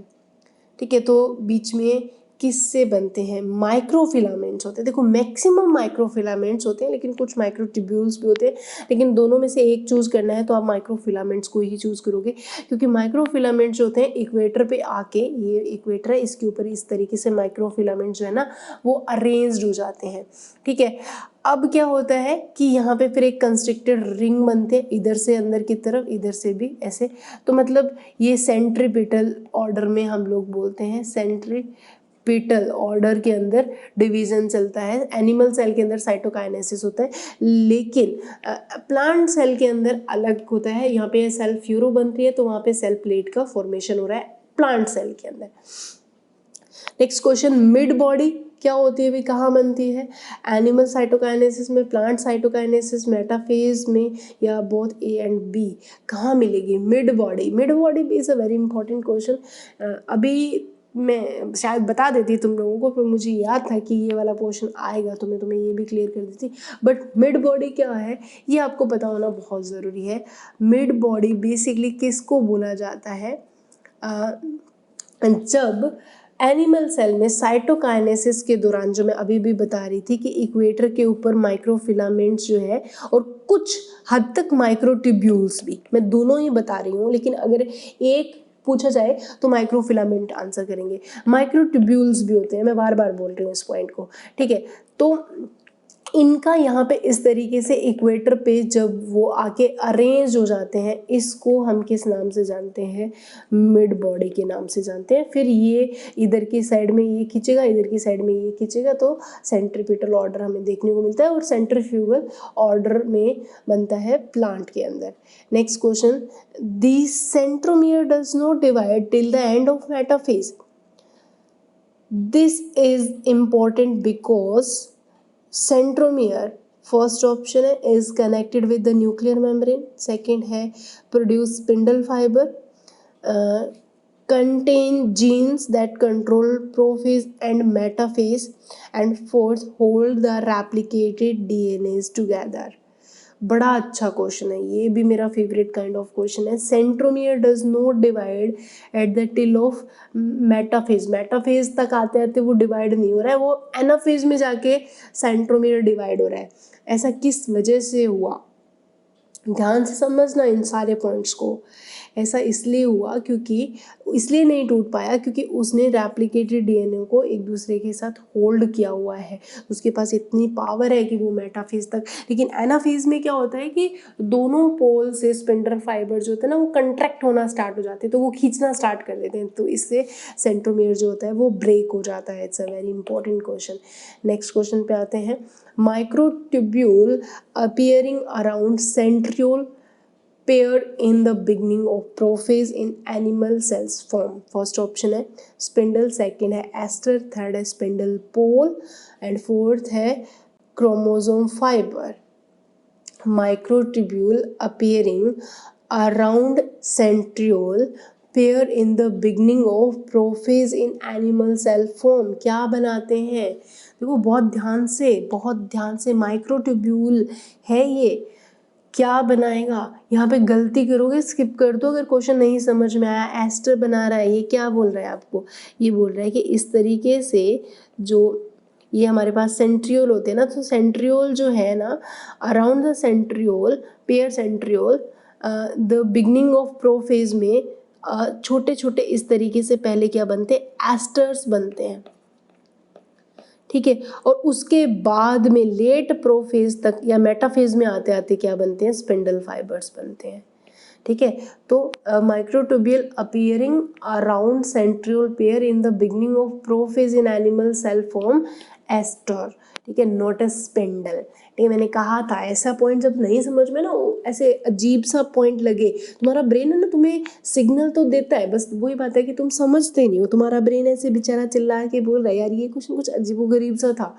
ठीक है। तो बीच में किससे बनते हैं? माइक्रोफिलामेंट्स होते हैं। देखो मैक्सिमम माइक्रोफिलामेंट्स होते हैं, लेकिन कुछ माइक्रोट्यूब्यूल्स भी होते हैं, लेकिन दोनों में से एक चूज़ करना है तो आप माइक्रोफिलामेंट्स को ही चूज़ करोगे, क्योंकि माइक्रोफिलामेंट्स जो होते हैं इक्वेटर पे आके, ये इक्वेटर है इसके ऊपर इस तरीके से माइक्रोफिलामेंट्स जो है ना वो अरेंज्ड हो जाते हैं, ठीक है। अब क्या होता है कि यहाँ पे फिर एक कंस्ट्रक्टेड रिंग बनते हैं, इधर से अंदर की तरफ, इधर से भी ऐसे, तो मतलब ये सेंट्रीपिटल ऑर्डर में हम लोग बोलते हैं, सेंट्रीपिटल ऑर्डर के अंदर डिवीजन चलता है। एनिमल सेल के अंदर साइटोकाइनेसिस होता है, लेकिन प्लांट सेल के अंदर अलग होता है। यहाँ पे सेल फ्यूरो बनती है तो वहाँ पे सेल प्लेट का फॉर्मेशन हो रहा है प्लांट सेल के अंदर। नेक्स्ट क्वेश्चन, मिड बॉडी क्या होती है भी, कहाँ बनती है? एनिमल साइटोकाइनेसिस में, प्लांट साइटोकाइनेसिस, मेटाफेज में, या बोथ A एंड B, कहाँ मिलेगी मिड बॉडी? मिड बॉडी भी is a very important question. अभी मैं शायद बता देती तुम लोगों को, पर मुझे याद था कि ये वाला पोर्शन आएगा तो मैं तुम्हें ये भी क्लियर कर देती, बट मिड बॉडी क्या है ये आपको पता होना बहुत ज़रूरी है। मिड बॉडी बेसिकली किसको बोला जाता है? जब एनिमल सेल में साइटोकाइनेसिस के दौरान, जो मैं अभी भी बता रही थी कि इक्वेटर के ऊपर माइक्रोफिलामेंट्स जो है और कुछ हद तक माइक्रोट्यूब्यूल्स भी, मैं दोनों ही बता रही हूँ, लेकिन अगर एक पूछा जाए तो माइक्रोफिलामेंट आंसर करेंगे, माइक्रोट्यूब्यूल्स भी होते हैं, मैं बार बार बोल रही हूँ इस पॉइंट को, ठीक है। तो इनका यहाँ पे इस तरीके से इक्वेटर पे जब वो आके अरेंज हो जाते हैं, इसको हम किस नाम से जानते हैं? मिड बॉडी के नाम से जानते हैं। फिर ये इधर की साइड में ये खींचेगा, इधर की साइड में ये खींचेगा, तो सेंट्रीपिटल ऑर्डर हमें देखने को मिलता है और सेंट्रीफ्यूगल ऑर्डर में बनता है प्लांट के अंदर। Next question, the centromere does not divide till the end of metaphase. This is important because centromere, first option है, is connected with the nuclear membrane, second है produce spindle fibre, contain genes that control prophase and metaphase, and fourth hold the replicated DNAs together। बड़ा अच्छा question है, ये भी मेरा favourite kind of question है। Centromere does not divide at the till of metaphase, metaphase तक आते आते वो डिवाइड नहीं हो रहा है, वो एनाफेज में जाके सेंट्रोमियर डिवाइड हो रहा है। ऐसा किस वजह से हुआ? ध्यान से समझना इन सारे पॉइंट्स को। ऐसा इसलिए हुआ क्योंकि, इसलिए नहीं टूट पाया क्योंकि उसने रेप्लिकेटेड डीएनए को एक दूसरे के साथ होल्ड किया हुआ है, उसके पास इतनी पावर है कि वो मेटाफेज तक। लेकिन एनाफेज में क्या होता है कि दोनों पोल से स्पिंडल फाइबर जो होता है ना वो कंट्रैक्ट होना स्टार्ट हो जाते हैं, तो वो खींचना स्टार्ट कर देते हैं, तो इससे सेंट्रोमियर जो होता है वो ब्रेक हो जाता है। It's a very important question. Next question पे आते हैं, microtubule appearing around centriole paired in the beginning of prophase in animal cells form। First option है स्पिंडल, सेकेंड है एस्टर, थर्ड है स्पिंडल पोल, एंड फोर्थ है chromosome fibre. Microtubule appearing around centriole pair in the beginning of prophase in animal cell form. क्या बनाते हैं, देखो बहुत ध्यान से माइक्रोट्यूब्यूल है ये। क्या बनाएगा, यहाँ पे गलती करोगे स्किप कर दो अगर क्वेश्चन नहीं समझ में आया। एस्टर बना रहा है, ये क्या बोल रहा है आपको, ये बोल रहा है कि इस तरीके से जो ये हमारे पास सेंट्रियोल होते हैं ना, तो सेंट्रियोल जो है ना, around the centriole, pair centriole, the beginning of prophase में छोटे छोटे इस तरीके से पहले क्या बनते हैं, एस्टर्स बनते हैं, ठीक है। और उसके बाद में लेट प्रोफेज तक या मेटाफेज में आते आते क्या बनते हैं, स्पिंडल फाइबर्स बनते हैं, ठीक है। तो microtubule appearing around centriole pair in the beginning of prophase in animal cell form aster, ठीक है, नॉट अ स्पिंडल। ठीक है, मैंने कहा था ऐसा पॉइंट जब नहीं समझ में ना, ऐसे अजीब सा पॉइंट लगे, तुम्हारा ब्रेन है ना तुम्हें सिग्नल तो देता है, बस वही बात है कि तुम समझते नहीं हो। तुम्हारा ब्रेन ऐसे बेचारा चिल्ला के बोल रहा है यार ये क्वेश्चन कुछ अजीबोगरीब सा था,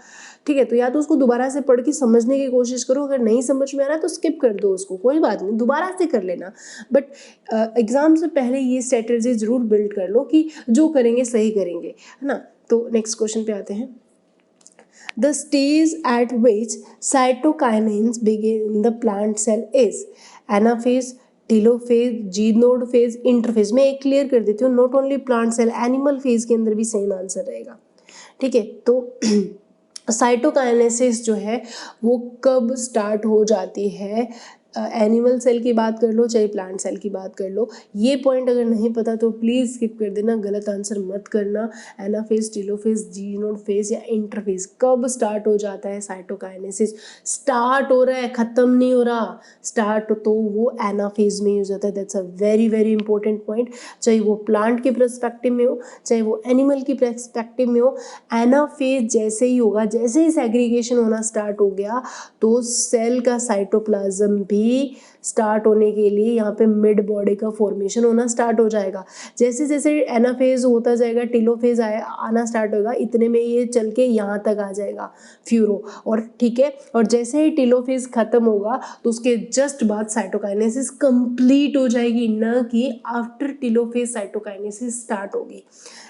ठीक है, तो या तो उसको दोबारा से पढ़ के समझने की कोशिश करो, अगर नहीं समझ में आ रहा है तो स्किप कर दो उसको, कोई बात नहीं, दोबारा से कर लेना। बट एग्जाम से पहले ये स्ट्रेटेजी जरूर बिल्ड कर लो कि जो करेंगे सही करेंगे, है ना। तो नेक्स्ट क्वेश्चन पे आते हैं। The stage at which cytokinins begin in the plant cell is anaphase, telophase, G naught phase, interphase. मैं एक क्लियर कर देती हूँ, not only plant cell, animal phase के अंदर भी सेम आंसर रहेगा, ठीक है। तो साइटोकाइनेसिस जो है वो कब स्टार्ट हो जाती है, एनिमल सेल की बात कर लो चाहे प्लांट सेल की बात कर लो, ये पॉइंट अगर नहीं पता तो प्लीज़ स्किप कर देना, गलत आंसर मत करना। एनाफेज, टेलोफेज, जीनोड फेज या इंटरफेज, कब स्टार्ट हो जाता है साइटोकाइनेसिस, स्टार्ट हो रहा है, ख़त्म नहीं हो रहा, स्टार्ट तो वो एनाफेज में ही हो जाता है। That's a very very important point, चाहे वो प्लांट के पर्सपेक्टिव में हो चाहे वो एनिमल की पर्सपेक्टिव में हो, एनाफेज जैसे ही होगा, जैसे ही सेग्रीगेशन होना स्टार्ट हो गया तो सेल का साइटोप्लाज्म भी स्टार्ट होने के लिए यहाँ पे मिड बॉडी का फॉर्मेशन होना स्टार्ट हो जाएगा। जैसे जैसे एनाफेज होता जाएगा टेलोफेज आना स्टार्ट होगा, इतने में ये चल के यहाँ तक आ जाएगा फ्यूरो, और ठीक है, और जैसे ही टेलोफेज खत्म होगा तो उसके जस्ट बाद साइटोकाइनेसिस कंप्लीट हो जाएगी, न कि आफ्टर टेलोफेज साइटोकाइनेसिस स्टार्ट होगी।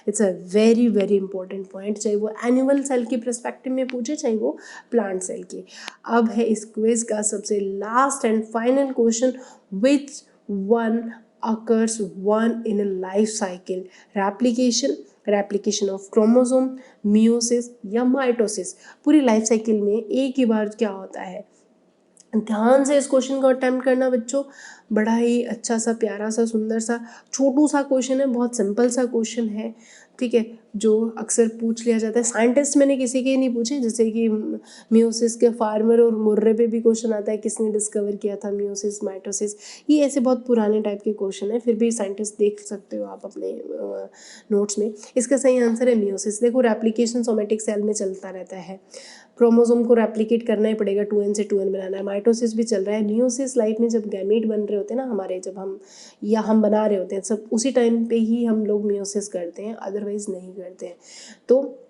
It's a very very important point, चाहे वो एनिमल सेल की पर्सपेक्टिव में पूछे चाहे वो प्लांट सेल की। अब है इस क्विज का सबसे last and final question, which one occurs one in a life cycle, replication of chromosome, meiosis या माइटोसिस। पूरी लाइफ साइकिल में एक ही बार क्या होता है, ध्यान से इस क्वेश्चन को अटेम्प्ट करना बच्चों, बड़ा ही अच्छा सा प्यारा सा सुंदर सा छोटू सा क्वेश्चन है, बहुत सिंपल सा क्वेश्चन है, ठीक है, जो अक्सर पूछ लिया जाता है। साइंटिस्ट मैंने किसी के नहीं पूछे, जैसे कि मियोसिस के फार्मर और मुर्रे पे भी क्वेश्चन आता है किसने डिस्कवर किया था मियोसिस माइटोसिस, ये ऐसे बहुत पुराने टाइप के क्वेश्चन है, फिर भी साइंटिस्ट देख सकते हो आप अपने नोट्स में। इसका सही आंसर है मियोसिस। देखो रेप्लिकेशन सोमेटिक सेल में चलता रहता है, क्रोमोसोम को रेप्लिकेट करना ही पड़ेगा, 2n से 2n बनाना है। माइटोसिस भी चल रहा है। मियोसिस लाइफ में जब गैमीट बन रहे होते हैं ना हमारे, जब हम बना रहे होते हैं, सब उसी टाइम पे ही हम लोग मियोसिस करते हैं, अदरवाइज नहीं करते हैं। तो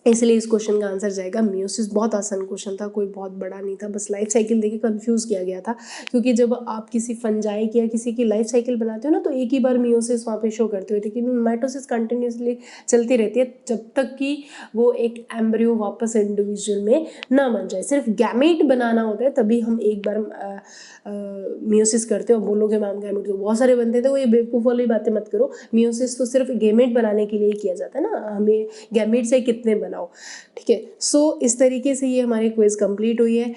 इसलिए इस क्वेश्चन का आंसर जाएगा मियोसिस। बहुत आसान क्वेश्चन था, कोई बहुत बड़ा नहीं था, बस लाइफ साइकिल देके कंफ्यूज किया गया था, क्योंकि जब आप किसी फंजाई की या किसी की लाइफ साइकिल बनाते हो ना तो एक ही बार मियोसिस वहाँ पे शो करते हो, लेकिन माइटोसिस कंटिन्यूसली चलती रहती है जब तक कि वो एक एम्ब्रियो वापस इंडिविजुअल में ना बन जाए। सिर्फ गैमेट बनाना होता है तभी हम एक बार मियोसिस करते हो। बोलोगे मैम गैमेट तो बहुत सारे बनते थे, वो ये बेवकूफ़ वाली बातें मत करो, मियोसिस तो सिर्फ गैमेट बनाने के लिए किया जाता है ना, हमें गैमेट से कितने बनाओ, ठीक है। सो इस तरीके से ये हमारी क्विज कंप्लीट हुई है।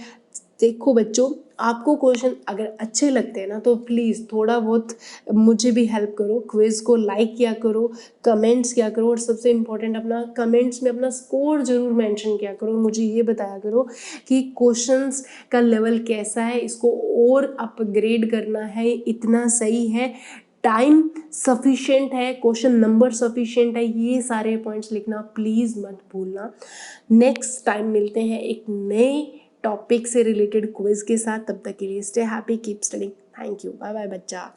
देखो बच्चों, आपको क्वेश्चन अगर अच्छे लगते हैं ना तो प्लीज़ थोड़ा बहुत मुझे भी हेल्प करो, क्विज को लाइक किया करो, कमेंट्स किया करो, और सबसे इम्पोर्टेंट अपना कमेंट्स में अपना स्कोर जरूर मेंशन किया करो, मुझे ये बताया करो कि क्वेश्चंस का लेवल कैसा है, इसको और अपग्रेड करना है, इतना सही है, टाइम सफिशिएंट है, क्वेश्चन नंबर सफिशिएंट है, ये सारे पॉइंट्स लिखना प्लीज़ मत भूलना। नेक्स्ट टाइम मिलते हैं एक नए टॉपिक से रिलेटेड क्विज के साथ, तब तक के लिए stay happy, keep studying, thank you, bye bye बच्चा।